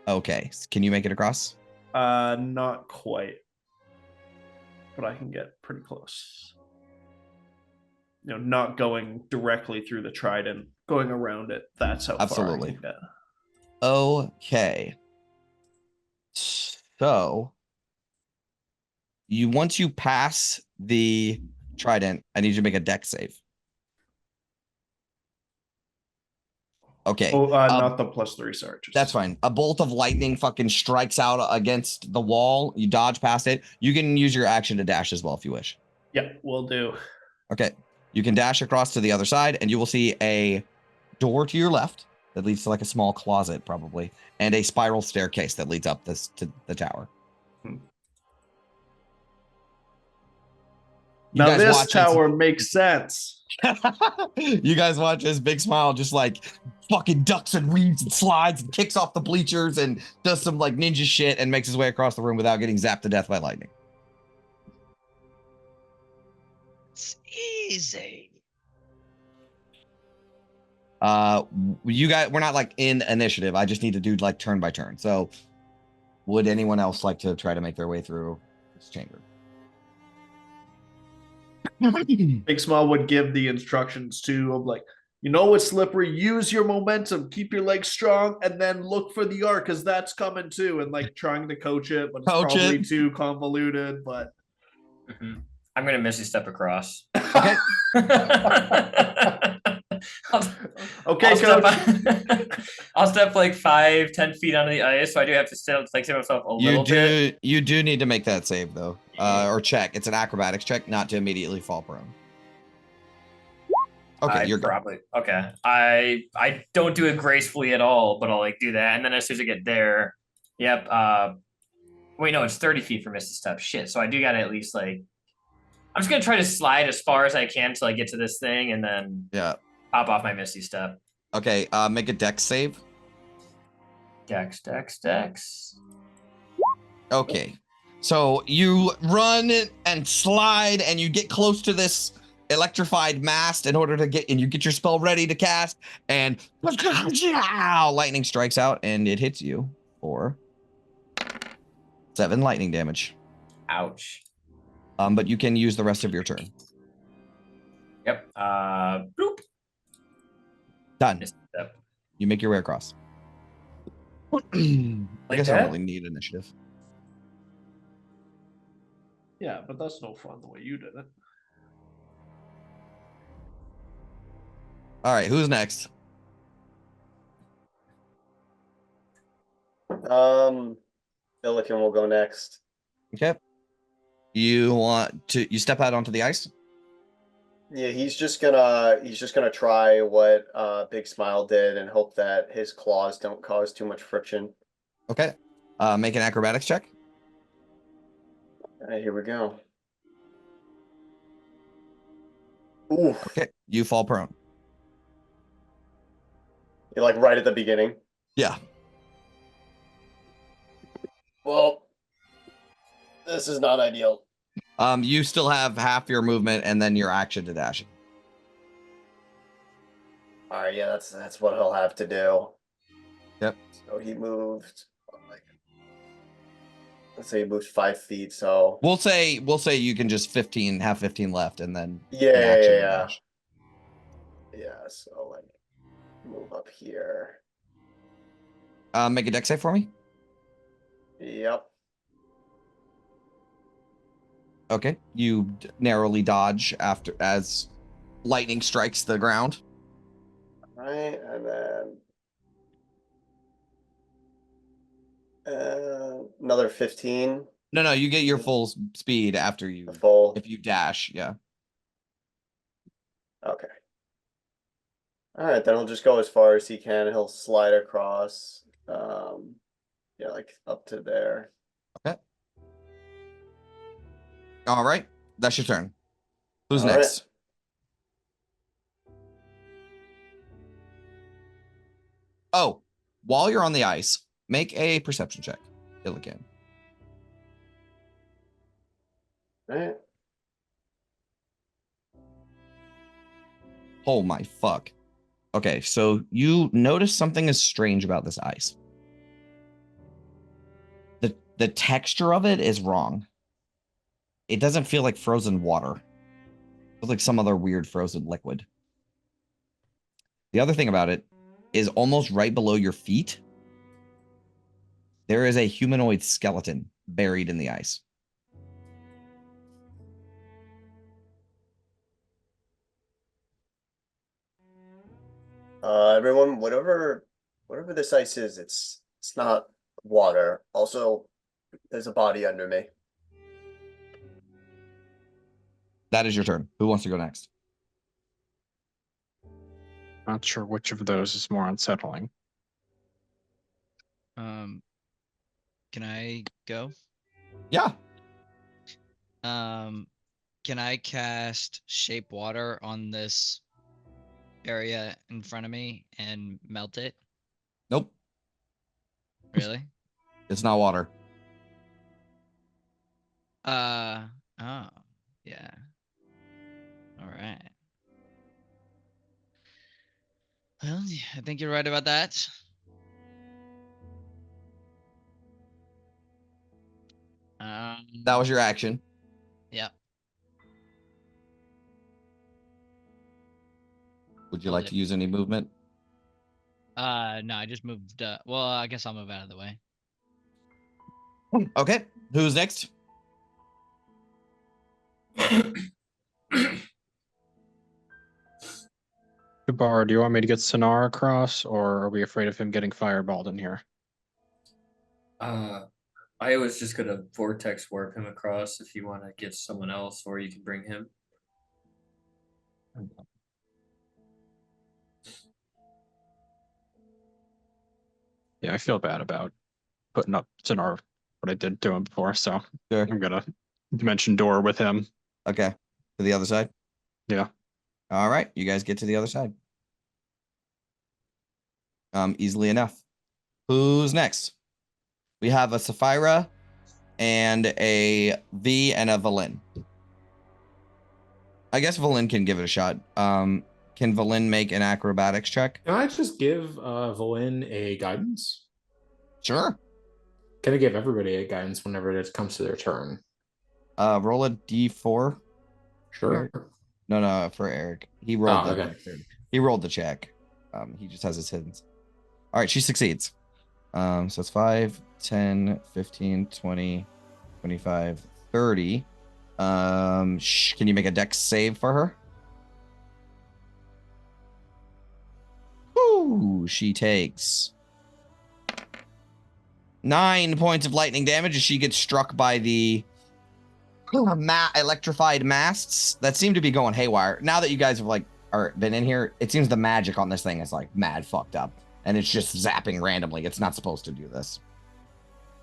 S2: Okay, can you make it across?
S7: Not quite, but I can get pretty close. You know, not going directly through the trident, going around it. That's how
S2: Absolutely.
S7: far I can get.
S2: Okay. So once you pass the trident, I need you to make a dex save. Okay.
S7: Oh, not the +3 surges.
S2: That's fine. A bolt of lightning fucking strikes out against the wall. You dodge past it. You can use your action to dash as well if you wish.
S7: Yeah, will do.
S2: Okay. You can dash across to the other side, and you will see a door to your left that leads to like a small closet, probably, and a spiral staircase that leads up to the tower.
S7: Now this tower makes sense.
S2: You guys watch as Big Smile just like fucking ducks and weaves and slides and kicks off the bleachers and does some like ninja shit and makes his way across the room without getting zapped to death by lightning.
S10: It's easy.
S2: You guys, we're not like in initiative. I just need to do like turn by turn. So would anyone else like to try to make their way through this chamber?
S7: Big Small would give the instructions to of like, you know what's slippery? Use your momentum, keep your legs strong, and then look for the arc because that's coming too. And like trying to coach it, but it's probably too convoluted. But
S3: I'm gonna Misty step across.
S2: Okay.
S7: Okay, coach.
S3: I'll step like 5-10 feet onto the ice, so I do have to still like save myself a little bit.
S2: You do need to make that save though, or check. It's an acrobatics check, not to immediately fall prone. Okay, you're
S3: probably good. Okay. I don't do it gracefully at all, but I'll like do that, and then as soon as I get there, yep. Wait, no, it's 30 feet for Misty Step. Shit. So I do gotta at least like. I'm just gonna try to slide as far as I can till I get to this thing, and then pop off my Misty Step.
S2: Okay, make a dex save.
S3: Dex.
S2: Okay, so you run and slide, and you get close to this electrified mast in order to get, and you get your spell ready to cast, and lightning strikes out, and it hits you for 7 lightning damage.
S3: Ouch.
S2: But you can use the rest of your turn.
S3: Yep. Bloop.
S2: Done. You make your way across. I guess I don't really need initiative.
S7: Yeah, but that's no fun the way you did it.
S2: All right, who's next?
S5: Billiken will go next.
S2: Okay. You step out onto the ice?
S5: Yeah, he's just gonna try what Big Smile did and hope that his claws don't cause too much friction.
S2: Okay. Make an acrobatics check.
S5: All right, here we go. Ooh.
S2: Okay, you fall prone.
S5: You're like right at the beginning.
S2: Yeah.
S5: Well, this is not ideal.
S2: You still have half your movement and then your action to dash.
S5: All right, yeah, that's what he'll have to do.
S2: Yep.
S5: So he moved. Like, let's say he moved 5 feet. So
S2: We'll say you can just have 15 left, and then
S5: yeah,
S2: an action and
S5: yeah.
S2: dash.
S5: Yeah. So like, move up here.
S2: Make a dex save for me.
S5: Yep.
S2: Okay, you narrowly dodge as lightning strikes the ground.
S5: Right, and then another 15.
S2: No, you get your full speed after you.
S5: The full.
S2: If you dash, yeah.
S5: Okay. All right, then he'll just go as far as he can. He'll slide across. Yeah, like up to there.
S2: Okay. All right, that's your turn. Who's
S5: All right.
S2: next? Oh, while you're on the ice, make a perception check. Illigan.
S5: All right.
S2: Oh my fuck. Okay, so you notice something is strange about this ice. The texture of it is wrong. It doesn't feel like frozen water. It feels like some other weird frozen liquid. The other thing about it is almost right below your feet, there is a humanoid skeleton buried in the ice.
S5: Everyone, whatever this ice is, it's not water. Also, there's a body under me.
S2: That is your turn. Who wants to go next?
S8: Not sure which of those is more unsettling.
S10: Can I go?
S2: Yeah.
S10: Can I cast shape water on this area in front of me and melt it?
S2: Nope.
S10: Really?
S2: It's not water.
S10: Oh, yeah. All right. Well, I think you're right about that.
S2: That was your action.
S10: Yeah.
S2: Would you like to use any movement?
S10: No, I just moved. Well, I guess I'll move out of the way.
S2: Okay. Who's next?
S8: Jabbar, do you want me to get Sonar across, or are we afraid of him getting fireballed in here?
S3: I was just gonna vortex warp him across if you want to get someone else, or you can bring him.
S8: Yeah, I feel bad about putting up Sonar, what I did to him before, so
S2: Sure.
S8: I'm gonna dimension door with him.
S2: Okay. To the other side?
S8: Yeah.
S2: All right. You guys get to the other side. Easily enough. Who's next? We have a Sapphira and a V and a Valen. I guess Valen can give it a shot. Can Valen make an acrobatics check?
S4: Can I just give Valen a guidance?
S2: Sure.
S4: Can I give everybody a guidance whenever it comes to their turn?
S2: Roll a D4.
S4: Sure.
S2: No, for Eric. He rolled
S4: okay.
S2: He rolled the check. He just has his hidden. All right, she succeeds. So it's 5, 10, 15, 20, 25, 30. Can you make a dex save for her? Ooh, she takes 9 points of lightning damage as she gets struck by the electrified masts that seem to be going haywire. Now that you guys have been in here, it seems the magic on this thing is like mad fucked up, and it's just zapping randomly. It's not supposed to do this.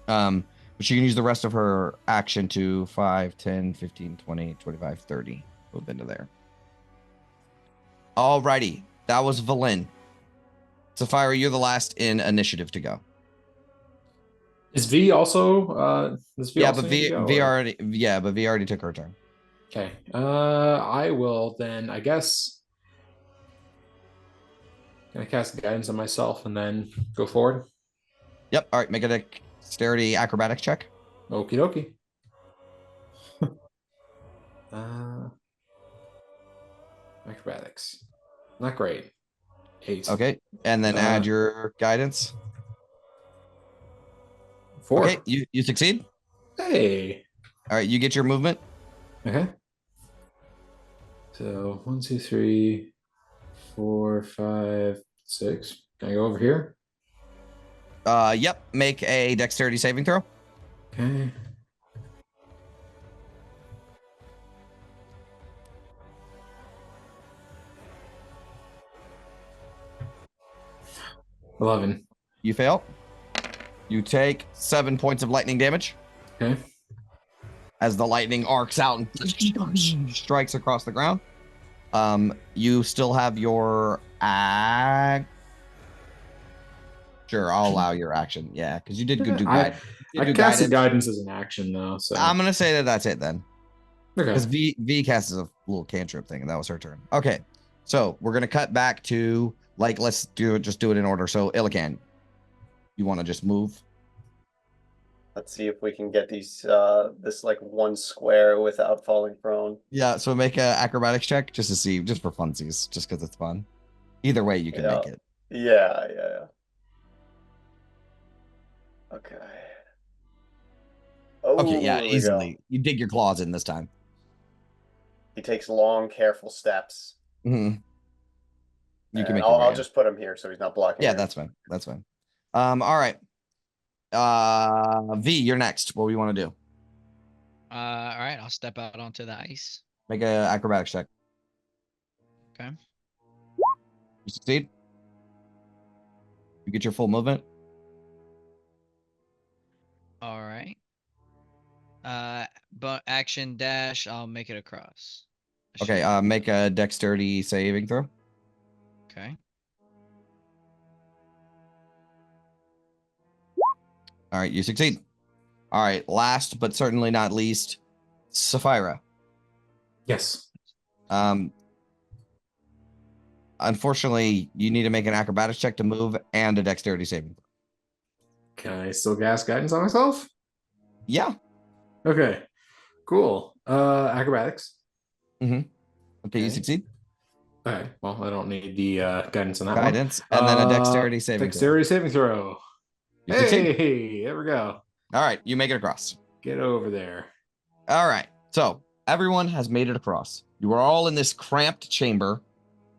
S2: But she can use the rest of her action to 5, 10, 15, 20, 25, 30. Move into there. Alrighty. That was Valen. Sapphira, you're the last in initiative to go.
S4: Is V also does V
S2: Yeah,
S4: also
S2: but
S4: need to go, or-
S2: V already took her turn.
S4: Okay. I will then, I guess. Can I cast guidance on myself and then go forward?
S2: Yep. All right. Make a dexterity acrobatics check.
S4: Okie dokie. uh, acrobatics. Not great. 8.
S2: Okay. And then add your guidance.
S4: 4.
S2: Okay. You succeed.
S4: Hey.
S2: All right. You get your movement.
S4: Okay. So 1, 2, 3, 4, 5, 6. Can I go over here?
S2: Yep. Make a dexterity saving throw.
S4: Okay. $11.
S2: You fail. You take 7 points of lightning damage.
S4: Okay.
S2: As the lightning arcs out and strikes across the ground. You still have your Sure, I'll allow your action. Yeah, because you did good.
S4: I casted guidance as an action though, so
S2: I'm gonna say that's it then.
S4: Okay.
S2: Because V casts a little cantrip thing, and that was her turn. Okay, so we're gonna cut back to let's do it in order. So Illican, you want to just move?
S5: Let's see if we can get these this like one square without falling prone.
S2: Yeah. So make a acrobatics check just to see, just for funsies, just because it's fun. Either way, you can make it.
S5: Yeah. Okay. Oh,
S2: Okay. Yeah.
S5: there we go.
S2: Easily. You dig your claws in this time.
S5: He takes long, careful steps.
S2: Mm-hmm. You can make.
S5: I'll just put him here so he's not blocking.
S2: Yeah,
S5: it.
S2: that's fine. That's fine. All right. V, you're next. What do you want to do?
S10: All right, I'll step out onto the ice.
S2: Make a acrobatics check.
S10: Okay.
S2: You succeed. You get your full movement.
S10: All right. But action dash, I'll make it across.
S2: Okay. Make a dexterity saving throw.
S10: Okay.
S2: All right, you succeed. All right, last but certainly not least, Sapphira.
S4: Yes.
S2: Unfortunately, you need to make an acrobatics check to move and a dexterity saving throw.
S4: Can I still cast guidance on myself?
S2: Yeah.
S4: Okay. Cool. Acrobatics.
S2: Mm-hmm. Okay, you
S4: Okay.
S2: succeed.
S4: Okay. Well, I don't need the guidance on that
S2: Guidance,
S4: one.
S2: and then a dexterity saving throw.
S4: Dexterity saving throw.
S2: You succeed.
S4: Hey, there we go.
S2: All right, you make it across.
S4: Get over there.
S2: All right, so everyone has made it across. You are all in this cramped chamber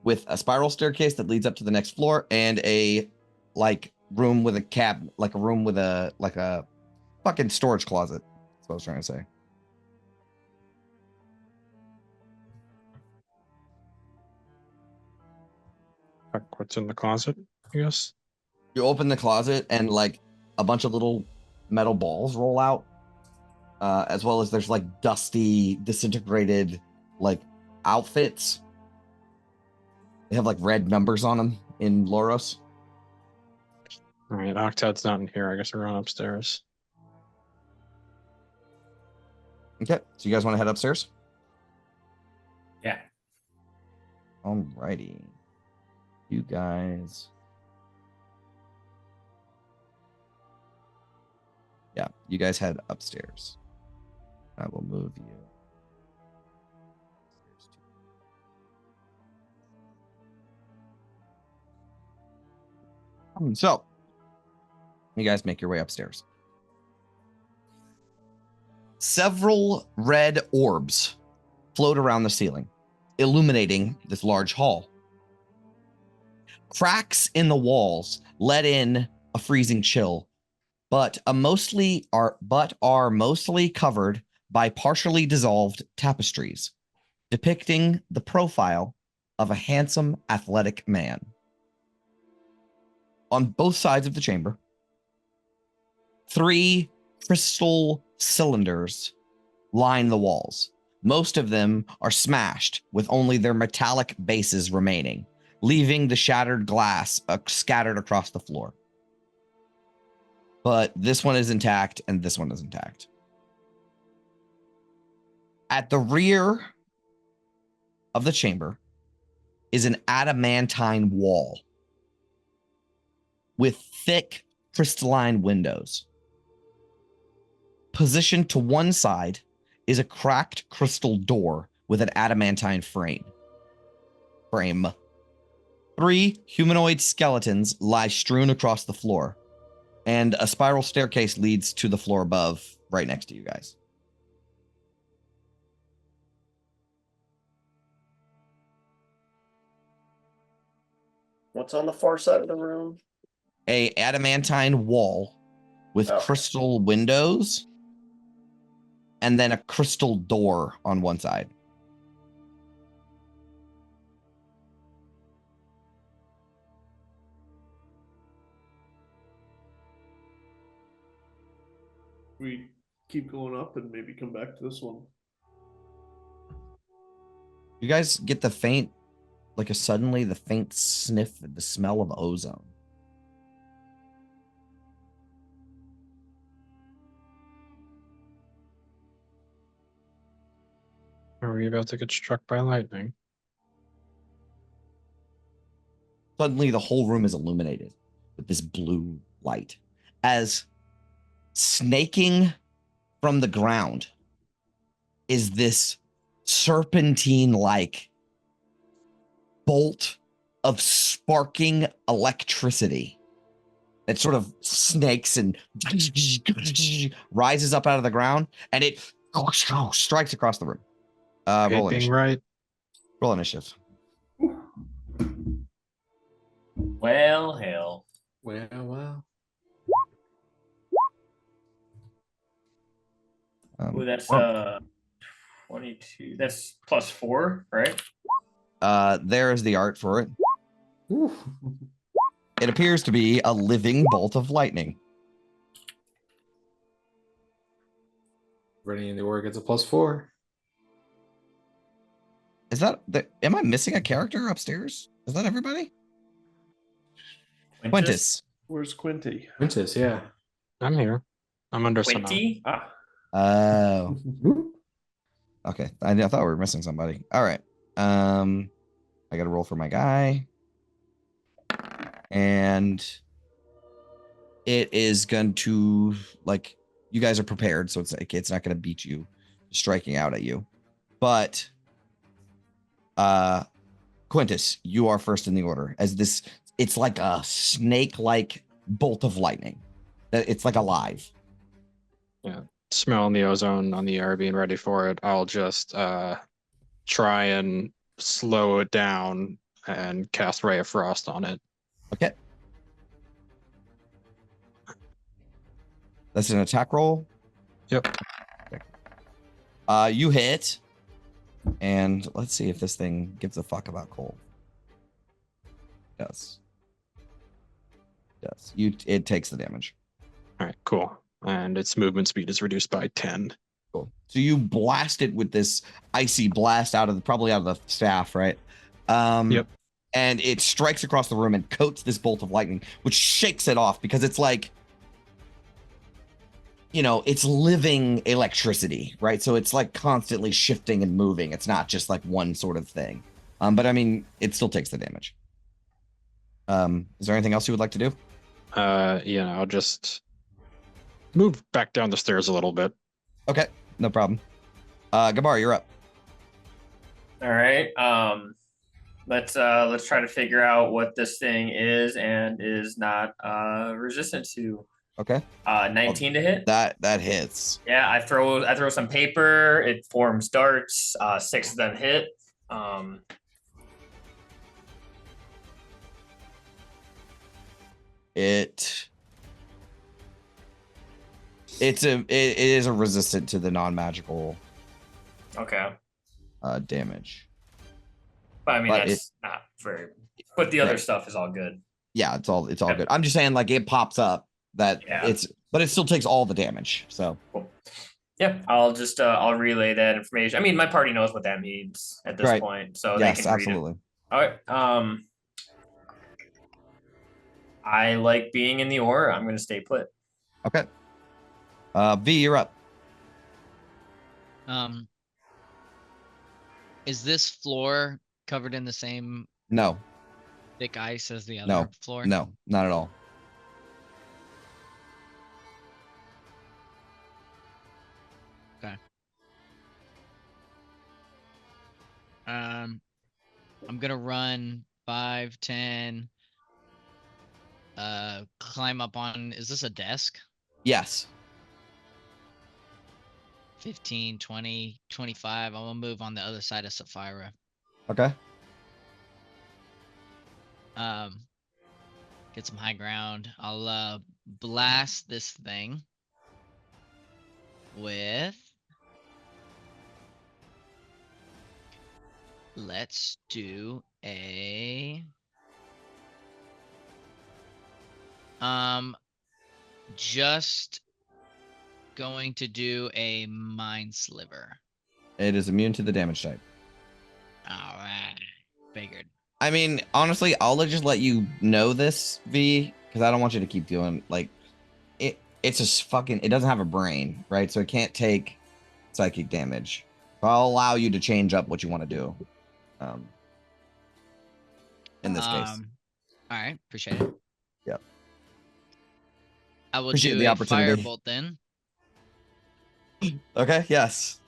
S2: with a spiral staircase that leads up to the next floor and a room with a cabinet, a room with a fucking storage closet. That's what I was trying to say.
S8: What's in the closet? I guess.
S2: You open the closet and a bunch of little metal balls roll out, as well as there's dusty, disintegrated outfits. They have red numbers on them in Loros.
S8: All right, Octad's not in here. I guess we're going upstairs.
S2: Okay, so you guys want to head upstairs?
S3: Yeah.
S2: Alrighty. You guys. Yeah, you guys head upstairs. I will move you. So, you guys make your way upstairs. Several red orbs float around the ceiling, illuminating this large hall. Cracks in the walls let in a freezing chill, but are mostly covered by partially dissolved tapestries, depicting the profile of a handsome, athletic man. On both sides of the chamber, 3 crystal cylinders line the walls. Most of them are smashed with only their metallic bases remaining, leaving the shattered glass scattered across the floor. But this one is intact and this one is intact. At the rear of the chamber is an adamantine wall with thick crystalline windows. Positioned to one side is a cracked crystal door with an adamantine frame. 3 humanoid skeletons lie strewn across the floor, and a spiral staircase leads to the floor above, right next to you guys.
S5: What's on the far side of the room?
S2: A adamantine wall with
S5: Oh.
S2: crystal windows, and then a crystal door on one side.
S7: We keep going up and maybe come back to this one.
S2: You guys get the faint, suddenly the faint sniff, the smell of ozone.
S8: Are we about to get struck by lightning?
S2: Suddenly the whole room is illuminated with this blue light as snaking from the ground is this serpentine-like bolt of sparking electricity that sort of snakes and rises up out of the ground, and it strikes across the room. Roll initiative.
S8: Right.
S2: Roll initiative.
S3: Well, hell.
S4: Well.
S3: Ooh, that's 22. That's +4, right?
S2: There is the art for it.
S4: Ooh.
S2: It appears to be a living bolt of lightning.
S4: Running in the org gets a +4.
S2: Is that am I missing a character upstairs? Is that everybody? Quintus.
S7: Where's Quinty?
S4: Quintus, yeah.
S8: I'm here. I'm under some.
S3: Quinty?
S2: Oh. Okay. I thought we were missing somebody. All right. I got to roll for my guy. And it is going to, you guys are prepared, so it's not going to beat you striking out at you. But Quintus, you are first in the order, as it's like a snake-like bolt of lightning. It's like alive.
S8: Yeah. Smelling the ozone on the air, being ready for it. I'll just try and slow it down and cast Ray of Frost on it.
S2: Okay. That's an attack roll?
S8: Yep.
S2: Okay. You hit. And let's see if this thing gives a fuck about cold. Yes. Yes. It takes the damage.
S8: All right, cool. And its movement speed is reduced by 10.
S2: Cool. So you blast it with this icy blast probably out of the staff, right?
S8: Yep.
S2: And it strikes across the room and coats this bolt of lightning, which shakes it off because it's like, it's living electricity, right? So it's like constantly shifting and moving. It's not just like one sort of thing. But I mean, it still takes the damage. Is there anything else you would like to do?
S8: I'll just move back down the stairs a little bit.
S2: Okay, no problem. Gabar, you're up.
S3: All right. Let's try to figure out what this thing is and is not resistant to.
S2: Okay.
S3: 19 to hit.
S2: That hits.
S3: Yeah, I throw some paper. It forms darts. 6 of them hit.
S2: It is a resistant to the non-magical
S3: Okay.
S2: damage.
S3: But I mean, that's not very. But the other stuff is all good.
S2: Yeah, it's all good. I'm just saying, it pops up that but it still takes all the damage. So.
S3: Cool. Yeah, I'll just I'll relay that information. I mean, my party knows what that means at this point, so
S2: yes,
S3: they can
S2: absolutely.
S3: Read it. All right. I like being in the aura. I'm going to stay put.
S2: Okay. V, you're up.
S10: Is this floor covered in the same
S2: No.
S10: thick ice as the other floor?
S2: No, not at all.
S10: I'm gonna run 5, 10. Climb up on. Is this a desk?
S2: Yes.
S10: 15, 20, 25. I'm gonna move on the other side of Sapphira.
S2: Okay.
S10: Get some high ground. I'll blast this thing with. Let's do a. Just going to do a mind sliver.
S2: It is immune to the damage type.
S10: All right, figured.
S2: I mean, honestly, I'll just let you know this, V, because I don't want you to keep doing like it. It's just fucking. It doesn't have a brain, right? So it can't take psychic damage. So I'll allow you to change up what you want to do. In this case.
S10: All right, appreciate it.
S2: Yep.
S10: I will
S2: Appreciate
S10: do
S2: the
S10: a
S2: opportunity.
S10: firebolt then.
S2: Okay. Yes.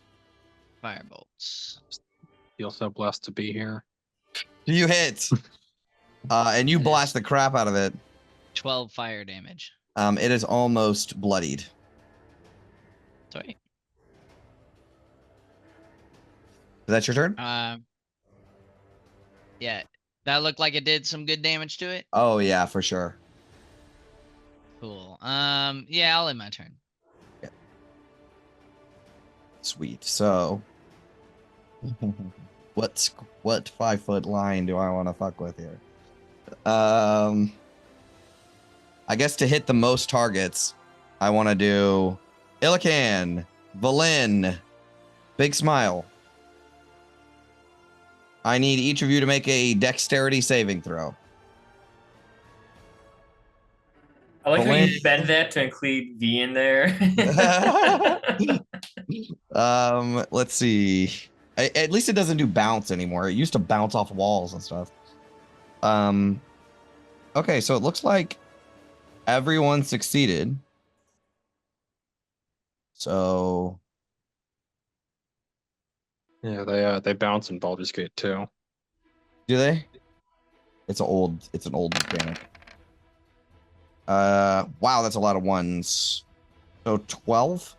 S10: Firebolts.
S8: Feel so blessed to be here.
S2: You hit. And you
S10: That
S2: blast
S10: is-
S2: the crap out of it.
S10: 12 fire damage.
S2: It is almost bloodied.
S10: Sweet.
S2: Is that your turn?
S10: Yeah, that looked like it did some good damage to it.
S2: Oh yeah, for sure.
S10: Cool. Yeah, I'll end my turn.
S2: Yeah. Sweet. So, what 5-foot line do I want to fuck with here? I guess to hit the most targets, I want to do Illican, Valin, Big Smile. I need each of you to make a dexterity saving throw.
S3: I like how
S2: Elaine?
S3: you bend that to include V in there.
S2: Let's see. At least it doesn't do bounce anymore. It used to bounce off walls and stuff. Okay, so it looks like everyone succeeded. So
S8: Yeah, they bounce in Baldur's Gate too.
S2: do they? It's an old mechanic. Wow, that's a lot of ones. So 12.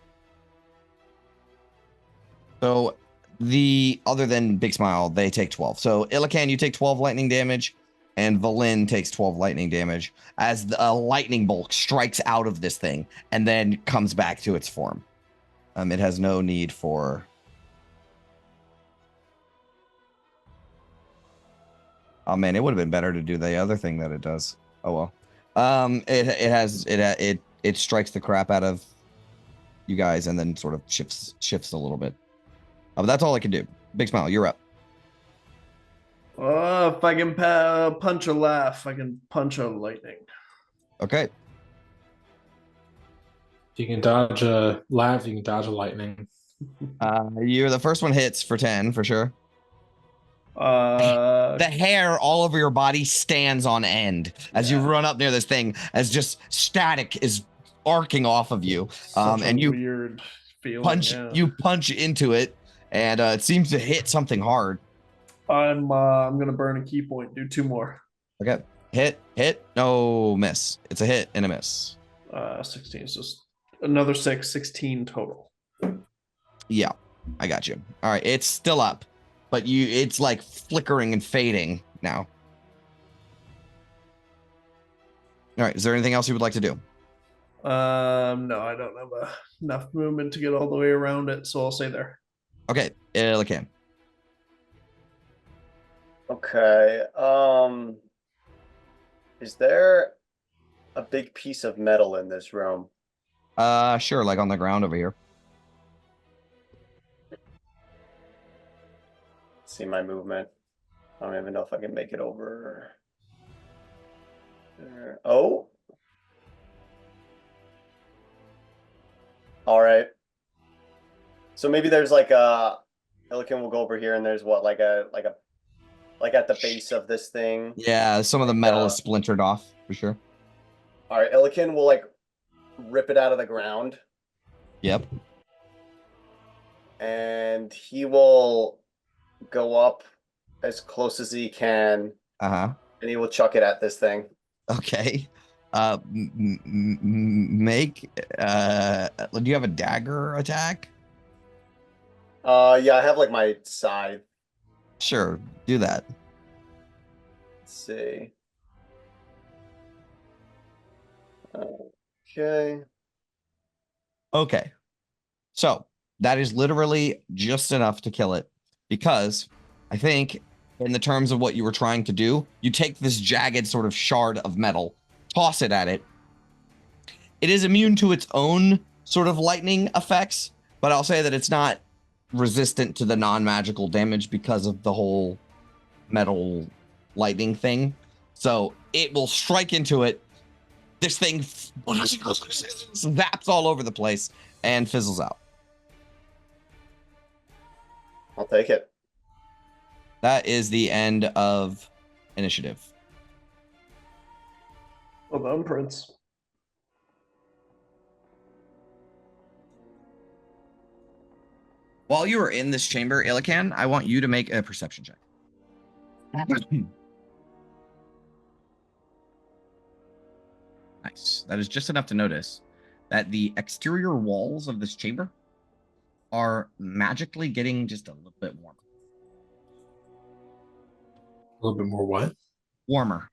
S2: So the other than Big Smile, they take 12. So Illican, you take 12 lightning damage, and Valin takes 12 lightning damage as a lightning bolt strikes out of this thing and then comes back to its form. It has no need for. Oh man, it would have been better to do the other thing that it does. Oh well. It strikes the crap out of you guys and then sort of shifts a little bit. But that's all I can do. Big Smile, you're up.
S7: If I can punch a laugh, I can punch a lightning.
S2: Okay.
S4: If you can dodge a laugh, you can dodge a lightning.
S2: You're the first one hits for 10 for sure.
S7: The
S2: hair all over your body stands on end as you run up near this thing, as just static is arcing off of you. And you
S7: weird feeling.
S2: you punch into it, and it seems to hit something hard.
S7: I'm gonna burn a key point. Do 2 more.
S2: Okay. Hit, no miss. It's a hit and a miss.
S7: 16. So another 6, 16 total.
S2: Yeah, I got you. All right, it's still up, but it's like flickering and fading now. All right, is there anything else you would like to do?
S7: No, I don't have enough movement to get all the way around it, so I'll stay there.
S2: Okay, Illican.
S5: Okay. Is there a big piece of metal in this room?
S2: Sure, like on the ground over here.
S5: See my movement. I don't even know if I can make it over there. Oh. All right. So maybe there's like a Illican will go over here and there's what like at the base of this thing.
S2: Yeah, some of the metal is splintered off for sure.
S5: All right, Illican will like rip it out of the ground.
S2: Yep.
S5: And he will go up as close as he can,
S2: Uh-huh.
S5: and he will chuck it at this thing.
S2: Okay. Make do you have a dagger attack?
S5: Yeah, I have like my scythe.
S2: Sure, do that.
S5: Let's see. Okay.
S2: Okay. So that is literally just enough to kill it, because I think in the terms of what you were trying to do, you take this jagged sort of shard of metal, toss it at it. It is immune to its own sort of lightning effects, but I'll say that it's not resistant to the non-magical damage because of the whole metal lightning thing. So it will strike into it. This thing zaps all over the place and fizzles out.
S5: I'll take it.
S2: That is the end of initiative.
S7: Well done, Prince.
S2: While you are in this chamber, Ilakan, I want you to make a perception check. Nice. That is just enough to notice that the exterior walls of this chamber are magically getting just a little bit warmer.
S4: A little bit more what?
S2: Warmer.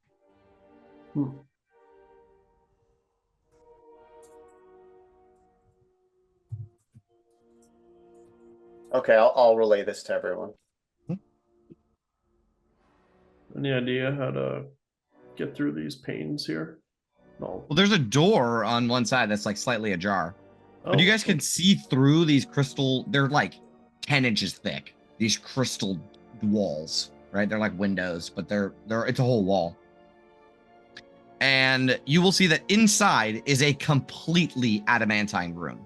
S5: Okay, I'll relay this to everyone.
S7: Any idea how to get through these panes here? No.
S2: Well, there's a door on one side that's like slightly ajar. But you guys can see through these crystal, they're like 10 inches thick, these crystal walls, right? They're like windows, but it's a whole wall. And you will see that inside is a completely adamantine room.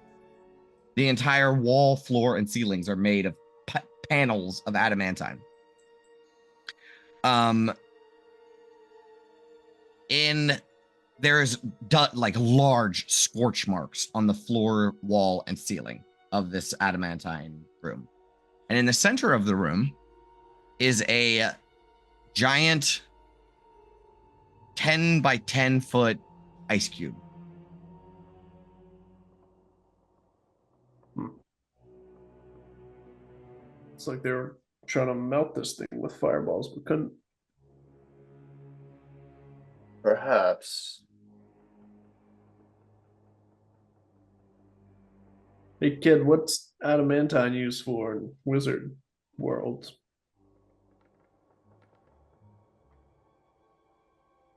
S2: The entire wall, floor, and ceilings are made of panels of adamantine. There's like large scorch marks on the floor, wall, and ceiling of this adamantine room. And in the center of the room is a giant 10 by 10 foot ice cube.
S7: It's like they were trying to melt this thing with fireballs, but couldn't.
S5: Perhaps.
S7: Hey kid, what's adamantine used for in wizard worlds?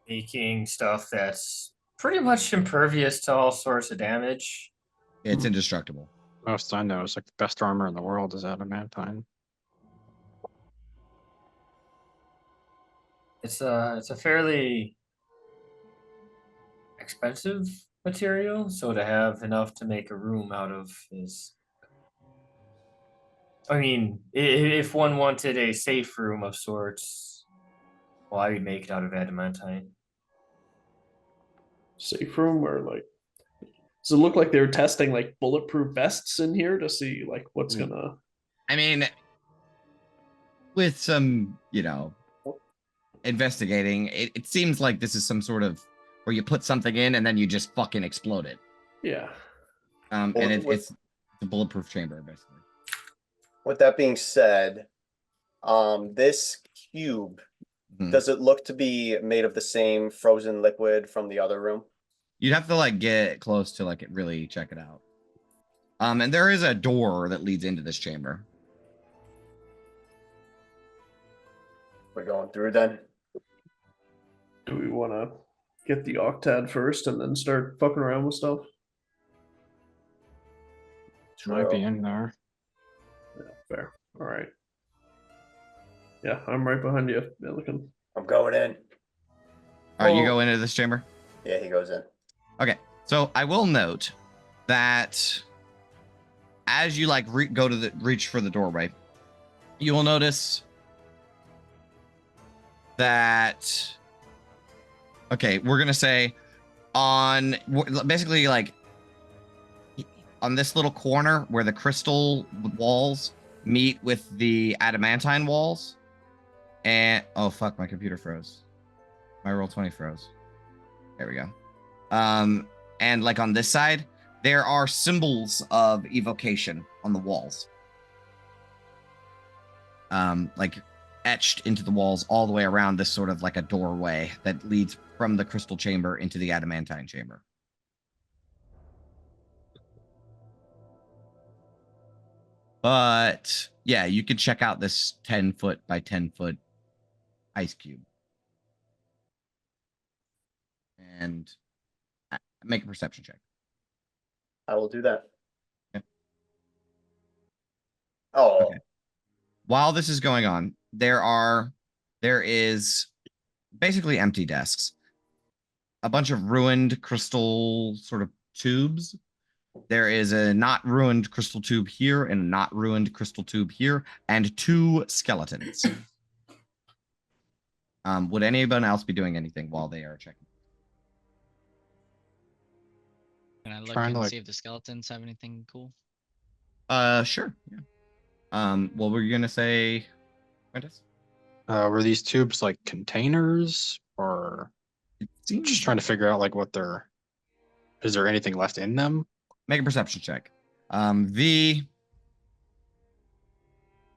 S3: Making stuff that's pretty much impervious to all sorts of damage.
S2: It's indestructible.
S8: Most I know is like the best armor in the world is adamantine.
S3: It's a fairly expensive material, so to have enough to make a room out of is, I mean, if one wanted a safe room of sorts, well, I would make it out of adamantine.
S7: Safe room, or like, does it look like they were testing like bulletproof vests in here to see like what's gonna?
S2: I mean, with some, investigating, it seems like this is some sort of where you put something in and then you just fucking explode it.
S7: Yeah.
S2: And it's a bulletproof chamber, basically.
S5: With that being said, this cube, does it look to be made of the same frozen liquid from the other room?
S2: You'd have to like get close to like really check it out. And there is a door that leads into this chamber.
S5: We're going through then.
S7: Do we want to get the octad first and then start fucking around with stuff?
S8: Might be in there.
S7: Yeah, fair. All right. Yeah, I'm right behind you, Milliken.
S5: I'm going in.
S2: All right, you go into this chamber?
S5: Yeah, he goes in.
S2: Okay, so I will note that as you like go to reach for the doorway, you will notice that, okay, we're gonna say on basically like on this little corner where the crystal walls meet with the adamantine walls. And oh fuck, my computer froze. My Roll20 froze. There we go. And like on this side, there are symbols of evocation on the walls. Like etched into the walls all the way around this sort of like a doorway that leads from the crystal chamber into the adamantine chamber. But yeah, you can check out this 10-foot by 10-foot ice cube. And make a perception check.
S5: I will do that.
S2: Okay.
S5: Oh,
S2: Okay. While this is going on, there is basically empty desks. A bunch of ruined crystal sort of tubes. There is a not ruined crystal tube here and a not ruined crystal tube here, and 2 skeletons. Would anyone else be doing anything while they are checking?
S10: Can I look
S8: Trying to,
S10: and
S8: like-
S10: see if the skeletons have anything cool?
S2: Sure. Yeah. What were you gonna say, Quintus?
S8: Were these tubes like containers, or
S2: It seems
S8: just trying to figure out like what they're? Is there anything left in them?
S2: Make a perception check.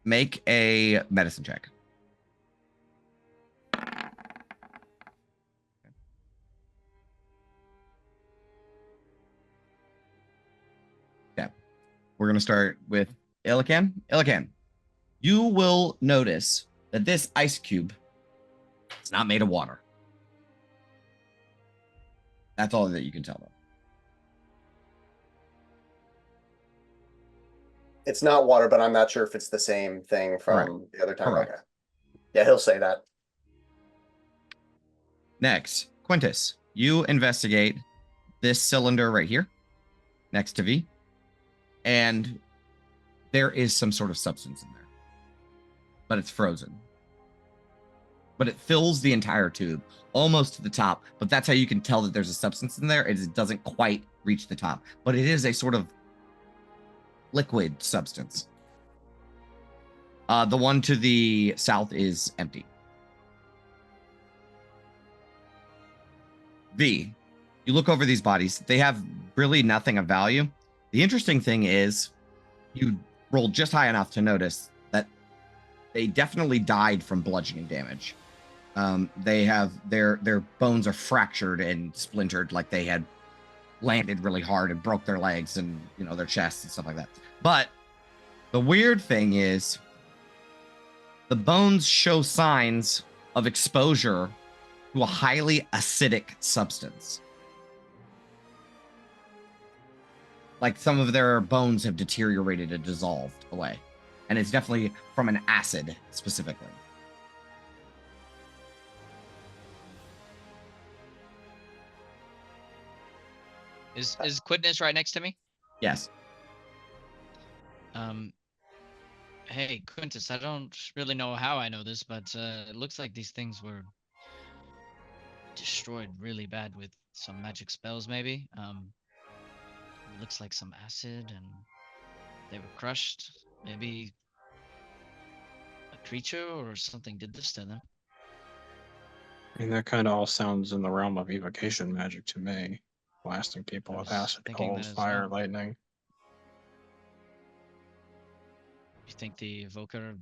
S2: Make a medicine check. Yeah. We're gonna start with Illican. Illican, you will notice that this ice cube is not made of water. That's all that you can tell them.
S5: it's not water, but I'm not sure if it's the same thing from the other time.
S2: Correct.
S5: Okay. Yeah, he'll say that.
S2: Next, Quintus, you investigate this cylinder right here next to V, and there is some sort of substance in there, but it's frozen. But it fills the entire tube almost to the top, but that's how you can tell that there's a substance in there. It doesn't quite reach the top, but it is a sort of liquid substance. The one to the south is empty. V, you look over these bodies. They have really nothing of value. The interesting thing is you rolled just high enough to notice that they definitely died from bludgeoning damage. They have their bones are fractured and splintered, like they had landed really hard and broke their legs and their chests and stuff like that. But the weird thing is the bones show signs of exposure to a highly acidic substance. Like some of their bones have deteriorated and dissolved away. And it's definitely from an acid specifically.
S10: Is Quintus right next to me?
S2: Yes.
S10: Hey, Quintus, I don't really know how I know this, but it looks like these things were destroyed really bad with some magic spells, maybe. It looks like some acid, and they were crushed. Maybe a creature or something did this to them.
S8: I mean, that kind of all sounds in the realm of evocation magic to me. Blasting people
S10: I
S8: with
S10: was
S8: acid,
S10: thinking
S8: cold,
S10: that as
S8: fire,
S10: well.
S8: lightning.
S10: You think the evoker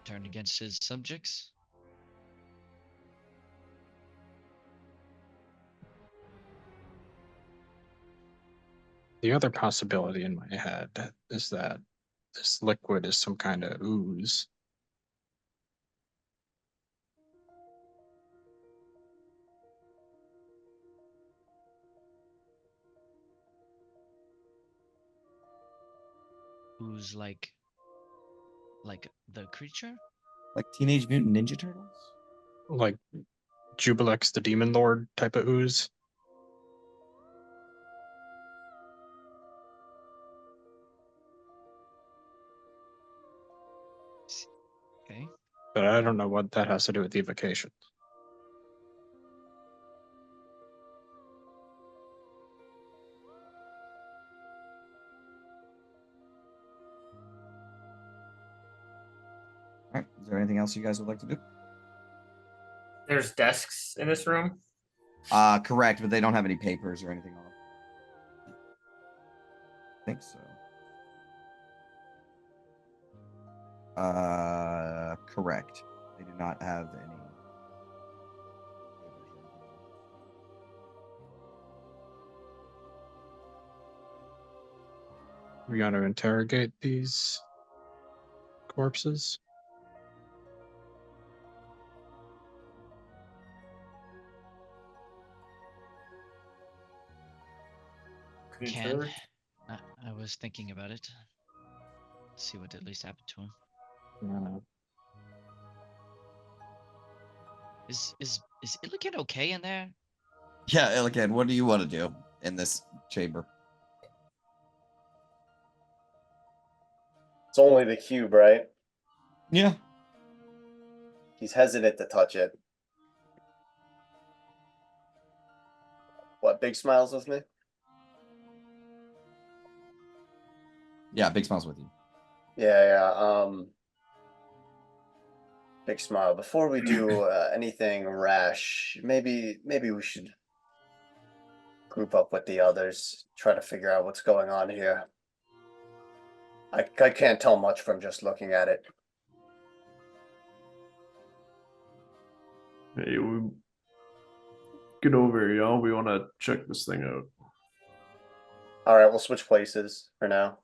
S10: turned against his subjects?
S8: The other possibility in my head is that this liquid is some kind of ooze.
S10: Who's like the creature?
S2: Like Teenage Mutant Ninja Turtles?
S8: Like Jubilex the Demon Lord type of ooze.
S10: Okay.
S8: But I don't know what that has to do with evocation.
S2: Is there anything else you guys would like to do?
S3: There's desks in this room.
S2: Correct, but they don't have any papers or anything on them. I think so. Correct. They do not have any.
S8: We got to interrogate these corpses.
S10: Can. I was thinking about it. See what at least happened to him. Is Illigan okay in there?
S2: Yeah, again, what do you want to do in this chamber?
S5: It's only the cube, right?
S2: Yeah.
S5: He's hesitant to touch it. What, big smiles with me?
S2: Yeah, big smiles with you.
S5: Yeah. Big smile. Before we do anything rash, maybe we should group up with the others, try to figure out what's going on here. I can't tell much from just looking at it.
S7: Hey, we get over here, y'all. We want to check this thing out.
S5: All right, we'll switch places for now.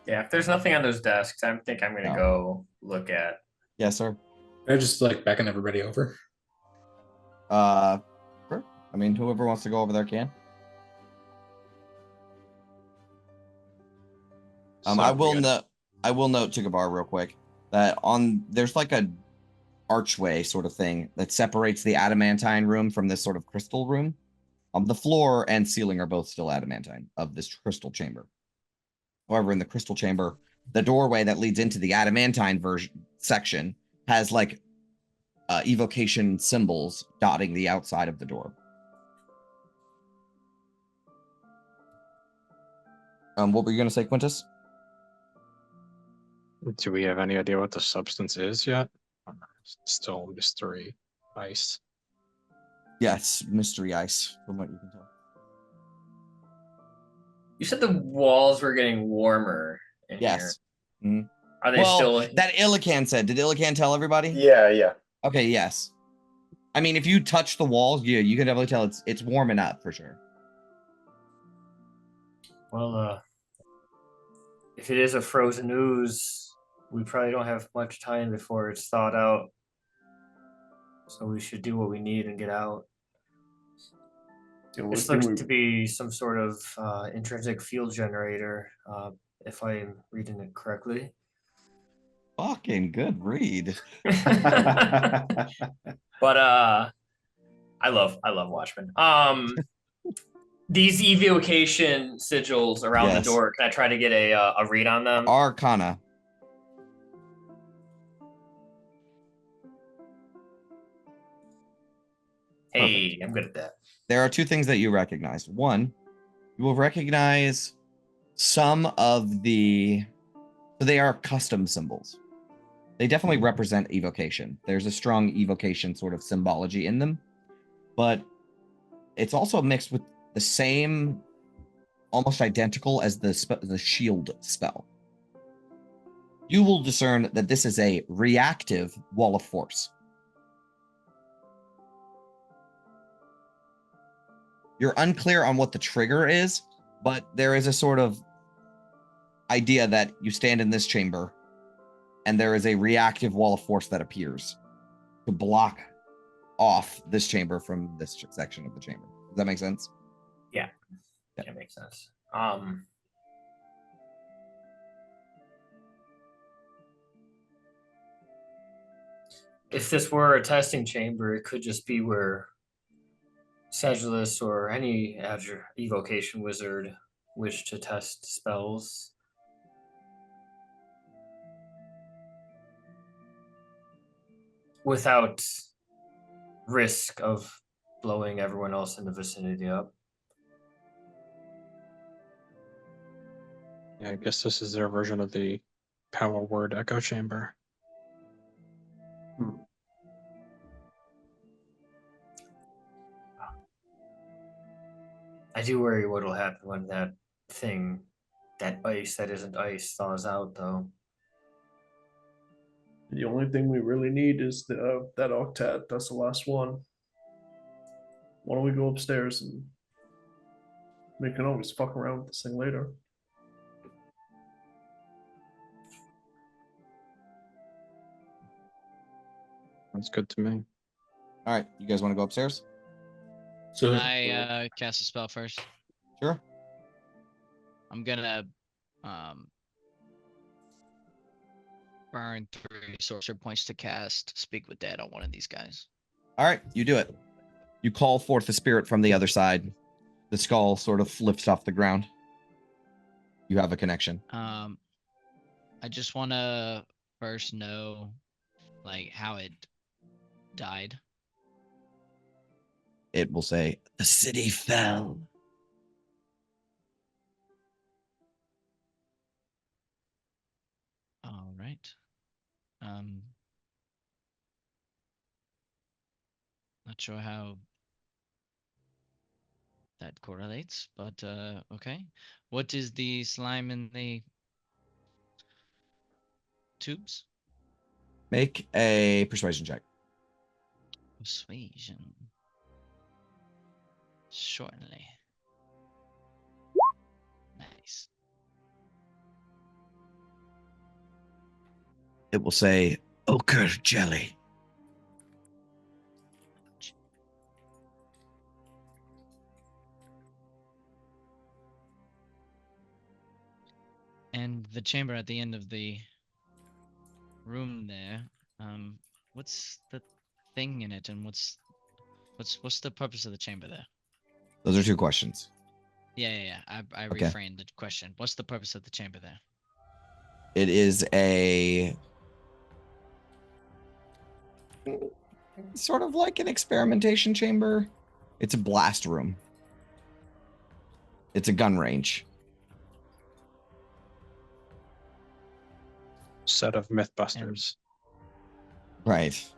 S3: Yeah, if there's nothing on those desks, I think I'm gonna
S2: No.
S3: go look at.
S2: Yes, sir.
S4: I just like beckon everybody over.
S2: Sure. I mean, whoever wants to go over there can. I will note to Gabar real quick that there's like a archway sort of thing that separates the adamantine room from this sort of crystal room. The floor and ceiling are both still adamantine of this crystal chamber. However, in the crystal chamber, the doorway that leads into the adamantine section has like evocation symbols dotting the outside of the door. What were you going to say, Quintus?
S8: Do we have any idea what the substance is yet? Still mystery ice.
S2: Yes, mystery ice, from what you can tell.
S3: You said the walls were getting warmer in
S2: Yes.
S3: here.
S2: Mhm.
S3: Are they still?
S2: That Illican said. Did Illican tell everybody?
S5: Yeah.
S2: Okay, yes. I mean, if you touch the walls, you can definitely tell it's warming up for sure.
S3: Well, if it is a frozen ooze, we probably don't have much time before it's thawed out. So we should do what we need and get out. This looks to be some sort of intrinsic field generator, if I am reading it correctly.
S2: Fucking good read.
S3: But I love Watchmen. These evocation sigils around the door. Can I try to get a read on them?
S2: Arcana.
S3: Hey,
S2: Perfect.
S3: I'm good at that.
S2: There are two things that you recognize. One, you will recognize some of they are custom symbols. They definitely represent evocation. There's a strong evocation sort of symbology in them, but it's also mixed with the same, almost identical as the shield spell. You will discern that this is a reactive wall of force. You're unclear on what the trigger is, but there is a sort of idea that you stand in this chamber and there is a reactive wall of force that appears to block off this chamber from this section of the chamber. Does that make sense?
S3: Yeah. That makes sense. If this were a testing chamber, it could just be where Sedulous or any evocation wizard wish to test spells. Without risk of blowing everyone else in the vicinity up.
S8: Yeah, I guess this is their version of the power word echo chamber.
S3: I do worry what'll happen when that thing, that ice that isn't ice, thaws out, though.
S7: The only thing we really need is the that octet. That's the last one. Why don't we go upstairs and we can always fuck around with this thing later.
S8: That's good to me.
S2: All right, you guys want to go upstairs?
S10: Can I cast a spell first?
S2: Sure.
S10: I'm gonna burn 3 sorcerer points to cast Speak with Dead on one of these guys.
S2: All right, you do it. You call forth the spirit from the other side. The skull sort of lifts off the ground. You have a connection.
S10: I just want to first know, like, how it died.
S2: It will say, "The city fell."
S10: All right. Not sure how that correlates, but okay. What is the slime in the tubes?
S2: Make a persuasion check.
S10: Persuasion. Certainly. Nice.
S1: It will say ochre jelly.
S10: And the chamber at the end of the room there, what's the thing in it, and what's the purpose of the chamber there?
S2: Those are 2 questions.
S10: Yeah. I
S2: Okay.
S10: reframed the question. What's the purpose of the chamber there?
S2: It is a sort of like an experimentation chamber. It's a blast room. It's a gun range.
S8: Set of Mythbusters.
S2: Right.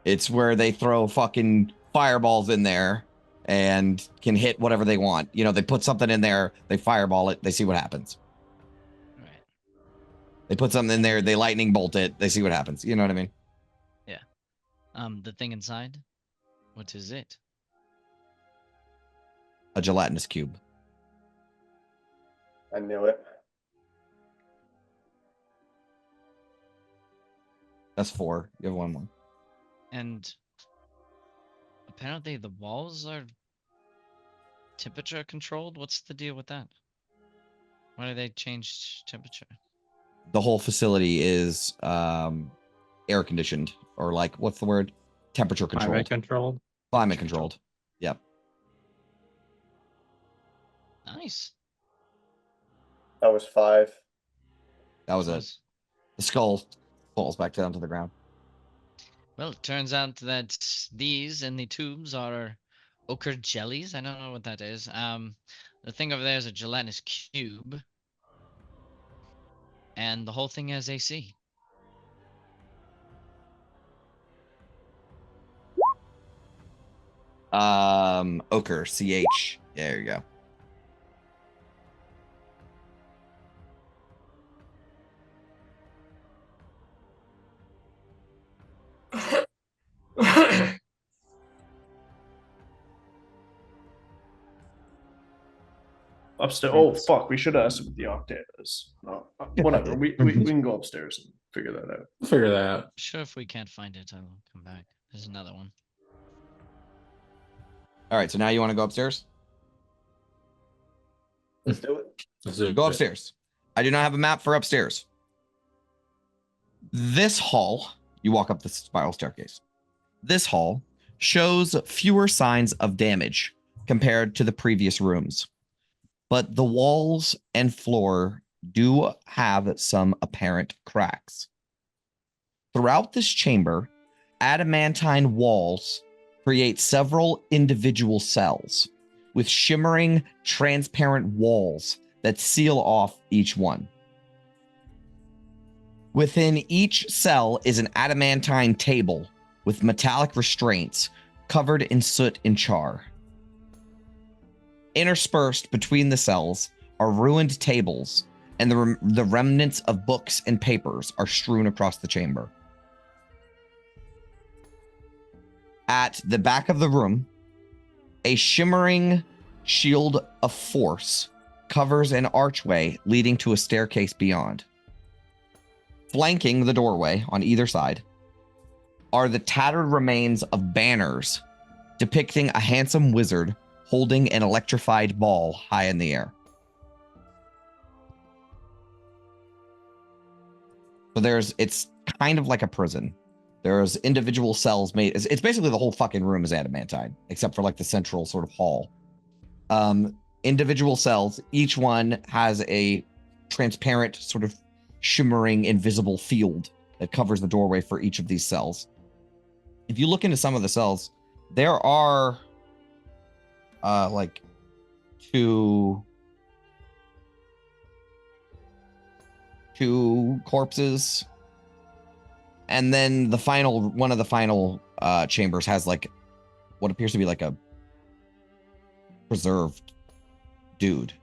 S2: It's where they throw fucking fireballs in there and can hit whatever they want. You know, they put something in there, they fireball it, they see what happens.
S10: Right.
S2: They put something in there, they lightning bolt it, they see what happens. You know what I mean?
S10: Yeah. The thing inside, what is it?
S2: A gelatinous cube.
S5: I knew it.
S2: That's 4. You have 1 more.
S10: And apparently the walls are temperature controlled. What's the deal with that? Why do they change temperature?
S2: The whole facility is air conditioned, or like, what's the word? Temperature controlled.
S8: Climate controlled.
S2: Climate controlled. Yep.
S10: Nice.
S5: That was 5.
S2: That was it. The skull falls back down to the ground.
S10: Well, it turns out that these in the tubes are ochre jellies. I don't know what that is. The thing over there is a gelatinous cube. And the whole thing has AC.
S2: Ochre, CH. There you go.
S7: Upstairs. Oh fuck! We should have asked what the octet is. No, whatever. We can go upstairs and figure that out.
S4: Figure that out.
S10: Sure, if we can't find it, I'll come back. There's another one.
S2: All right, so now you want to go upstairs?
S5: Let's do it.
S2: Go upstairs. I do not have a map for upstairs. This hall, you walk up the spiral staircase. This hall shows fewer signs of damage compared to the previous rooms, but the walls and floor do have some apparent cracks. Throughout this chamber, adamantine walls create several individual cells with shimmering, transparent walls that seal off each one. Within each cell is an adamantine table with metallic restraints covered in soot and char. Interspersed between the cells are ruined tables, and the remnants of books and papers are strewn across the chamber. At the back of the room, a shimmering shield of force covers an archway leading to a staircase beyond. Flanking the doorway on either side are the tattered remains of banners depicting a handsome wizard holding an electrified ball high in the air. So it's kind of like a prison. There's individual cells made. It's basically the whole fucking room is adamantine, except for like the central sort of hall. Individual cells, each one has a transparent sort of shimmering invisible field that covers the doorway for each of these cells. If you look into some of the cells, there are like two corpses, and then one of the final chambers has like what appears to be like a preserved dude.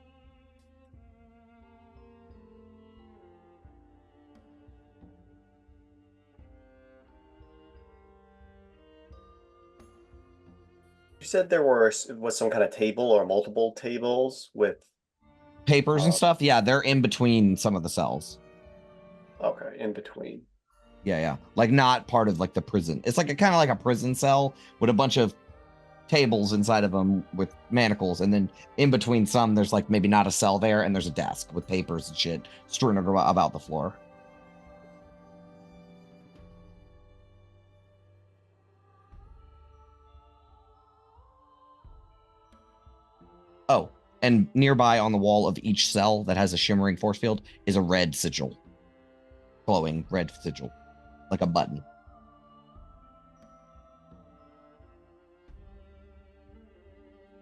S5: You said there was some kind of table or multiple tables with
S2: Papers and stuff. Yeah, they're in between some of the cells.
S5: Okay, in between.
S2: Yeah. Like not part of like the prison. It's like kind of like a prison cell with a bunch of tables inside of them with manacles, and then in between some there's like maybe not a cell there, and there's a desk with papers and shit strewn about the floor. Oh, and nearby on the wall of each cell that has a shimmering force field is a red sigil. Glowing red sigil. Like a button.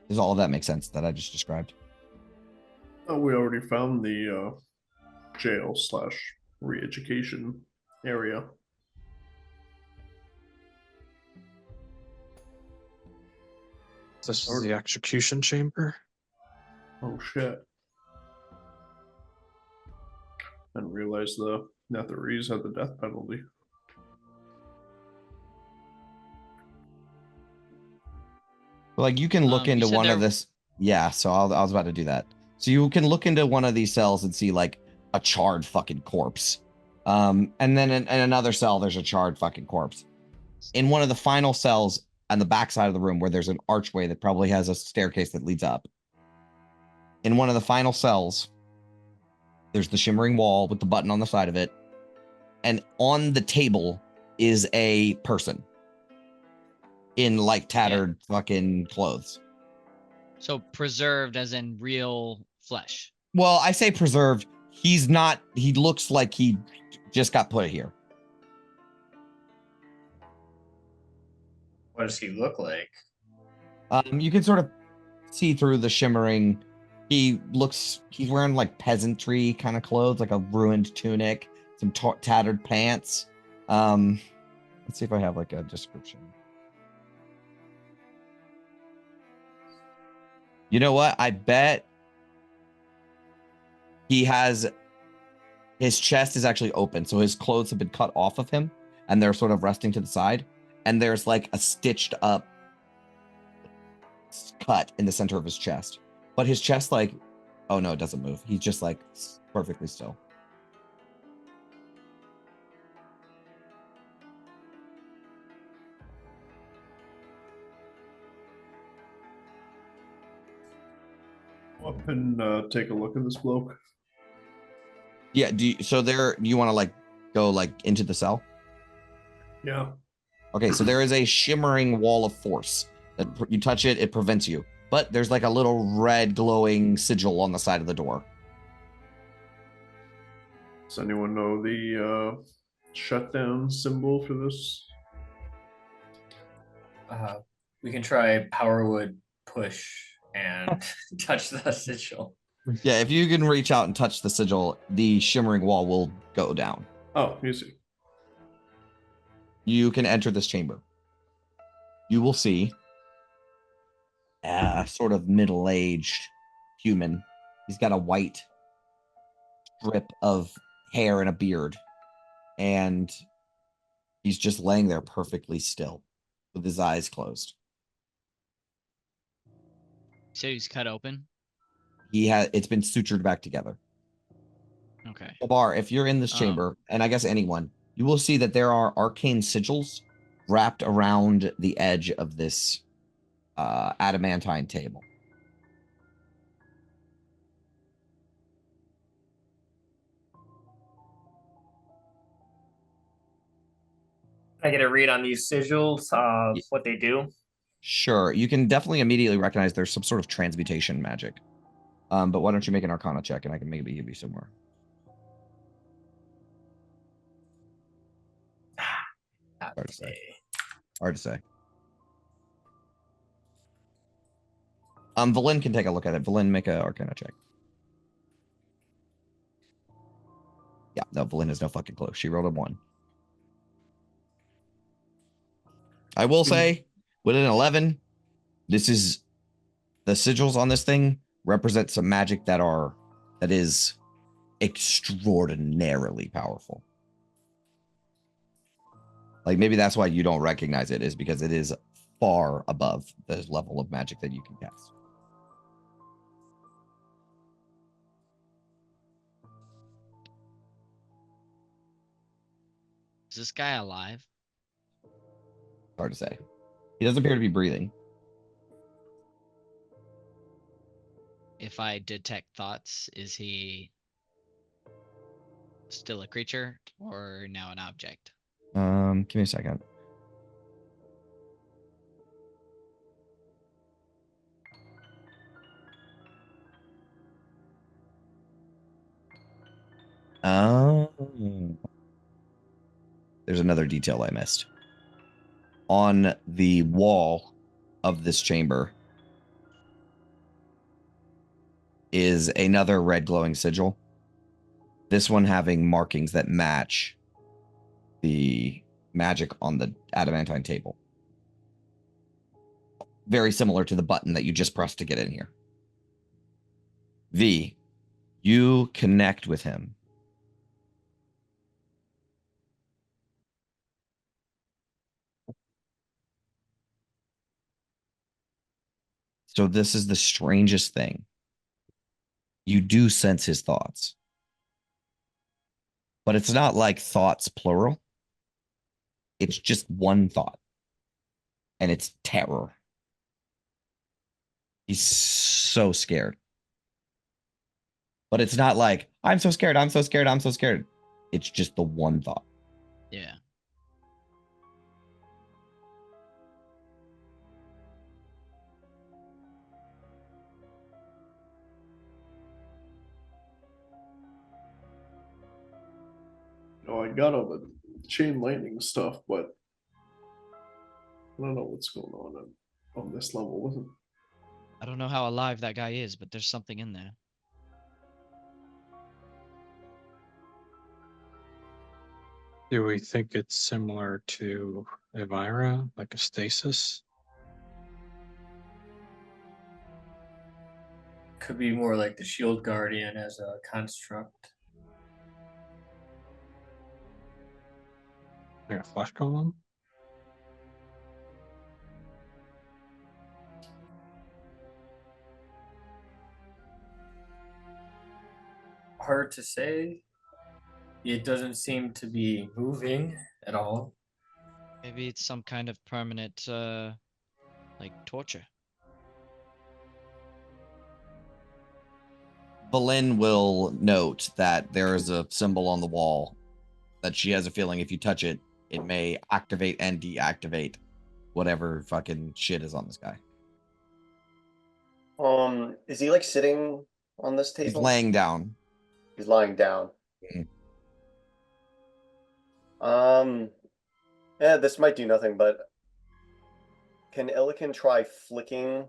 S2: Does all of that make sense that I just described?
S7: Oh, we already found the jail / re-education area.
S8: This is the execution chamber.
S7: Oh shit. I didn't realize the Netherese had the death penalty.
S2: Like you can look into one of
S10: there-
S2: this. Yeah, so I was about to do that. So you can look into one of these cells and see like a charred fucking corpse. And then in another cell, there's a charred fucking corpse. In one of the final cells on the back side of the room where there's an archway that probably has a staircase that leads up. In one of the final cells, there's the shimmering wall with the button on the side of it. And on the table is a person in like tattered fucking clothes.
S10: So preserved as in real flesh.
S2: Well, I say preserved. He's not, he looks like he just got put here.
S3: What does he look like?
S2: You can sort of see through the shimmering. He's wearing like peasantry kind of clothes, like a ruined tunic, some tattered pants. Let's see if I have like a description. You know what? I bet he has, his chest is actually open. So his clothes have been cut off of him and they're sort of resting to the side. And there's like a stitched up cut in the center of his chest. But his chest, like, oh no, it doesn't move. He's just like perfectly still.
S7: Up and take a look at this bloke.
S2: Yeah. Do you want to like go like into the cell?
S7: Yeah.
S2: Okay, so there is a shimmering wall of force that you touch it, it prevents you. But there's like a little red glowing sigil on the side of the door.
S7: Does anyone know the shutdown symbol for this?
S3: We can try Powerwood push and touch the sigil.
S2: Yeah, if you can reach out and touch the sigil, the shimmering wall will go down.
S7: Oh, music.
S2: You can enter this chamber. You will see a sort of middle-aged human. He's got a white strip of hair and a beard, and he's just laying there perfectly still with his eyes closed.
S10: So he's cut open.
S2: It's been sutured back together.
S10: Okay.
S2: Bar, if you're in this chamber, and I guess anyone, you will see that there are arcane sigils wrapped around the edge of this adamantine table.
S3: Can I get a read on these sigils, what they do?
S2: Sure, you can definitely immediately recognize there's some sort of transmutation magic. But why don't you make an Arcana check, and I can maybe give you some more. Hard to say. Hard to say. Valen can take a look at it. Valen, make an Arcana check. Yeah, no, Valen has no fucking clue. She rolled a 1. I will say, with an 11, this is the sigils on this thing represent some magic that is extraordinarily powerful. Like maybe that's why you don't recognize it, is because it is far above the level of magic that you can cast.
S10: Is this guy alive?
S2: Hard to say. He doesn't appear to be breathing.
S10: If I detect thoughts, is he still a creature or now an object?
S2: Give me a second. There's another detail I missed. On the wall of this chamber is another red glowing sigil. This one having markings that match the magic on the adamantine table. Very similar to the button that you just pressed to get in here. V, you connect with him. So this is the strangest thing. You do sense his thoughts. But it's not like thoughts plural. It's just one thought. And it's terror. He's so scared. But it's not like, I'm so scared, I'm so scared, I'm so scared. It's just the one thought.
S10: Yeah.
S7: Oh, I got all the chain lightning stuff, but I don't know what's going on this level. Wasn't
S10: I don't know how alive that guy is, but there's something in there.
S8: Do we think it's similar to Elvira, like a stasis?
S3: Could be more like the Shield Guardian as a construct.
S8: Like a flesh golem?
S3: Hard to say. It doesn't seem to be moving at all.
S10: Maybe it's some kind of permanent, like torture.
S2: Belen will note that there is a symbol on the wall that she has a feeling if you touch it, it may activate and deactivate whatever fucking shit is on this guy.
S5: Is he like sitting on this table?
S2: He's laying down.
S5: He's lying down.
S2: Mhm.
S5: Yeah, this might do nothing, but can Illican try flicking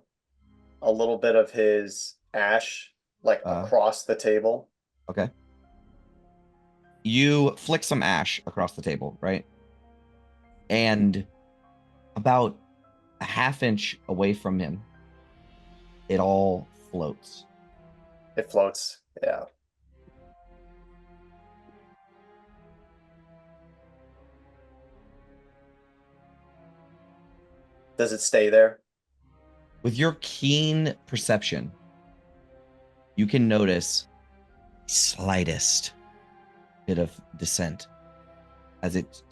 S5: a little bit of his ash like across the table.
S2: Okay. You flick some ash across the table, right? And about a half inch away from him, it all floats.
S5: It floats. Yeah. Does it stay there?
S2: With your keen perception, you can notice the slightest bit of descent as it's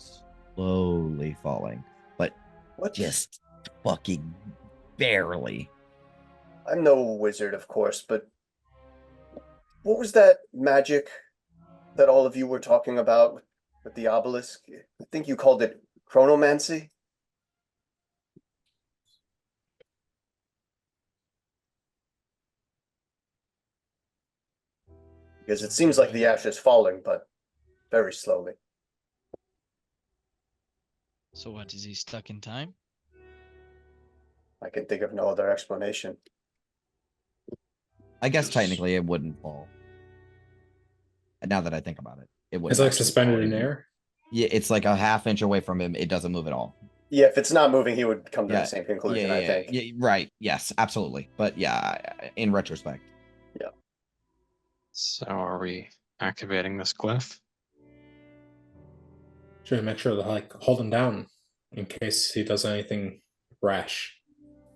S2: slowly falling, but
S5: What?
S2: just fucking barely.
S5: I'm no wizard, of course, but what was that magic that all of you were talking about with the obelisk? I think you called it chronomancy. Because it seems like the ash is falling, but very slowly.
S10: So what, is he stuck in time?
S5: I can think of no other explanation.
S2: I guess technically it wouldn't fall. Now that I think about it, it wouldn't.
S4: It's like
S2: actually
S4: suspended
S2: fall.
S4: in air.
S2: Yeah, it's like a half inch away from him. It doesn't move at all.
S5: Yeah, if it's not moving, he would come to
S2: Yeah,
S5: the same conclusion,
S2: yeah,
S5: I think.
S2: yeah, right. Yes, absolutely. But yeah, in retrospect.
S5: Yeah.
S8: So are we activating this glyph?
S4: Should make sure to like hold him down in case he does anything rash.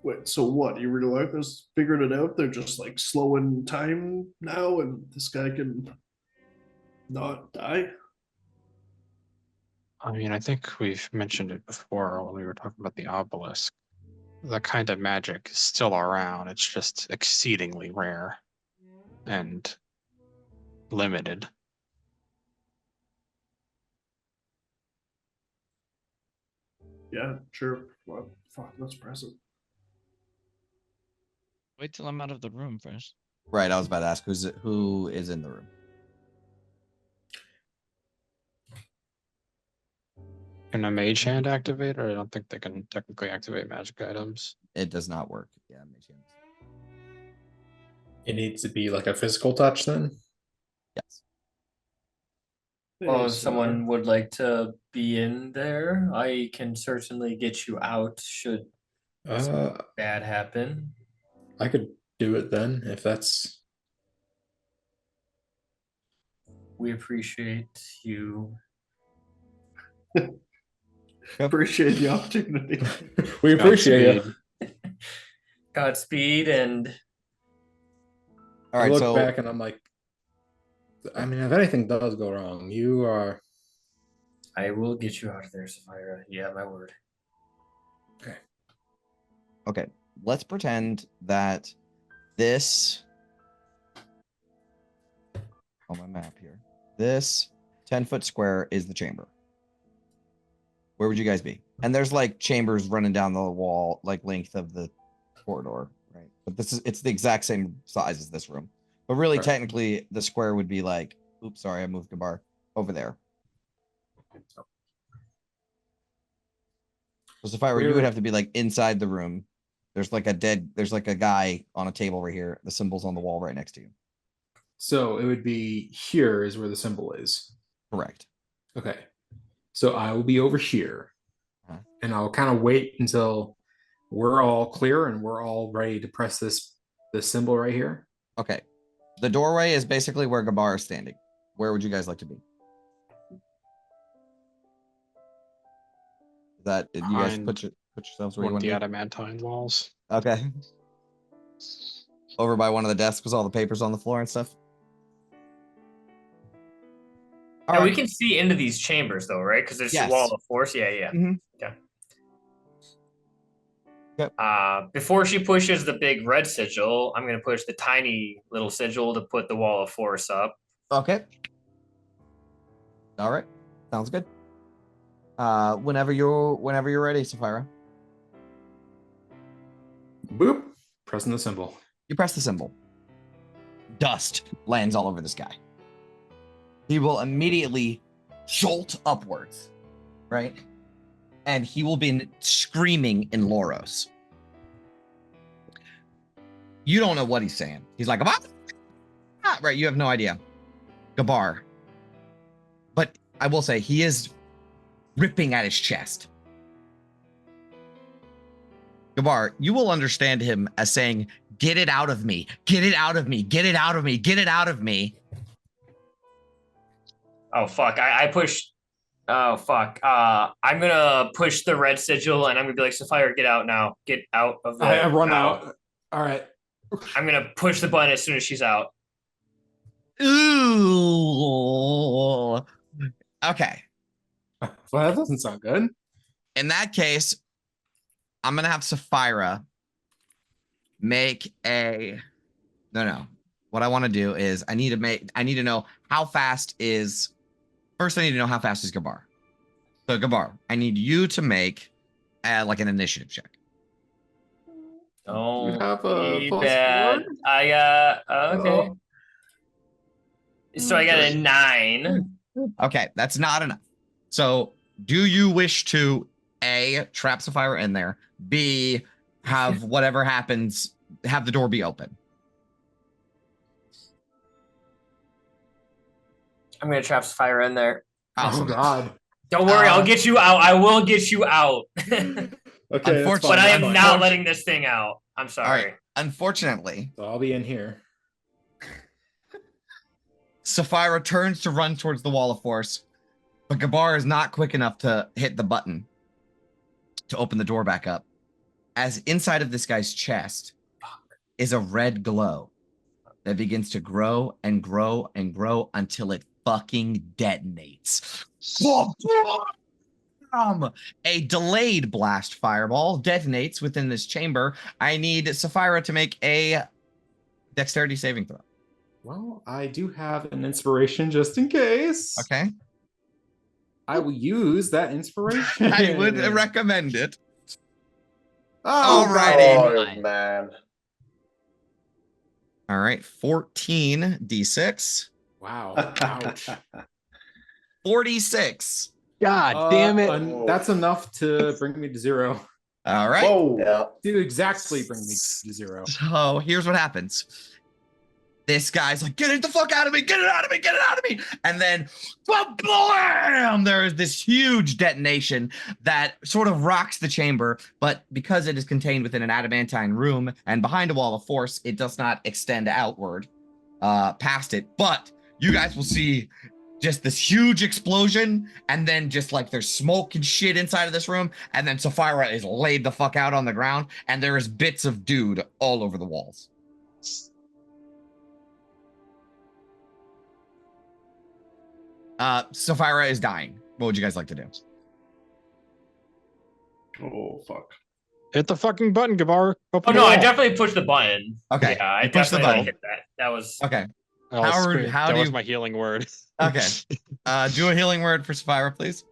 S7: Wait, so what? You realize figured it out? They're just like slowing time now, and this guy can not die.
S8: I mean, I think we've mentioned it before when we were talking about the obelisk. The kind of magic is still around. It's just exceedingly rare and limited.
S7: Yeah, sure. Well, fuck, let's press it.
S10: Wait till I'm out of the room first.
S2: Right, I was about to ask who is in the room.
S8: Can a mage hand activate, or I don't think they can technically activate magic items.
S2: It does not work. Yeah, makes sense.
S4: It needs to be like a physical touch then.
S2: Yes.
S3: Well, if someone would like to be in there, I can certainly get you out should bad happen.
S4: I could do it then if that's.
S3: We appreciate you.
S7: Appreciate the opportunity.
S4: We appreciate it.
S3: Godspeed, and
S2: All
S4: I
S2: right,
S4: look
S2: so
S4: back and I'm like, I mean, if anything does go wrong, you are.
S3: I will get you out of there, Sapphira. You have my word.
S2: okay, let's pretend that this on my map here. This 10-foot square is the chamber. Where would you guys be? And there's like chambers running down the wall, like length of the corridor, right? But it's the exact same size as this room. But really,
S4: Right.
S2: technically, the square would be like, oops, sorry, I moved the bar over there. So if I were you, would have to be like inside the room. There's like a guy on a table right here. The symbol's on the wall right next to you.
S4: So it would be here is where the symbol is.
S2: Correct.
S4: Okay. So I will be over here. And I'll kind of wait until we're all clear and we're all ready to press this symbol right here.
S2: Okay. The doorway is basically where Gabar is standing. Where would you guys like to be? That you guys put yourselves where you
S8: One of
S2: want
S8: the
S2: to be?
S8: adamantine walls.
S2: Okay. Over by one of the desks with all the papers on the floor and stuff.
S3: All right. We can see into these chambers though, right? Because there's a wall of force. Yeah, yeah.
S2: Mm-hmm.
S3: Okay.
S2: Yep.
S3: Before she pushes the big red sigil, I'm going to push the tiny little sigil to put the wall of force up.
S2: Okay. All right. Sounds good. Whenever you're ready, Sapphira.
S4: Boop. Pressing the symbol.
S2: You press the symbol. Dust lands all over this guy. He will immediately jolt upwards, right? And he will be screaming in Loros. You don't know what he's saying. He's like, Right, you have no idea. Gabar. But I will say, he is ripping at his chest. Gabar, you will understand him as saying, get it out of me, get it out of me, get it out of me, get it out of me.
S3: Oh, fuck. I pushed. Oh, fuck. I'm gonna push the red sigil and I'm gonna be like, Sapphire, get out now. Get out of the.
S4: I run out. All right.
S3: I'm gonna push the button as soon as she's out.
S2: Ooh. Okay.
S4: Well, that doesn't sound good.
S2: In that case, I'm gonna have Sapphira make a. No. What I want to do is I need to know how fast is. First, I need to know how fast is Gabar. So Gabar, I need you to make like an initiative check.
S3: Oh,
S4: You have a
S3: be
S4: +4?
S3: bad. I got okay.
S4: Oh.
S3: So I got a 9.
S2: Okay, that's not enough. So, do you wish to A, trap Sapphire in there, B, have whatever happens, have the door be open?
S3: I'm gonna trap Sapphire in there.
S2: Awesome.
S4: Oh God.
S3: Don't worry, I'll get you out. I will get you out.
S4: Okay, that's fine.
S3: But I
S4: that's
S3: am
S4: fine.
S3: not letting this thing out. I'm
S2: All
S3: sorry.
S2: right. Unfortunately,
S4: So I'll be in here.
S2: Sapphira turns to run towards the wall of force, but Gabar is not quick enough to hit the button to open the door back up. As inside of this guy's chest is a red glow that begins to grow and grow and grow until it fucking detonates. A delayed blast fireball detonates within this chamber. I need Sapphira to make a dexterity saving throw.
S4: Well, I do have an inspiration just in case.
S2: Okay.
S4: I will use that inspiration.
S2: I would recommend it.
S4: Oh,
S2: Alrighty.
S5: Oh, man.
S2: All right. 14 d6.
S4: Wow. Ouch.
S2: 46.
S8: God damn it.
S4: That's enough to bring me to 0.
S2: All right.
S7: Whoa.
S5: Yeah.
S4: To exactly bring me to 0.
S2: So here's what happens. This guy's like, get it the fuck out of me, get it out of me, get it out of me. And then, blam! There is this huge detonation that sort of rocks the chamber, but because it is contained within an adamantine room and behind a wall of force, it does not extend outward past it. But you guys will see just this huge explosion, and then just like there's smoke and shit inside of this room, and then Sapphira is laid the fuck out on the ground, and there is bits of dude all over the walls. Sapphira is dying. What would you guys like to do?
S7: Oh fuck.
S8: Hit the fucking button, Gabar.
S3: Oh no, I definitely pushed the button.
S2: Okay,
S3: Yeah, I
S2: you pushed the
S3: definitely
S2: button.
S3: hit that. That was
S2: Okay.
S8: Oh,
S2: Howard,
S8: sweet.
S2: how
S8: that
S2: do
S8: was
S2: you-
S8: my healing word.
S2: Okay. Do a healing word for Sapphira, please.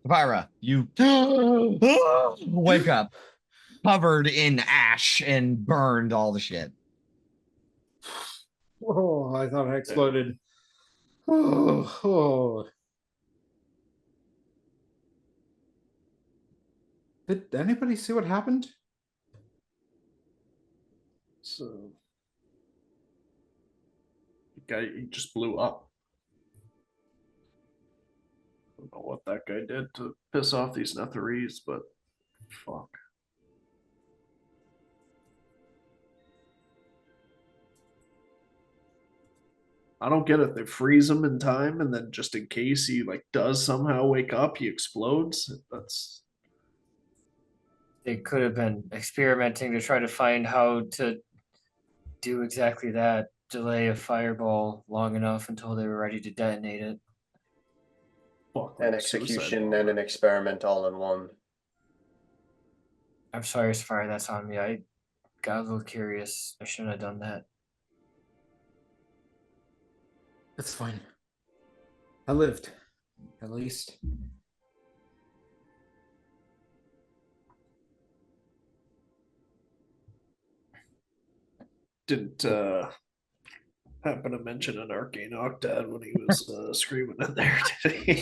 S2: Sapphira, you wake up covered in ash and burned all the shit.
S4: Oh, I thought I exploded. Oh. Did anybody see what happened?
S7: So the guy he just blew up. I don't know what that guy did to piss off these Netherese, but fuck. I don't get it. They freeze him in time, and then just in case he like does somehow wake up, he explodes. That's
S3: they could have been experimenting to try to find how to do exactly that. Delay a fireball long enough until they were ready to detonate it.
S7: fuck.
S5: An
S7: like suicide
S5: execution
S7: bomber.
S5: and an experiment all in one.
S3: I'm sorry, Sapphire, that's on me. I got a little curious. I shouldn't have done that.
S4: It's fine. I lived, at least.
S7: Didn't happen to mention an arcane octad when he was screaming in there today.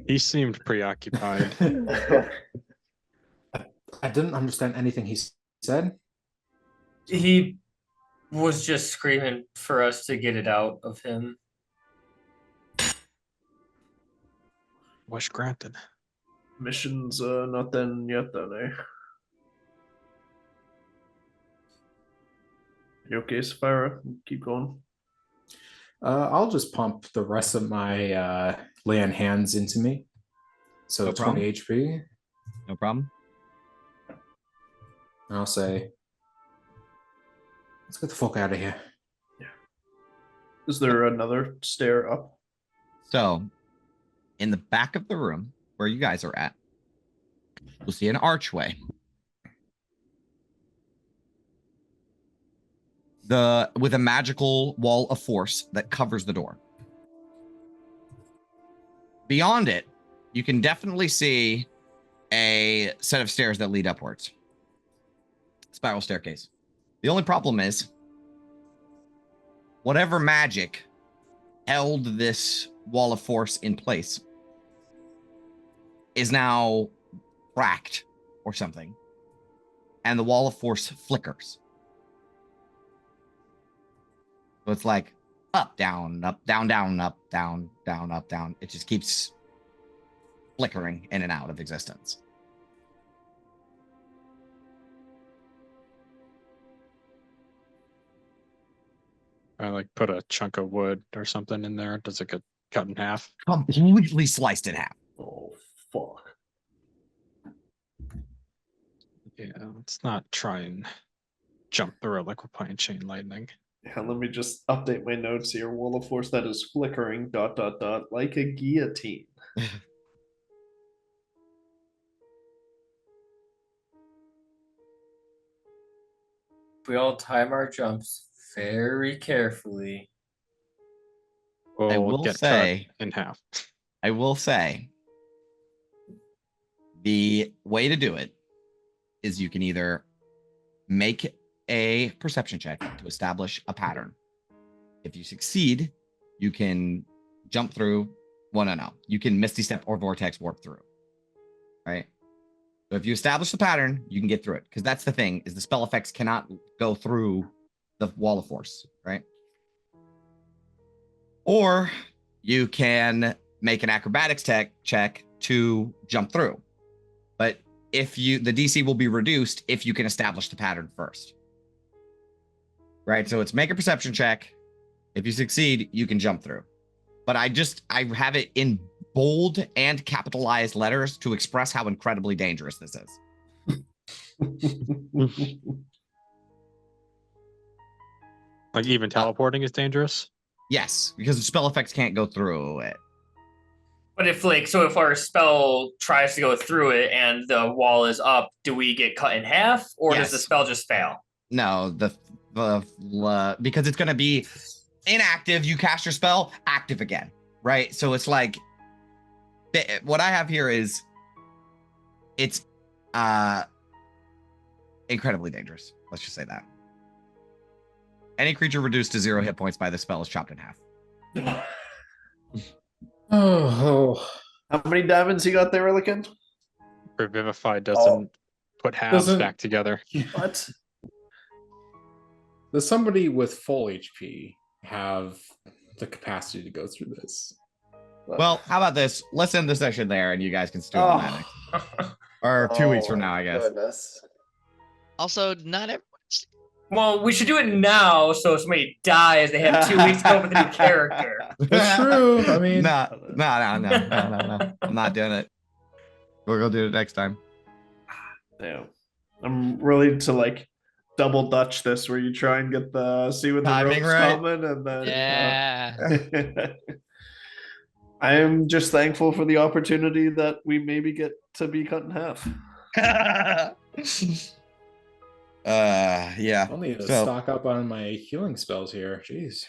S8: He seemed preoccupied.
S4: I didn't understand anything he said.
S3: He was just screaming for us to get it out of him.
S8: Wish granted.
S7: Mission's not done yet, then, eh? You okay, Sapphira? Keep going.
S4: I'll just pump the rest of my lay on hands into me. So
S2: No
S4: 20
S2: problem.
S4: HP.
S2: No problem.
S4: And I'll say, let's get the fuck out of here.
S7: Is there another stair up?
S2: So, in the back of the room where you guys are at, you'll see an archway. With a magical wall of force that covers the door. Beyond it, you can definitely see a set of stairs that lead upwards. Spiral staircase. The only problem is, whatever magic held this wall of force in place is now cracked or something, and the wall of force flickers. So it's like up, down, up, down, down, up, down, down, up, down. It just keeps flickering in and out of existence.
S8: I like put a chunk of wood or something in there. Does it get cut in half?
S2: Completely sliced in half.
S7: Oh, fuck.
S8: Yeah, let's not try and jump through it like we're playing Chain Lightning.
S7: Yeah, let me just update my notes here. Wall of force that is flickering, ... like a guillotine.
S3: We all time our jumps very carefully.
S8: We'll
S2: will
S8: get
S2: say-
S8: cut in half.
S2: I will say, the way to do it is you can either make a perception check to establish a pattern. If you succeed, you can jump through. Well, no. You can Misty Step or Vortex Warp through. Right? So if you establish the pattern, you can get through it. Because that's the thing, is the spell effects cannot go through the wall of force, right? Or you can make an acrobatics check to jump through. But the DC will be reduced if you can establish the pattern first. Right? So it's make a perception check. If you succeed, you can jump through. But I have it in bold and capitalized letters to express how incredibly dangerous this is.
S8: Like even teleporting is dangerous.
S2: Yes, because the spell effects can't go through it.
S3: But if our spell tries to go through it and the wall is up, do we get cut in half, or does the
S2: Yes.
S3: spell just fail?
S2: No, because it's going to be inactive. You cast your spell, active again, right? So it's like what I have here is it's incredibly dangerous. Let's just say that. Any creature reduced to 0 hit points by the spell is chopped in half.
S4: Oh,
S7: How many diamonds you got there, Relican?
S8: Revivify doesn't put halves
S4: Doesn't-
S8: back together.
S7: What?
S4: does somebody with full HP have the capacity to go through this?
S2: Well, how about this? Let's end the session there, and you guys can still do that next. Or 2 weeks from now, I guess.
S5: Goodness.
S10: Also, not everyone's.
S3: Well, we should do it now, so if somebody dies, they have 2 weeks to come up with a new character.
S4: That's true. I mean,
S2: no. I'm not doing it. We're gonna do it next time.
S7: Damn. I'm ready to like double Dutch this, where you try and get the see what the
S2: Timing
S7: ropes
S2: right.
S7: coming, and then
S10: Yeah.
S7: I am just thankful for the opportunity that we maybe get to be cut in half.
S2: Yeah.
S4: I'll need to
S2: So-
S4: stock up on my healing spells here. Jeez.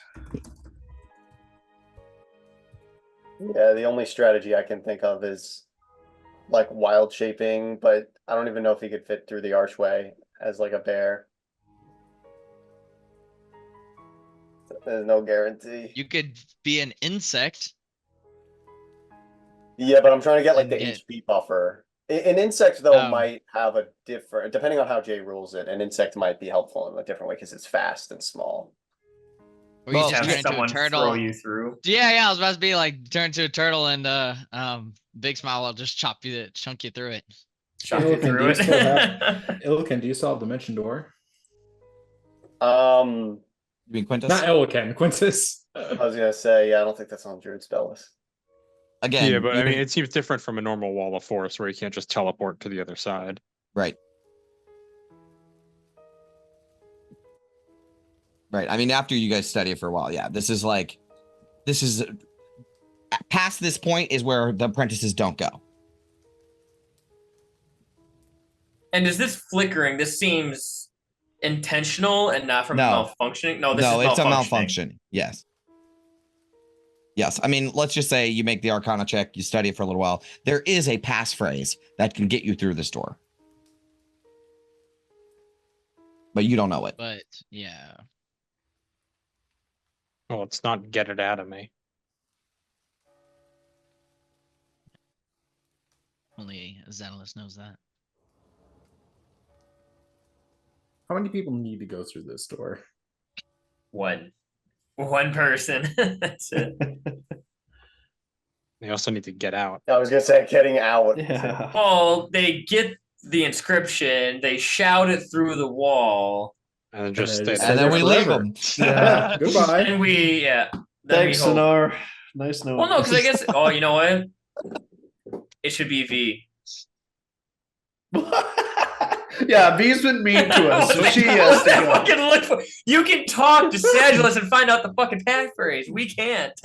S5: Yeah, the only strategy I can think of is like wild shaping, but I don't even know if he could fit through the archway as like a bear. There's no guarantee.
S10: You could be an insect.
S5: Yeah, but I'm trying to get like
S10: And
S5: the
S10: get-
S5: HP buffer. An insect though
S10: Oh.
S5: might have a different, depending on how Jay rules it. An insect might be helpful in a different way because it's fast and small.
S10: Or you
S2: Well,
S10: just
S3: Have
S10: turn into a
S3: someone
S10: turtle.
S3: throw you through.
S10: Yeah, I was about to be like turn to a turtle and Big Smile will just chunk you through it.
S3: Chop
S4: Illican,
S3: you through
S4: do you
S3: it.
S4: still Illican, do you still have Dimension Door?
S5: Um,
S2: You mean Quintus?
S4: Not Illican, Quintus.
S5: I was gonna say, yeah, I don't think that's on Druid spell list.
S2: Again,
S8: Yeah, but I
S2: even-
S8: mean, it seems different from a normal wall of force where you can't just teleport to the other side.
S2: right. Right. I mean, after you guys study it for a while, yeah, this is past this point is where the apprentices don't go.
S3: And is this flickering? This seems intentional and not from
S2: No.
S3: malfunctioning. No, this
S2: No,
S3: is
S2: it's a
S3: malfunctioning.
S2: malfunction. Yes. Yes. I mean, let's just say you make the Arcana check, you study it for a little while. There is a passphrase that can get you through this door. But you don't know it.
S10: But yeah.
S8: Well, it's not get it out of me.
S10: Only Zedalus knows that.
S4: How many people need to go through this door?
S3: One person. That's it.
S8: They also need to get out.
S5: I was gonna say getting out.
S7: Yeah.
S3: Well, they get the inscription, they shout it through the wall,
S8: And then just
S4: then
S8: stay
S4: just
S8: there.
S2: And then we leave
S4: forever.
S2: them.
S7: Yeah.
S4: Goodbye.
S3: and we then
S7: Thanks,
S3: we hope.
S7: Sonar. Nice knowing.
S3: Well, no, because I guess. Oh, you know what? It should be V.
S7: Yeah, V's been mean to us, so she has to go.
S3: Fucking look for. You can talk to Sagilus and find out the fucking passphrase. We can't.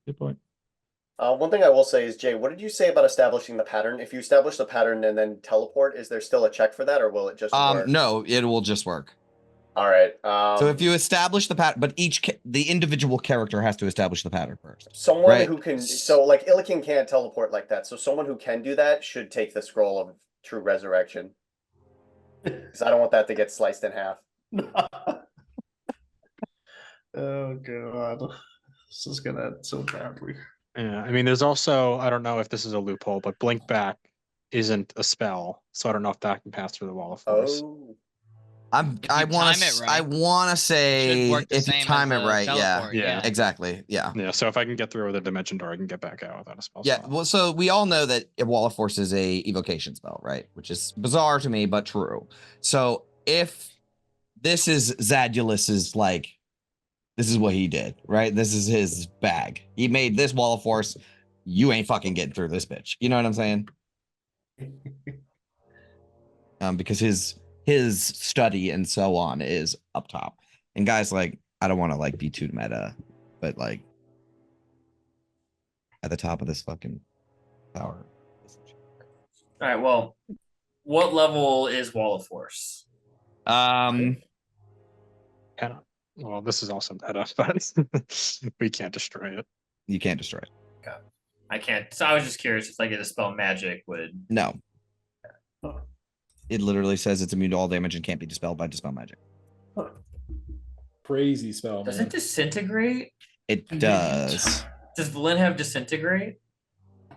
S8: Good point.
S5: One thing I will say is, Jay, what did you say about establishing the pattern? If you establish the pattern and then teleport, is there still a check for that, or will it just work?
S2: No, it will just work.
S5: All right.
S2: So if you establish the pattern, but the individual character has to establish the pattern first.
S5: someone
S2: right.
S5: who can, so like Illikin can't teleport like that, so someone who can do that should take the scroll of true resurrection. Because I don't want that to get sliced in half.
S7: Oh god, this is gonna end so badly.
S8: Yeah, I mean, there's also, I don't know if this is a loophole, but blink back isn't a spell, so I don't know if that can pass through the wall of force.
S5: Oh,
S2: I
S10: you
S2: want
S10: time
S2: to
S10: it right,
S2: I want to say
S10: Should work the
S2: if you
S10: same
S2: time
S10: as
S2: it
S10: the
S2: right,
S10: teleport,
S8: Yeah.
S2: exactly, yeah.
S8: Yeah, so if I can get through with a dimension door, I can get back out without a spell.
S2: Yeah,
S8: slot.
S2: well, so we all know that a Wall of Force is a evocation spell, right? Which is bizarre to me, but true. So if this is Zadulus's, like, this is what he did, right? This is his bag. He made this Wall of Force. You ain't fucking getting through this bitch. You know what I'm saying? Because his study and so on is up top. And guys, like, I don't want to like be too meta, but like at the top of this fucking tower.
S3: All right. Well, what level is Wall of Force?
S2: Um,
S8: Kinda. Well, this is also meta, but we can't destroy it.
S2: you can't destroy it.
S3: I can't. So I was just curious if I get a spell magic would.
S2: No. It literally says it's immune to all damage and can't be dispelled by dispel magic.
S4: Crazy spell.
S3: Does
S4: man.
S3: it disintegrate?
S2: It does.
S3: Does Vlyn have disintegrate?
S8: I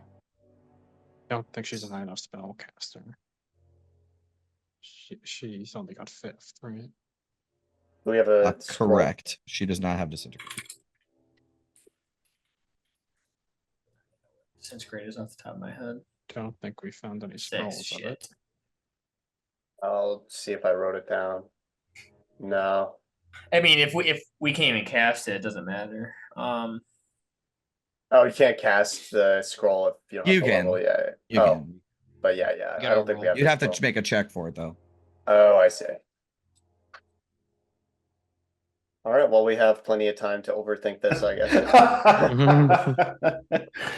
S8: don't think she's a high enough spell caster. She's only got 5th, right?
S5: do we have a scroll?
S2: Correct. She does not have disintegrate.
S3: Disintegrate is off the top of my head.
S8: Don't think we found any
S3: Says
S8: scrolls of it.
S3: shit.
S5: I'll see if I wrote it down. No.
S3: I mean, if we can't even cast it, it doesn't matter.
S5: Oh, you can't cast the scroll if you don't have
S2: You
S5: the
S2: can.
S5: level. Yeah.
S2: You
S5: oh,
S2: can.
S5: but yeah.
S10: You
S5: I
S10: gotta
S5: don't think we
S10: roll.
S5: have.
S2: You'd
S5: the
S2: have to
S5: scroll.
S2: make a check for it though.
S5: Oh, I see. All right. Well, we have plenty of time to overthink this, I guess.
S3: I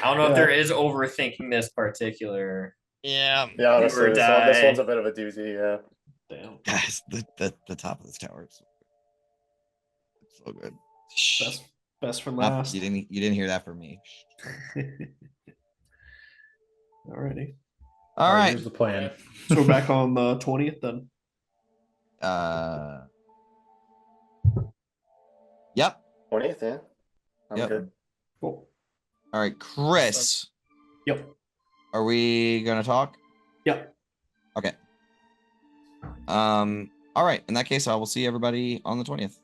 S3: don't know if there is overthinking this particular.
S2: Yeah.
S5: Yeah, honestly,
S3: or
S5: this
S3: die.
S5: one's a bit of a doozy. Yeah.
S3: Damn.
S2: Guys, the top of this tower is so good.
S7: Best for
S2: Not-
S7: last.
S2: you didn't hear that from me.
S7: Alrighty.
S2: All right.
S4: Here's the plan.
S7: So we're back on the 20th then.
S2: Yep.
S5: 20th, yeah. I'm
S2: Yep.
S5: good.
S7: Cool.
S2: All right, Chris.
S7: Yep.
S2: Are we gonna talk?
S7: Yep.
S2: Okay. All right. In that case, I will see everybody on the 20th.